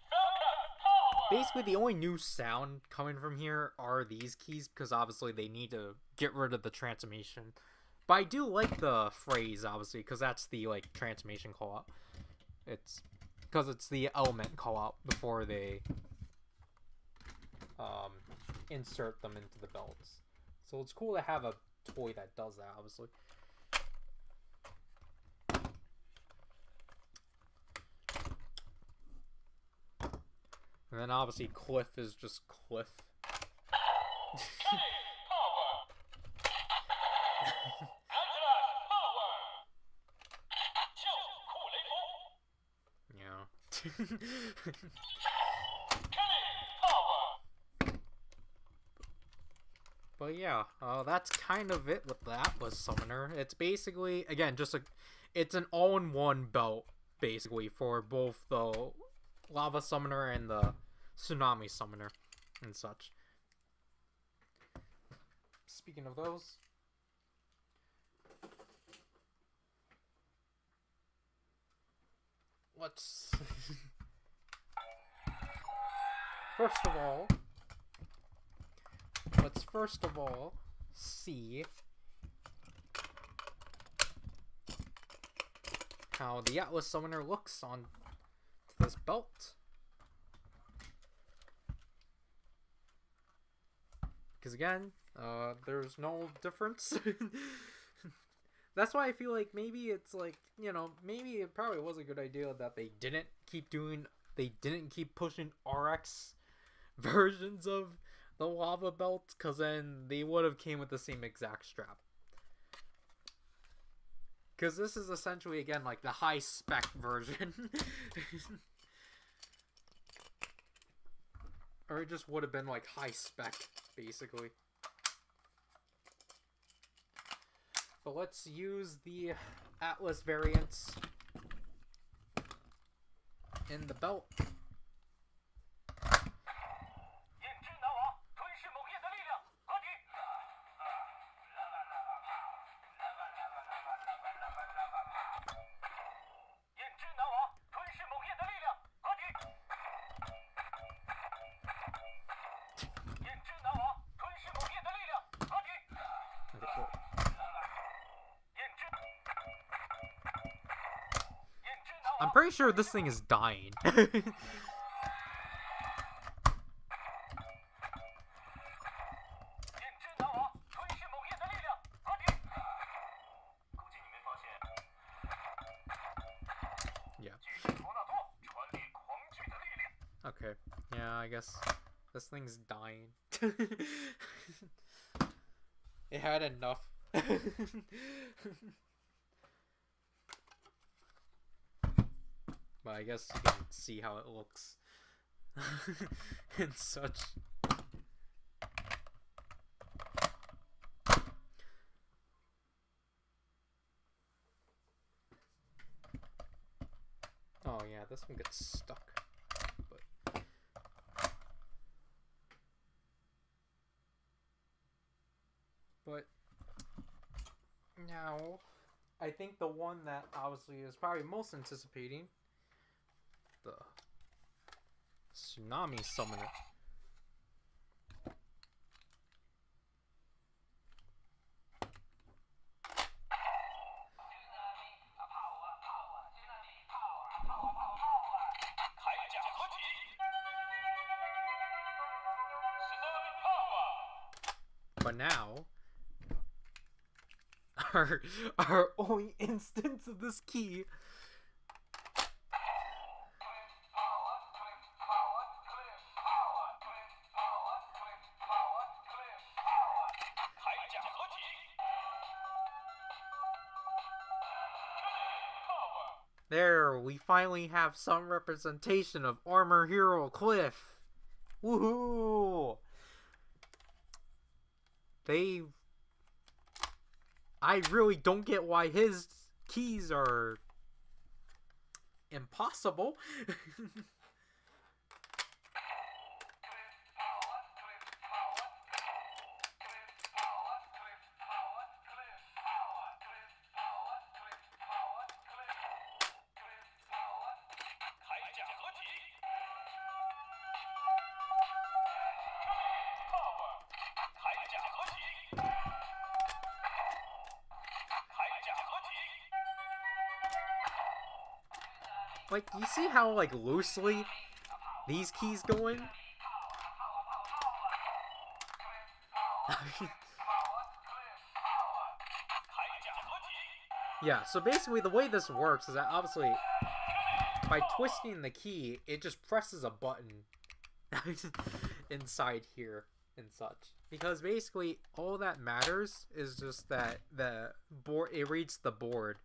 Falcon power! the only new sound coming from here are these keys, because obviously they need to get rid of the transformation. But I do like the phrase, obviously, because that's the like transformation call out. It's because it's the element call out before they insert them into the belts. So it's cool to have a toy that does that, obviously. And then obviously Cliff is just Cliff. K power! Atlas power! 叫酷雷锋！ Yeah. Kelly power! But yeah, that's kind of it with the Atlas Summoner. It's basically, again, it's an all-in-one belt, basically, for both the Lava Summoner and the Tsunami Summoner and such. Speaking of those, let's first of all see how the Atlas Summoner looks on this belt. Because again, there's no difference. That's why I feel like maybe it's like, you know, maybe it probably was a good idea that they didn't keep pushing RX versions of the lava belt, because then they would have came with the same exact strap. Because this is essentially, again, like the high spec version. Or it just would have been like high spec, basically. But let's use the Atlas variants in the belt. 焰之南王吞噬某焰的力量，合体！焰之南王吞噬某焰的力量，合体！焰之南王吞噬某焰的力量，合体！ Okay, cool. 焰之南 I'm 王 pretty sure this thing is dying. 焰之南王吞噬某焰的力量，合体！估计你没发现， Yeah. 巨神托纳多传递狂巨的力量。 Okay. Yeah, I guess this thing's dying. It had enough. But I guess you can see how it looks. And such. Oh yeah, this one gets stuck. But now, I think the one that obviously is probably most anticipating, the Tsunami Summoner. But now, our only instance of this key there, we finally have some representation of Armor Hero Cliff. Woohoo! I really don't get why his keys are impossible. Like, you see how, like, loosely these keys go in? Yeah, so basically the way this works is that obviously by twisting the key, it just presses a button inside here and such. Because basically all that matters is just that the board, it reads the board.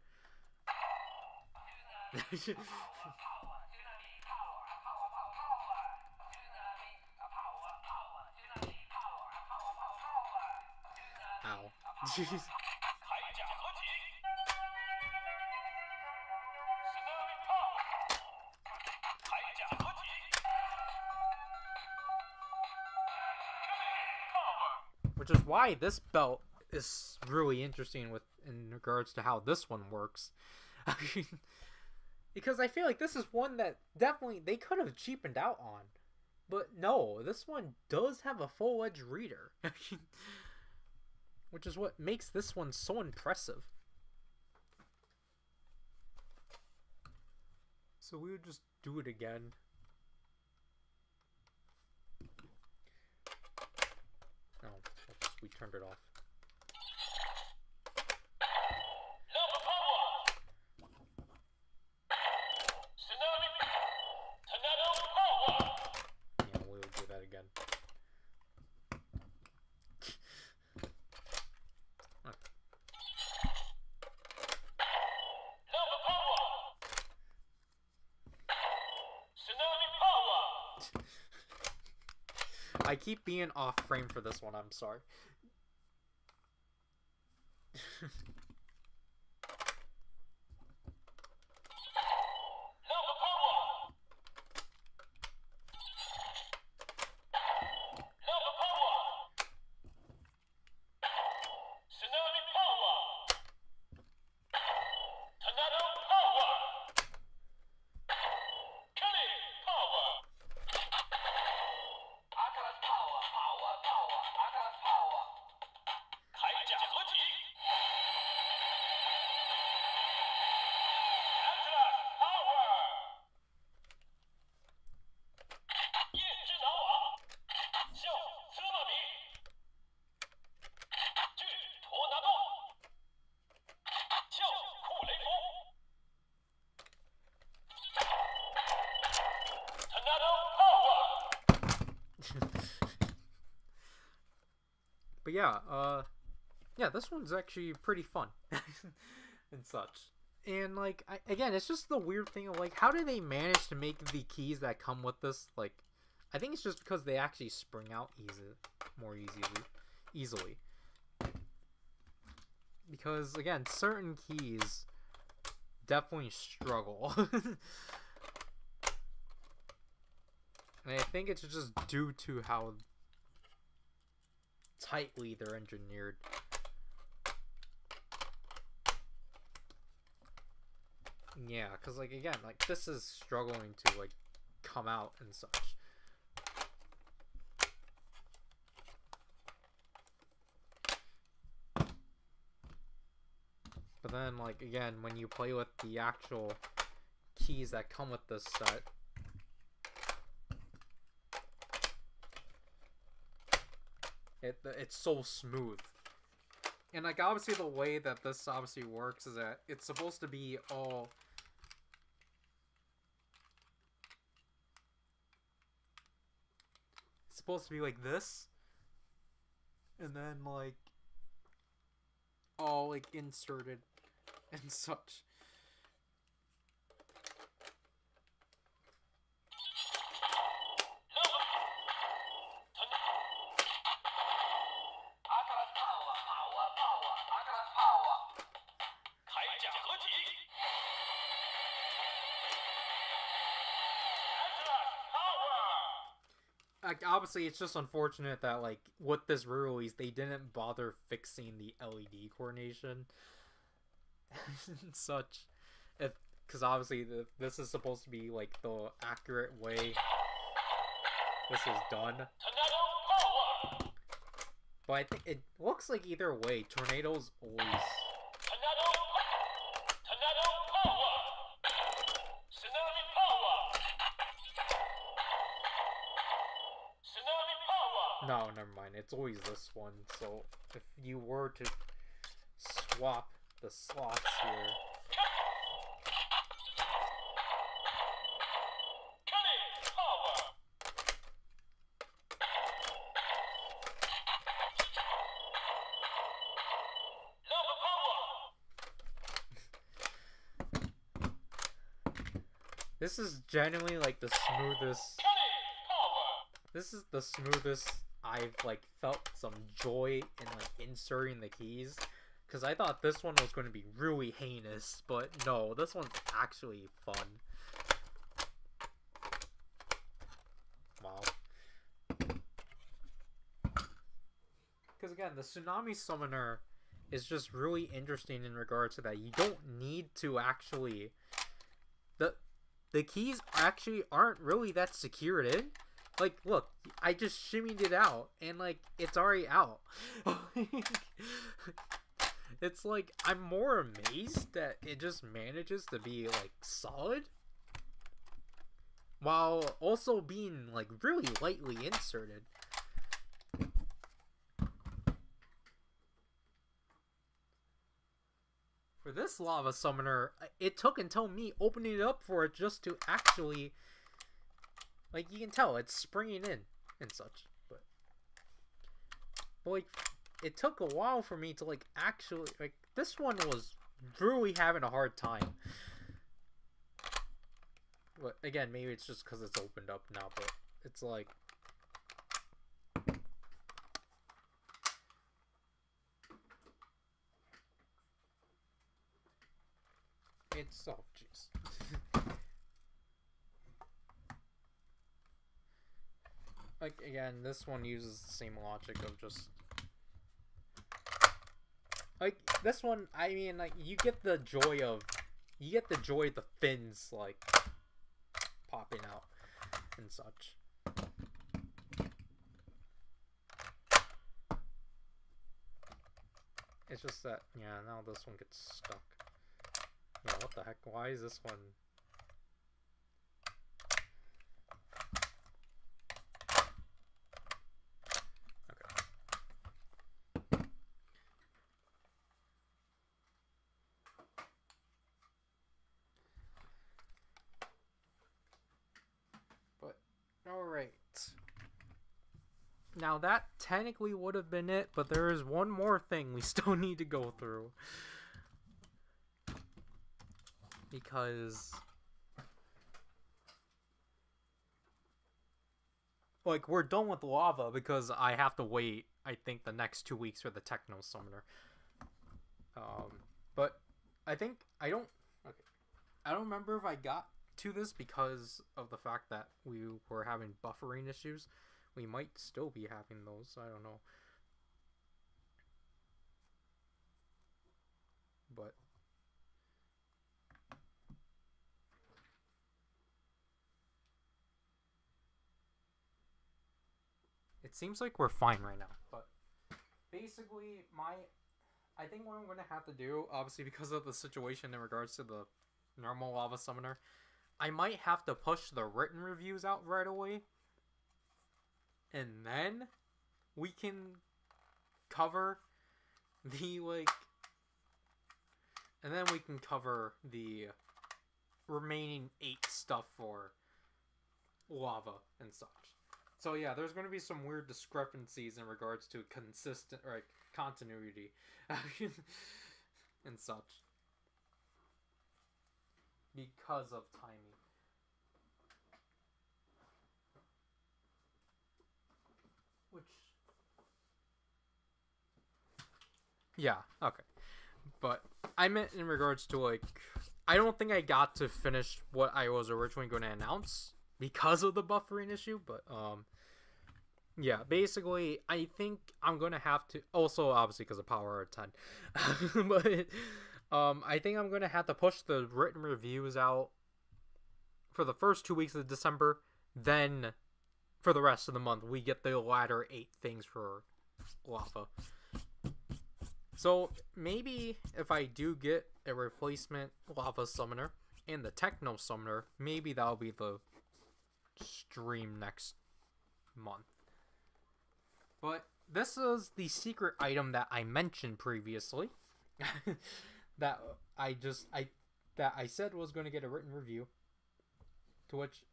Ow. Jeez. Which is why this belt is really interesting in regards to how this one works. Because I feel like this is one that definitely they could have cheapened out on. But no, this one does have a full-edge reader. Which is what makes this one so impressive. So we would just do it again. Oh, we turned it off. Yeah, we'll do that again. I keep being off frame for this one, I'm sorry. But yeah, this one's actually pretty fun and such. And like again, it's just the weird thing of like, how do they manage to make the keys that come with this like? I think it's just because they actually spring out more easily. Because again, certain keys definitely struggle. And I think it's just due to how tightly they're engineered. Yeah, because like again, like this is struggling to like come out and such. But then like again, when you play with the actual keys that come with this set, it's so smooth. And like obviously the way that this obviously works is that it's supposed to be all supposed to be like this, and then like all like inserted and such. Like obviously it's just unfortunate that like with this re-release they didn't bother fixing the LED coordination and such, if because obviously this is supposed to be like the accurate way this is done. But I think it looks like either way Tornado's always no, never mind. It's always this one. So if you were to swap the slots here, this is genuinely like the smoothest. This is the smoothest I've like felt some joy in like inserting the keys, because I thought this one was going to be really heinous, but no, this one's actually fun. Wow. Because again, the Tsunami Summoner is just really interesting in regards to that. You don't need to actually the keys actually aren't really that secured in. Like, look, I just shimmied it out, and, like, it's already out. It's like, I'm more amazed that it just manages to be, like, solid, while also being, like, really lightly inserted. For this Lava Summoner, it took until me opening it up for it just to actually... Like, you can tell, it's springing in and such, but like, it took a while for me to, like, actually, like, this one was really having a hard time. But, again, maybe it's just because it's opened up now, but it's like... It's, oh, jeez. Like, again, this one uses the same logic of just... Like, this one, I mean, like, you get the joy of the fins, like, popping out and such. It's just that, yeah, now this one gets stuck. Yeah, what the heck? Why is this one... Now that technically would have been it, but there is one more thing we still need to go through. Because like, we're done with lava because I have to wait, I think, the next 2 weeks for the Techno Summoner. But I think I don't remember if I got to this because of the fact that we were having buffering issues. We might still be having those, I don't know. But it seems like we're fine right now. But basically, I think what I'm going to have to do, obviously because of the situation in regards to the normal lava summoner, I might have to push the written reviews out right away. And then we can cover the, like, and then we can cover the remaining 8 stuff for lava and such. So yeah, there's going to be some weird discrepancies in regards to consistent, or like, continuity and such because of timing. Which, yeah, okay. But I meant in regards to, like, I don't think I got to finish what I was originally going to announce because of the buffering issue, but yeah, basically I think I'm going to have to, also obviously because of Power 10, but I think I'm going to have to push the written reviews out for the first 2 weeks of December, then for the rest of the month we get the latter 8 things for lava. So maybe if I do get a replacement lava summoner and the Techno Summoner, maybe that'll be the stream next month. But this is the secret item that I mentioned previously that I said was going to get a written review, to which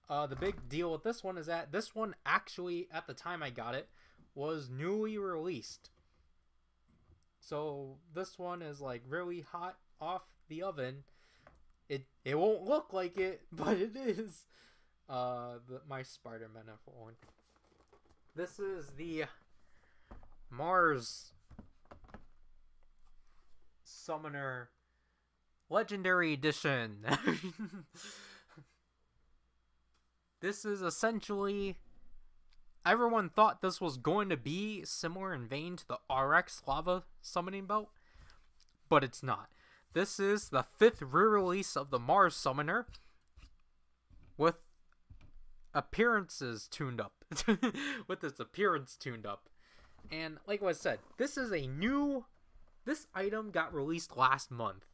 the big deal with this one is that this one actually, at the time I got it, was newly released. So this one is like really hot off the oven. It won't look like it, but it is. My Spider-Man F1. This is the Mars Summoner Legendary Edition. This is essentially, everyone thought this was going to be similar in vein to the RX Lava Summoning Belt, but it's not. This is the 5th re-release of the Mars Summoner with appearances tuned up. With its appearance tuned up. And like I said, this item got released last month.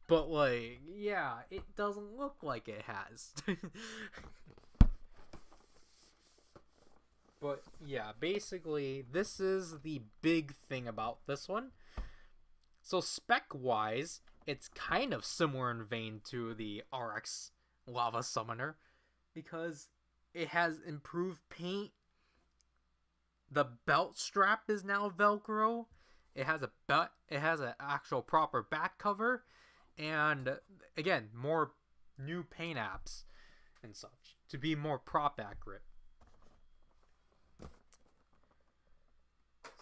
But like, yeah, it doesn't look like it has. But yeah, basically, this is the big thing about this one. So spec-wise, it's kind of similar in vein to the RX Lava Summoner, because it has improved paint. The belt strap is now Velcro. It has an actual proper back cover, and again, more new paint apps and such to be more prop accurate.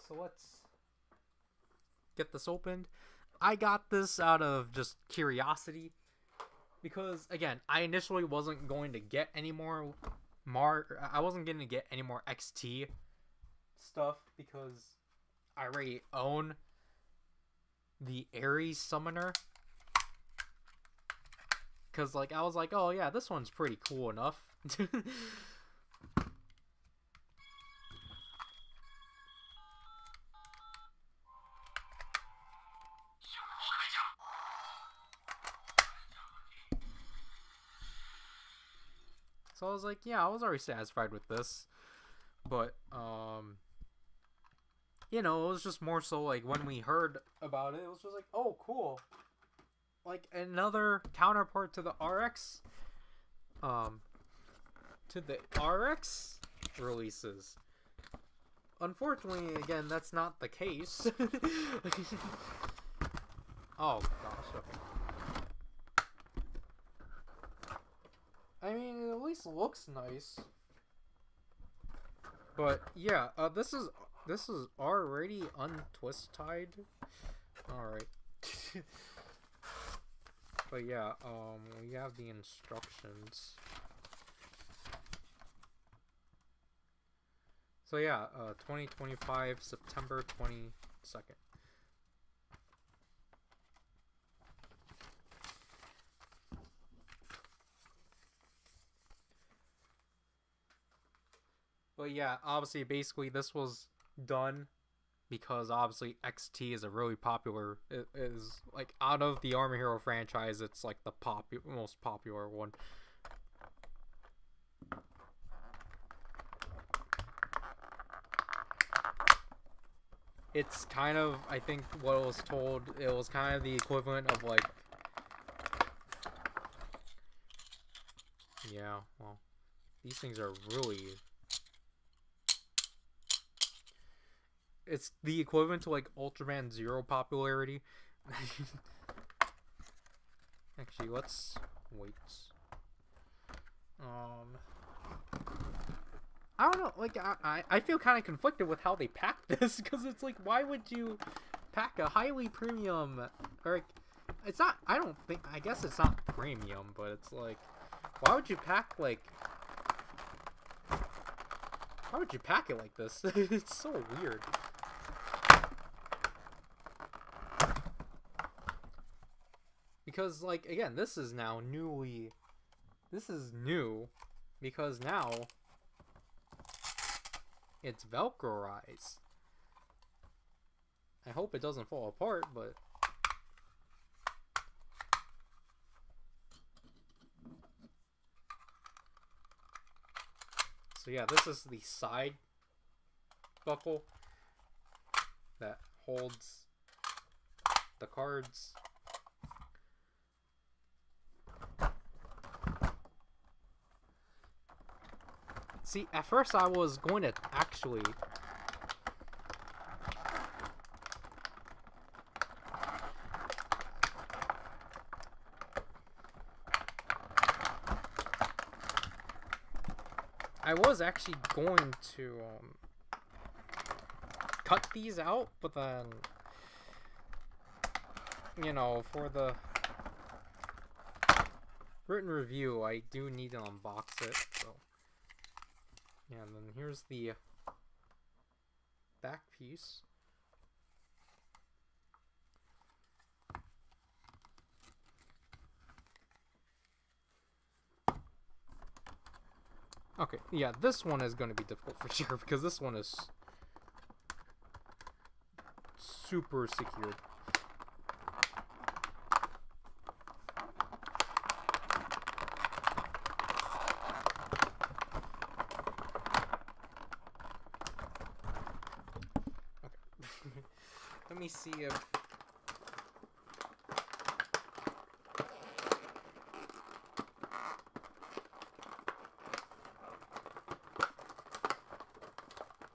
So let's get this opened. I got this out of just curiosity because, again, I initially wasn't going to get any more I wasn't going to get any more XT stuff because I already own the Ares Summoner. Because, like, I was like, oh yeah, this one's pretty cool enough. So I was like, yeah, I was already satisfied with this. But, you know, it was just more so like when we heard about it, it was just like, oh, cool. Like another counterpart to the RX to the RX releases. Unfortunately, again, that's not the case. Oh gosh, okay. I mean, it at least looks nice. But yeah, this is already untwist-tied. Alright. But yeah, we have the instructions. So yeah, 2025, September 22nd. But yeah, obviously, basically, this was done because obviously XT is a really popular, it is like out of the Army Hero franchise, it's like the most popular one. It's kind of, I think what it was told, it was kind of the equivalent of like, yeah, well, these things are really, it's the equivalent to like Ultraman Zero popularity. Actually, let's wait. I don't know, like, I feel kind of conflicted with how they pack this, because it's like, why would you pack a highly premium, or, like, it's not, I guess it's not premium, but it's like, why would you pack, like, why would you pack it like this? It's so weird. Because, like, again, this is new, because now it's Velcroized. I hope it doesn't fall apart, but so yeah, this is the side buckle that holds the cards. See, at first I was going to actually going to cut these out, but then, you know, for the written review, I do need to unbox it, so yeah, and then here's the back piece. Okay, yeah, this one is going to be difficult for sure, because this one is super secured. Okay. Let me see if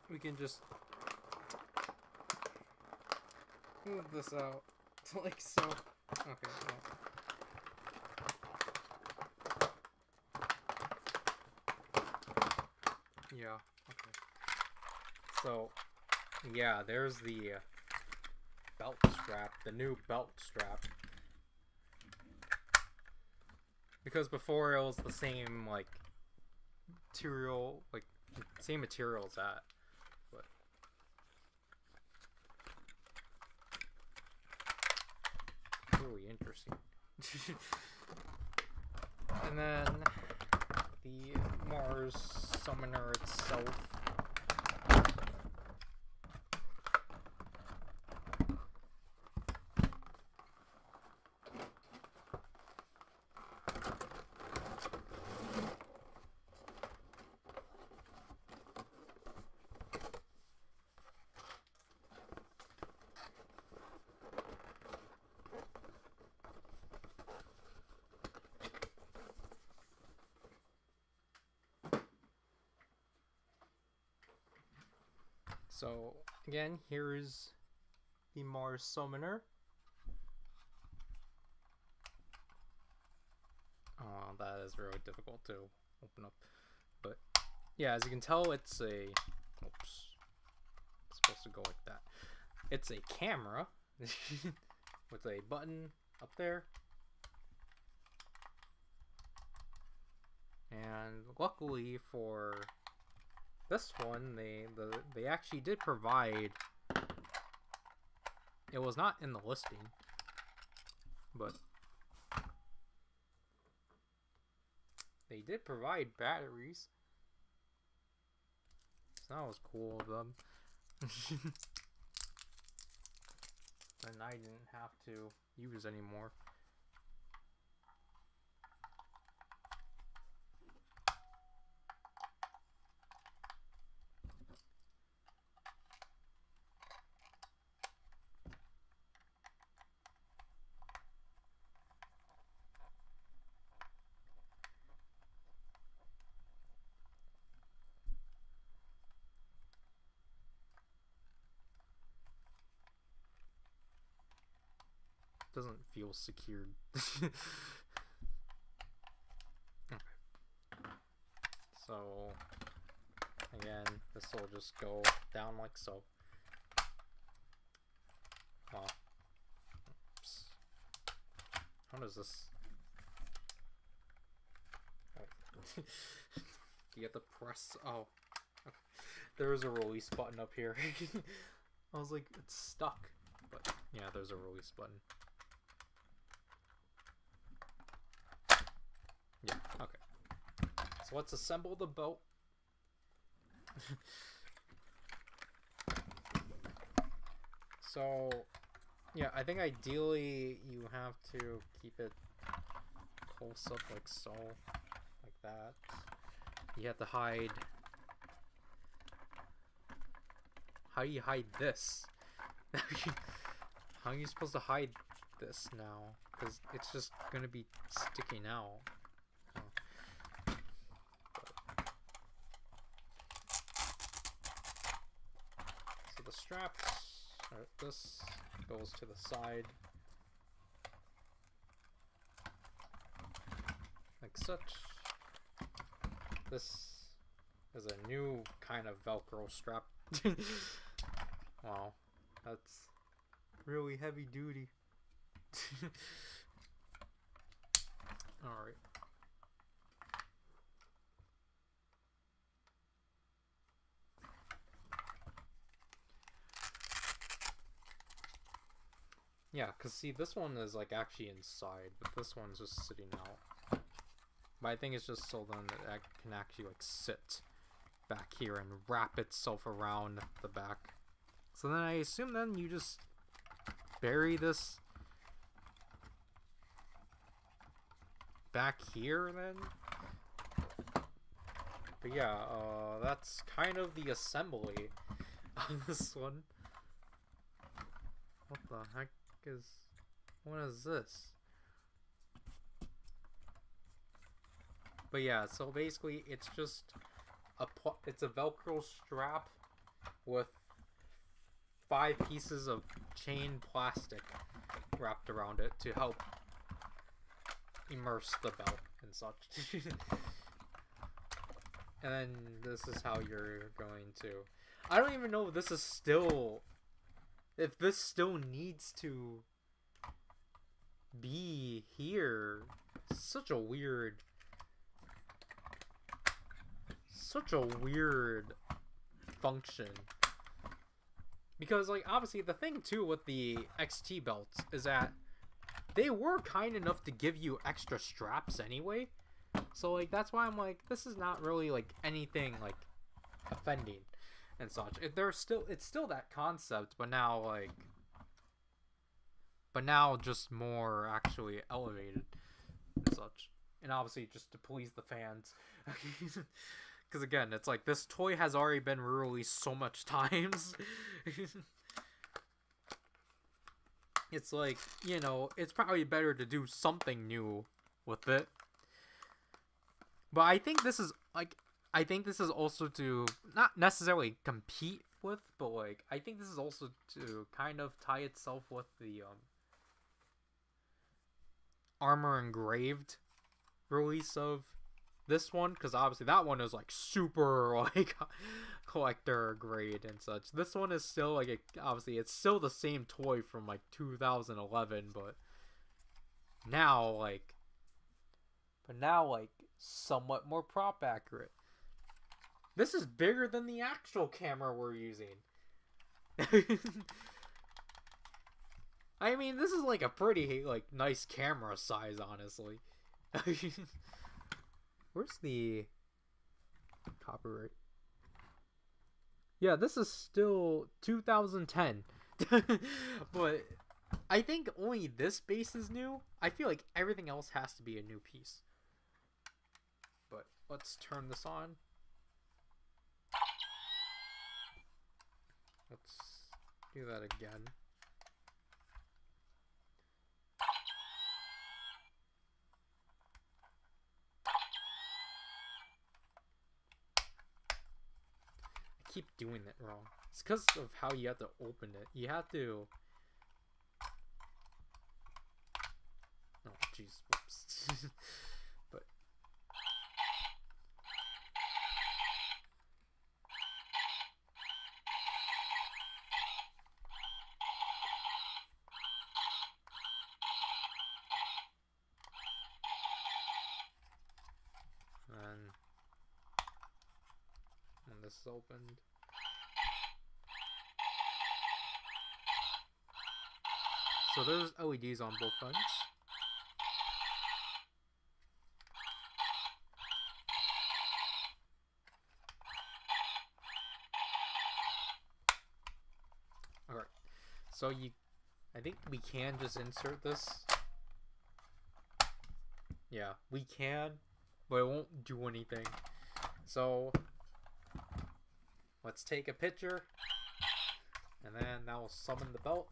we can just move this out like so. Okay. Yeah. Okay. So, yeah, there's the belt strap, the new belt strap. Because before it was the same like material, like same material as that. Really interesting. And then the Mars Summoner itself. So again, here's the Mars Summoner. Oh, that is really difficult to open up. But yeah, as you can tell, it's a... Oops. It's supposed to go like that. It's a camera with a button up there. And luckily for this one, they actually did provide... It was not in the listing, but they did provide batteries. So that was cool of them. And I didn't have to use anymore. Doesn't feel secured. Okay. So again, this will just go down like so. Oh. Oops. How does this? Oh. You have to press. Oh, okay. There is a release button up here. I was like, it's stuck, but yeah, there's a release button. Yeah, okay. So let's assemble the boat. So, yeah, I think ideally you have to keep it close up like so. Like that. You have to hide... How do you hide this? How are you supposed to hide this now? Because it's just gonna be sticking out. So the straps, this goes to the side. Like such. This is a new kind of Velcro strap. Wow, that's really heavy duty. Alright. Yeah, because see, this one is like actually inside, but this one's just sitting out. But I think it's just so then it can actually like sit back here and wrap itself around the back. So then I assume then you just bury this back here then? But yeah, that's kind of the assembly on this one. What the heck is... What is this? But yeah, so basically it's just it's a Velcro strap with 5 pieces of chain plastic wrapped around it to help immerse the belt and such. And then this is how you're going to... I don't even know if this is still... If this still needs to be here. Such a weird function. Because, like, obviously the thing too with the XT belts is that they were kind enough to give you extra straps anyway. So, like, that's why I'm like, this is not really, like, anything, like, offending and such. It's still that concept, but now, like, just more actually elevated and such. And obviously just to please the fans. Because again, it's like, this toy has already been released so much times. It's like, you know, it's probably better to do something new with it. But I think this is, like, I think this is also to not necessarily compete with, but like I think this is also to kind of tie itself with the Armor Engraved release of this one, because obviously that one is like super like collector grade and such. This one is still like obviously it's still the same toy from like 2011, but now like somewhat more prop accurate. This is bigger than the actual camera we're using. I mean, this is like a pretty like nice camera size, honestly. Where's the copyright? Yeah, this is still 2010. But I think only this base is new. I feel like everything else has to be a new piece. But let's turn this on. Let's do that again. I keep doing it wrong. It's because of how you have to open it. You have to... Oh, jeez. Whoops. But... And when this is opened, so there's LEDs on both ends. Alright, so I think we can just insert this. Yeah, we can, but it won't do anything. So let's take a picture, and then that will summon the belt.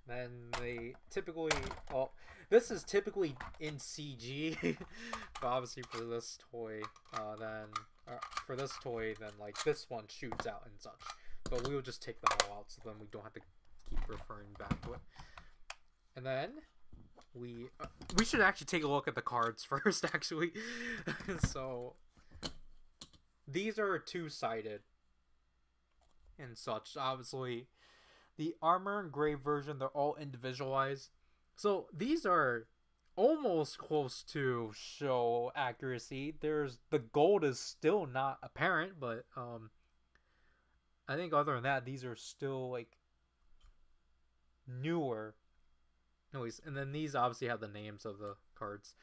Then they typically, well, this is typically in CG, but obviously for this toy, then like this one shoots out and such. But we will just take them all out, so then we don't have to keep referring back to it. And then we should actually take a look at the cards first, actually. So these are two-sided and such. Obviously, the Armor Engraved version, they're all individualized. So these are almost close to show accuracy. The gold is still not apparent, but I think other than that, these are still like newer. Anyways, and then these obviously have the names of the cards.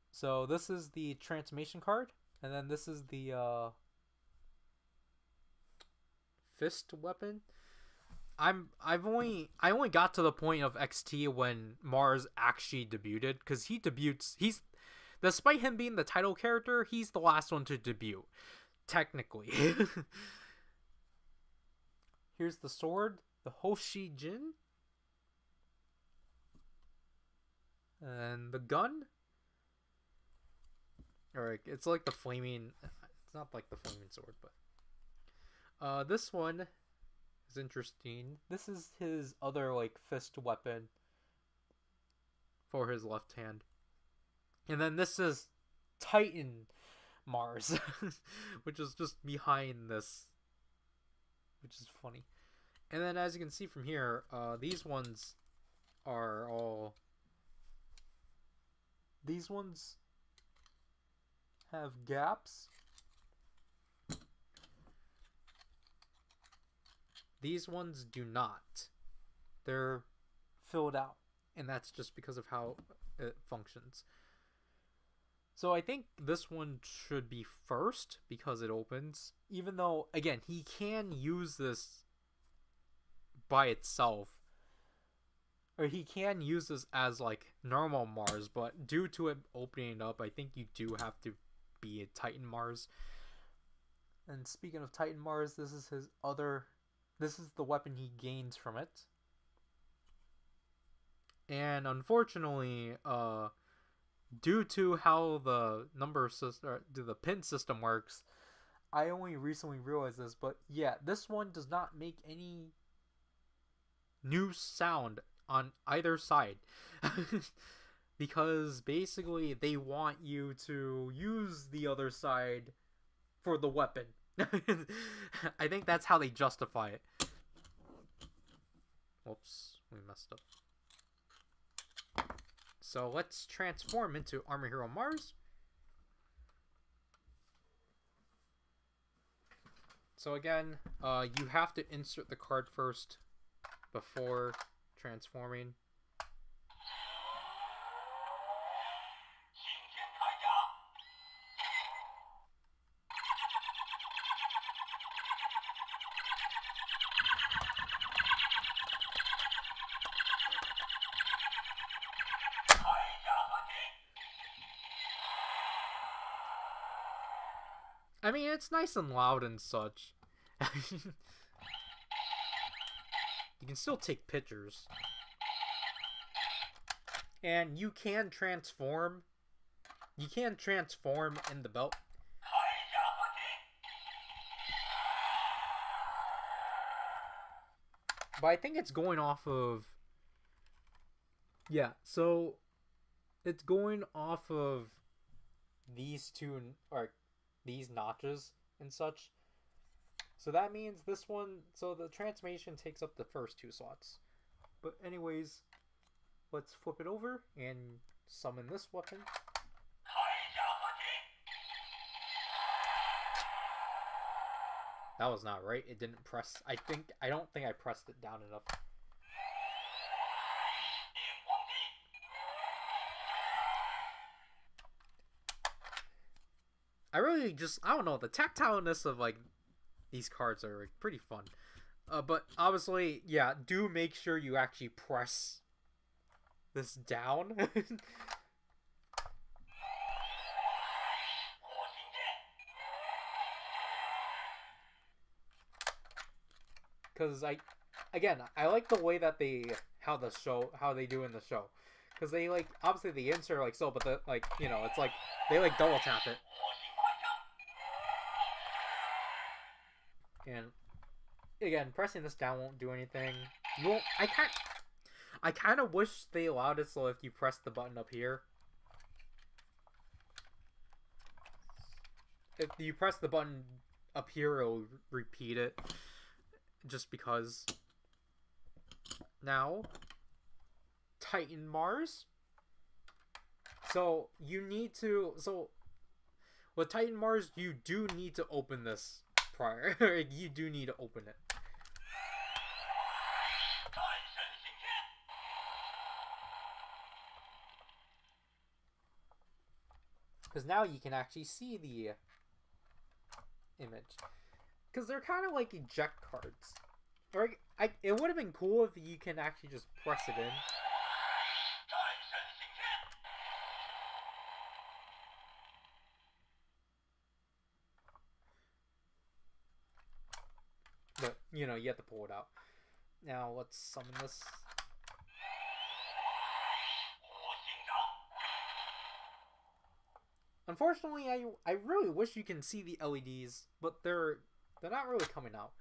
So this is the transformation card, and then this is the fist weapon. I only got to the point of XT when Mars actually debuted, because he's despite him being the title character, he's the last one to debut, technically. Here's the sword, the Hoshi Jin. And the gun? Alright, it's like the flaming... It's not like the flaming sword, but... this one is interesting. This is his other, like, fist weapon for his left hand. And then this is Titan Mars, which is just behind this, which is funny. And then as you can see from here, these ones are all... These ones have gaps. These ones do not. They're filled out, and that's just because of how it functions. So I think this one should be first because it opens, even though, again, he can use this by itself. Or he can use this as like normal Mars, but due to it opening up, I think you do have to be a Titan Mars. And speaking of Titan Mars, this is the weapon he gains from it. And unfortunately, due to how the number system, or the pin system works, I only recently realized this, but yeah, this one does not make any new sound on either side. Because basically they want you to use the other side for the weapon. I think that's how they justify it. Whoops, we messed up. So let's transform into Armor Hero Mars. So again, you have to insert the card first before transforming. I mean, it's nice and loud and such. You can still take pictures. And you can transform. You can transform in the belt. But I think it's going off of... Yeah, so it's going off of these two, or these notches and such. So that means this one, so the transformation takes up the first two slots. But anyways, let's flip it over and summon this weapon. That was not right. It didn't press. I don't think I pressed it down enough. I really just, I don't know, the tactileness of like these cards are like, pretty fun. But obviously, yeah, do make sure you actually press this down. Because I like the way that how they do in the show. Because they like, obviously the insert like so, but the, like, you know, it's like, they like double tap it. And again, pressing this down won't do anything. You won't. I kind of wish they allowed it so if you press the button up here, if you press the button up here, it'll repeat it. Just because. Now, Titan Mars. So you need to. So with Titan Mars, you do need to open this prior. You do need to open it. Because now you can actually see the image. Because they're kind of like eject cards. Or it would have been cool if you can actually just press it in. But, you know, you have to pull it out. Now, let's summon this. Unfortunately, I really wish you can see the LEDs, but they're not really coming out.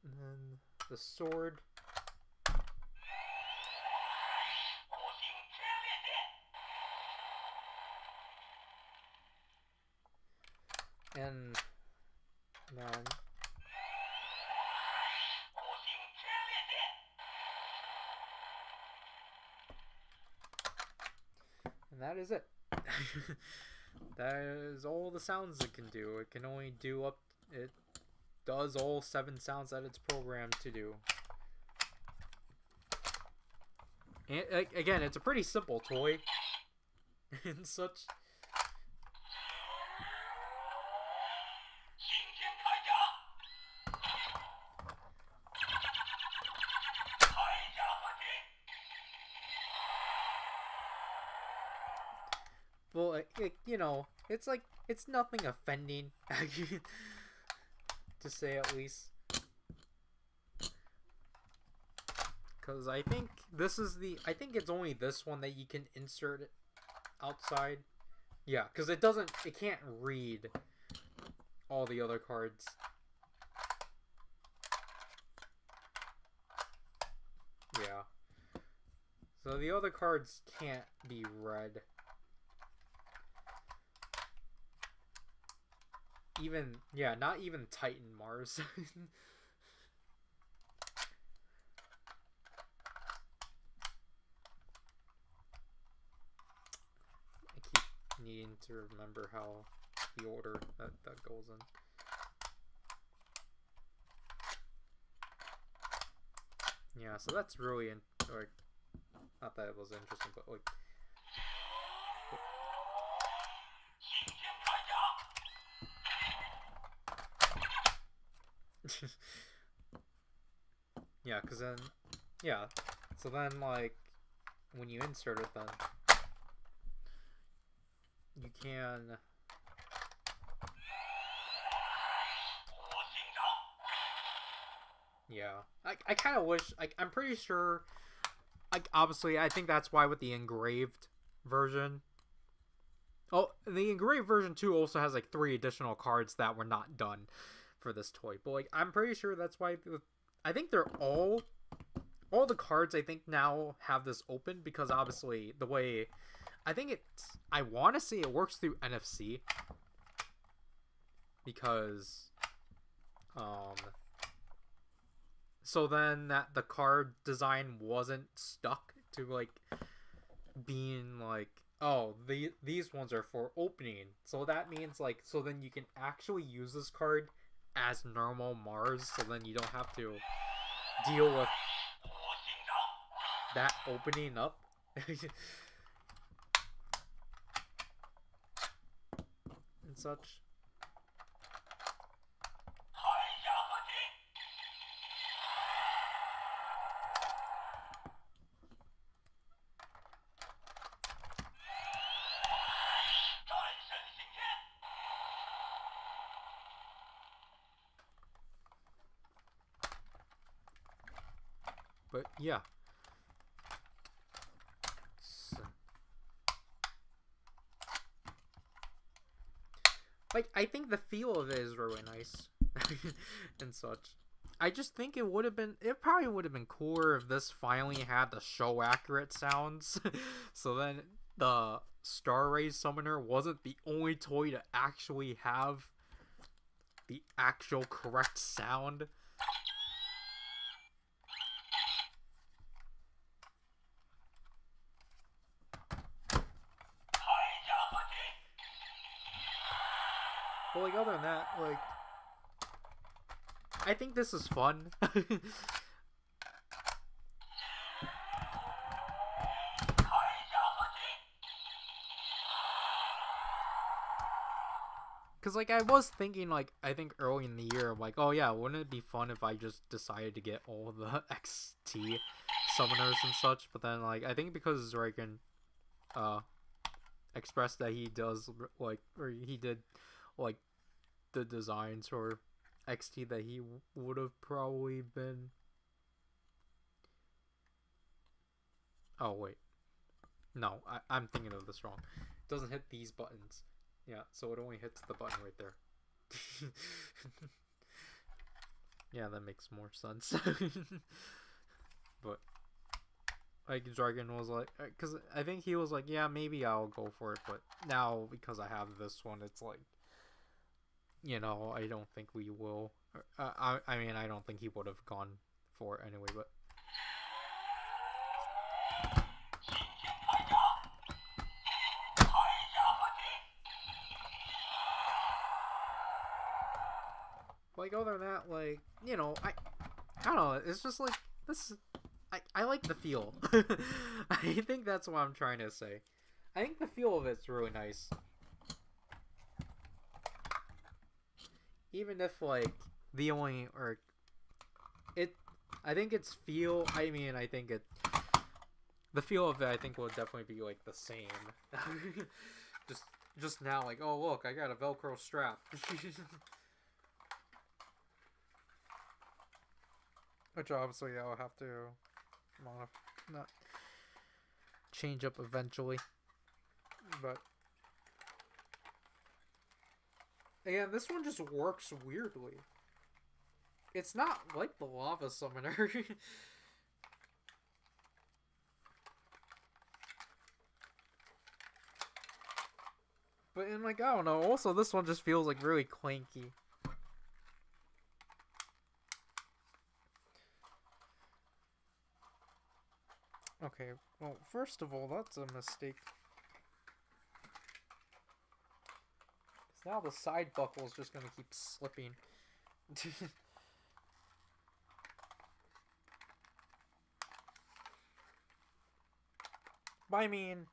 And then the sword. And then and that is it. That is all the sounds it can do. It can only do up. It does all 7 sounds that it's programmed to do. And again, it's a pretty simple toy and such. Well, you know, it's like, it's nothing offending, to say at least. Because I think this is I think it's only this one that you can insert it outside. Yeah, because it can't read all the other cards. Yeah. So the other cards can't be read. Not even Titan Mars. I keep needing to remember how the order that goes in. Yeah, so that's really like, not that it was interesting, but like. Yeah, because then, yeah, so then, like, when you insert it, then you can. Yeah, I kind of wish, like, I'm pretty sure, like, obviously, I think that's why with the engraved version. Oh, the engraved version too also has like 3 additional cards that were not done for this toy, but like I'm pretty sure that's why. I think they're all the cards I think now have this open, because obviously the way I want to say it works through NFC, because so then that the card design wasn't stuck to like being like, oh, these ones are for opening, so that means like, so then you can actually use this card as normal Mars, so then you don't have to deal with that opening up. And such. But yeah. So, like, I think the feel of it is really nice. And such. I just think it probably would have been cooler if this finally had the show accurate sounds. So then the Star Rays Summoner wasn't the only toy to actually have the actual correct sound. But like, other than that, like, I think this is fun. Because, like, I was thinking, like, I think early in the year, I'm like, oh yeah, wouldn't it be fun if I just decided to get all the XT summoners and such? But then, like, I think because Zorigan expressed that he does, like, or he did, like, the designs for XT, that he would have probably been. Oh, wait. No, I'm thinking of this wrong. It doesn't hit these buttons. Yeah, so it only hits the button right there. Yeah, that makes more sense. But like, Dragon was like, because I think he was like, yeah, maybe I'll go for it, but now because I have this one, it's like, you know, I don't think we will. I mean, I don't think he would have gone for it anyway, but. Like, other than that, like, you know, I don't know, it's just like, this, I like the feel. I think that's what I'm trying to say. I think the feel of it's really nice. Even if, like, the only, or, I think its feel, I mean, I think the feel of it, I think, will definitely be, like, the same. just now, like, oh, look, I got a Velcro strap. Which obviously I'll have to not change up eventually. But again, this one just works weirdly. It's not like the Lava Summoner. But in like, I don't know, also this one just feels like really clanky. Okay, well, first of all, that's a mistake. Because now the side buckle is just going to keep slipping. But I mean,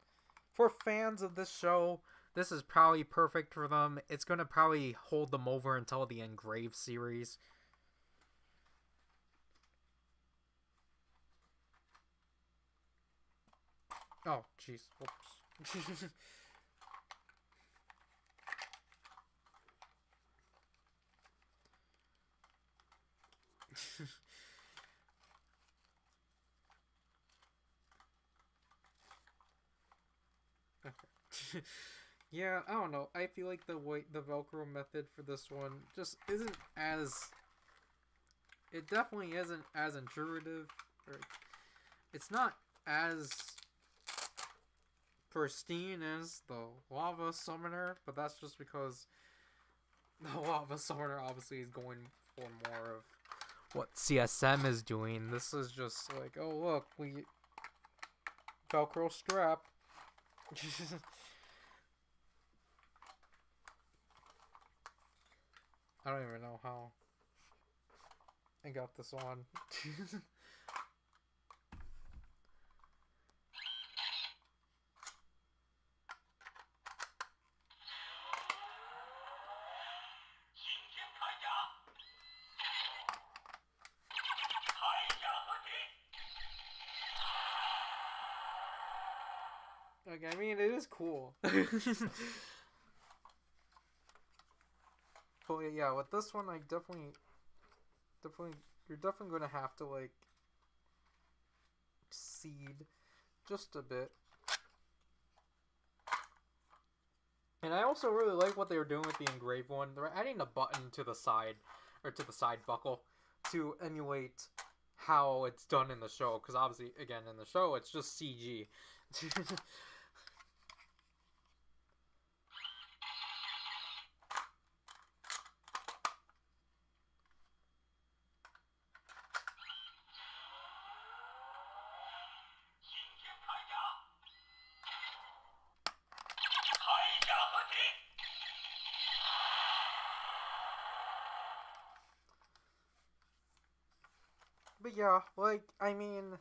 for fans of this show, this is probably perfect for them. It's going to probably hold them over until the Engraved series. Oh, jeez. Whoops. Okay. Yeah, I don't know. I feel like the Velcro method for this one just isn't as... It definitely isn't as intuitive. Or it's not as pristine as the Lava Summoner, but that's just because the Lava Summoner obviously is going for more of what CSM is doing. This is just like, oh look, we Velcro strap. I don't even know how I got this on. Like, I mean, it is cool. But yeah, with this one, I definitely, you're definitely gonna have to like seed just a bit. And I also really like what they were doing with the engraved one. They're adding a button to the side, or to the side buckle, to emulate how it's done in the show. Because obviously, again, in the show, it's just CG. But yeah, like, I mean,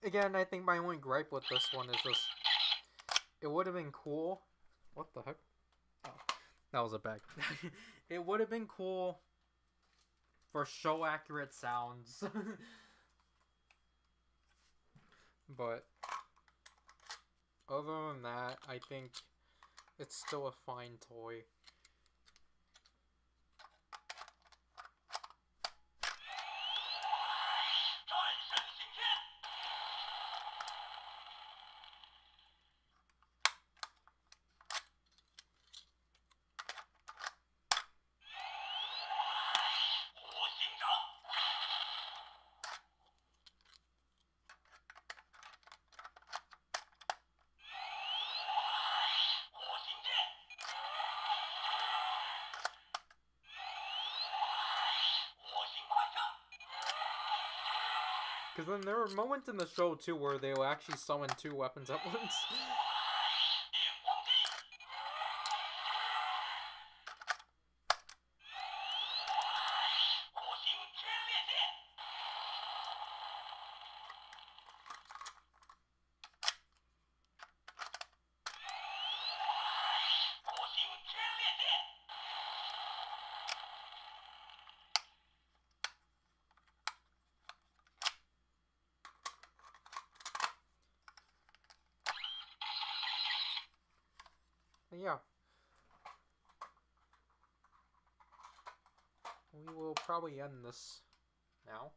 again, I think my only gripe with this one is just, it would have been cool. What the heck? Oh, that was a bag. It would have been cool for show accurate sounds. But other than that, I think it's still a fine toy. Because then there were moments in the show too where they will actually summon two weapons at once. Yeah. We will probably end this now.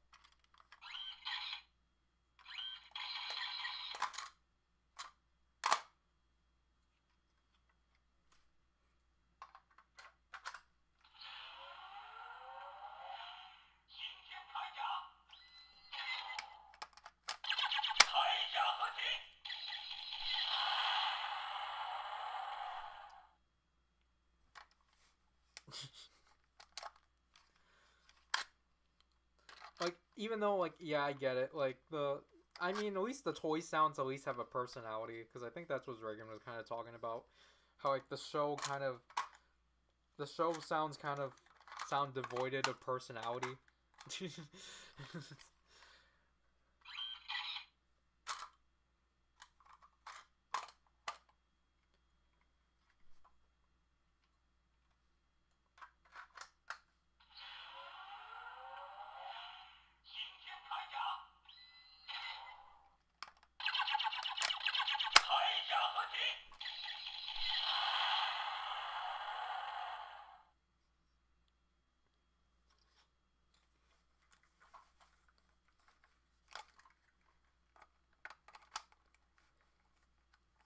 even though like yeah, I get it. Like I mean, at least the toy sounds at least have a personality, because I think that's what Reagan was kind of talking about. How like the show sounds kind of sound devoid of personality.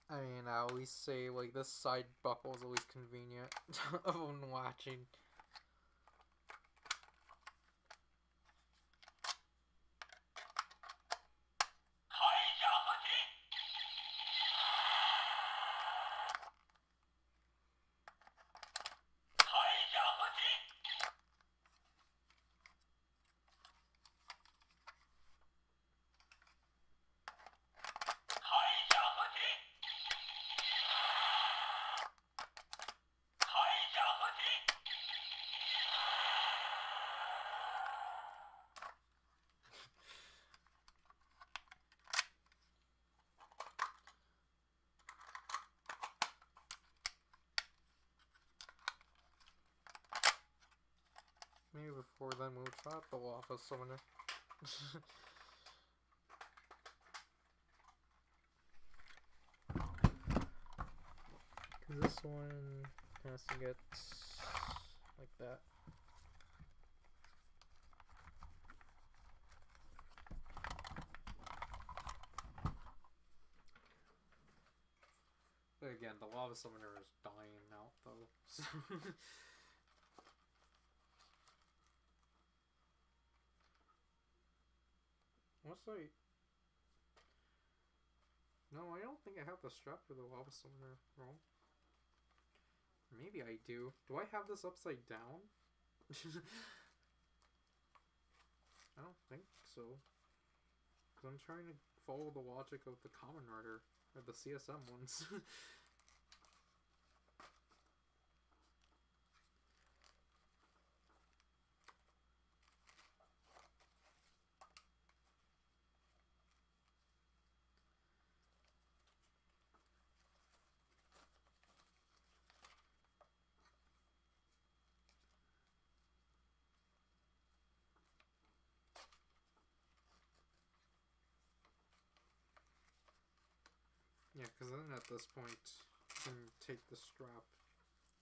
I mean, I always say like this side buckle is always convenient when watching. Maybe before then we'll try out the Lava Summoner. Cause this one has to get like that. But again, the Lava Summoner is dying out though. So what's like? No, I don't think I have the strap for the Lava Summoner. Wrong. Maybe I do. Do I have this upside down? I don't think so. Because I'm trying to follow the logic of the Kamen Rider, or the CSM ones. Yeah, because then at this point, you can take the strap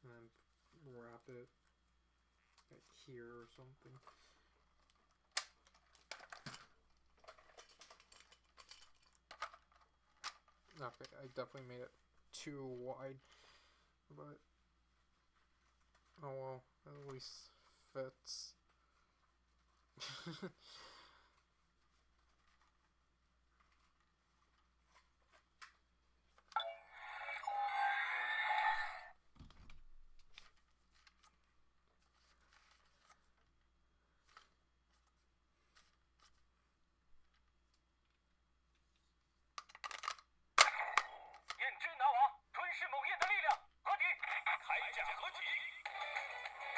and then wrap it like here or something. Okay, I definitely made it too wide, but oh well, at least fits.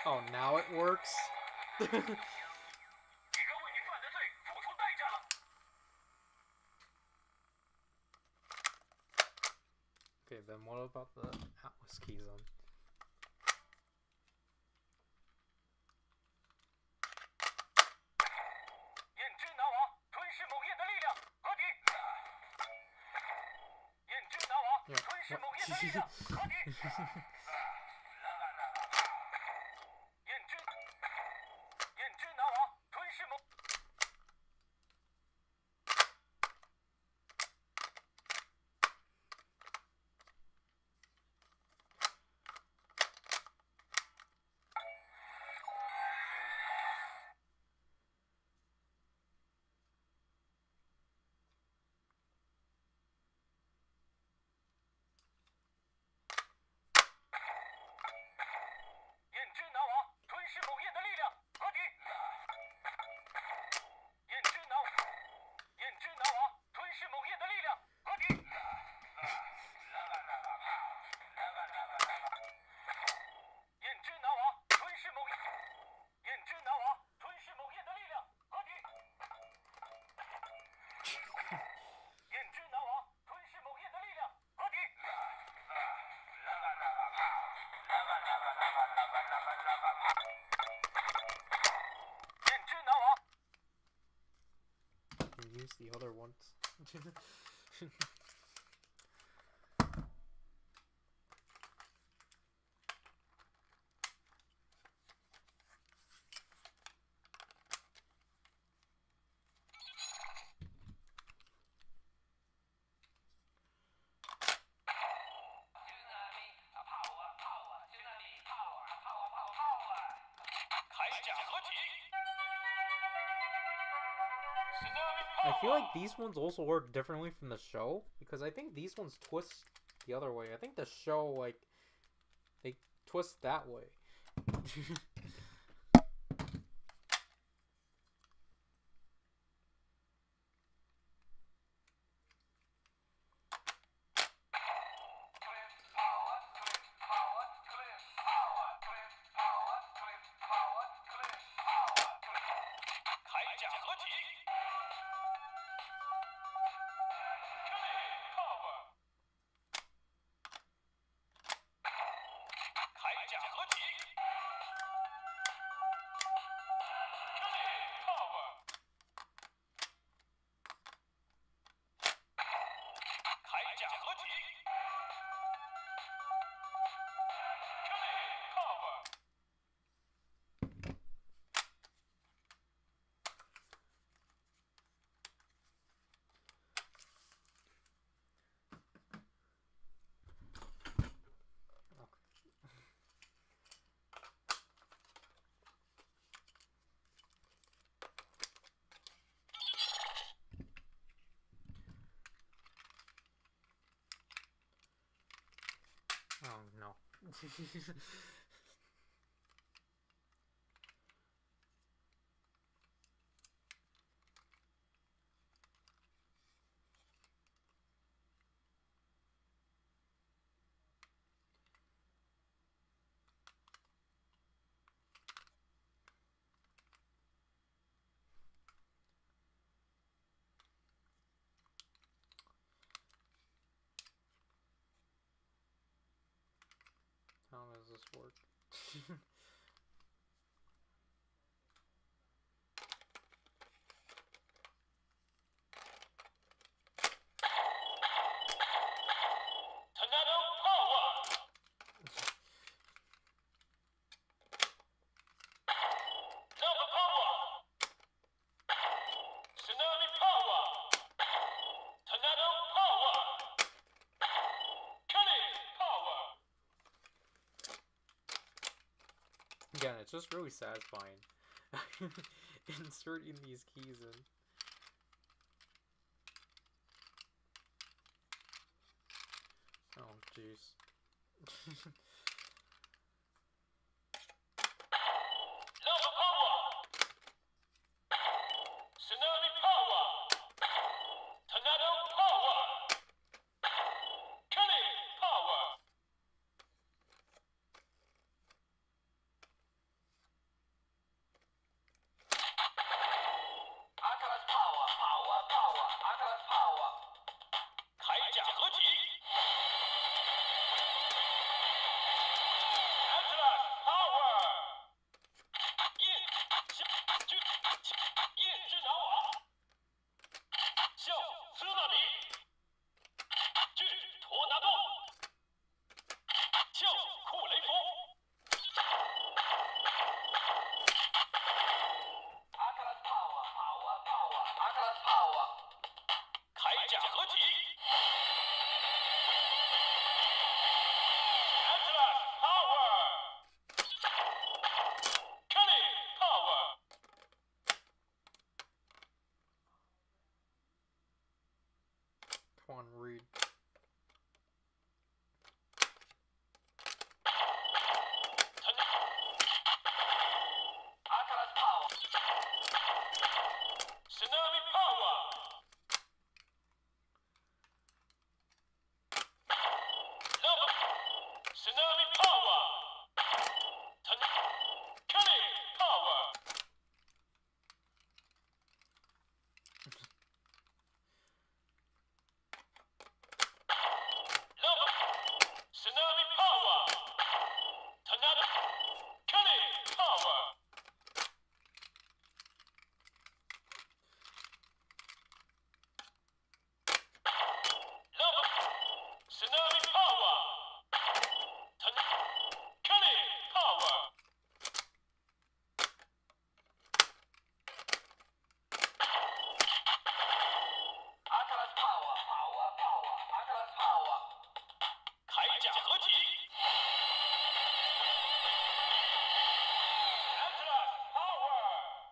Oh, now it works? Okay, then what about the Atlas keys on? Yeah. use the other ones. I feel like these ones also work differently from the show, because I think these ones twist the other way. I think the show, like, they twist that way. Oh no. How does this work? Tornado power. Nova power. Tsunami power. Tornado power. Killing power. Again, it's just really satisfying inserting these keys in. Oh, jeez. Nova power. Tsunami power. Tornado power. Killing power. Atlas power, power, power. Atlas power. 铠甲合体。Atlas power。夜之脑瓦。笑斯纳米。巨托纳多。笑库雷夫。Atlas power, power, power. Atlas power。铠甲合体。Atlas power。Killing power。 Come on, read.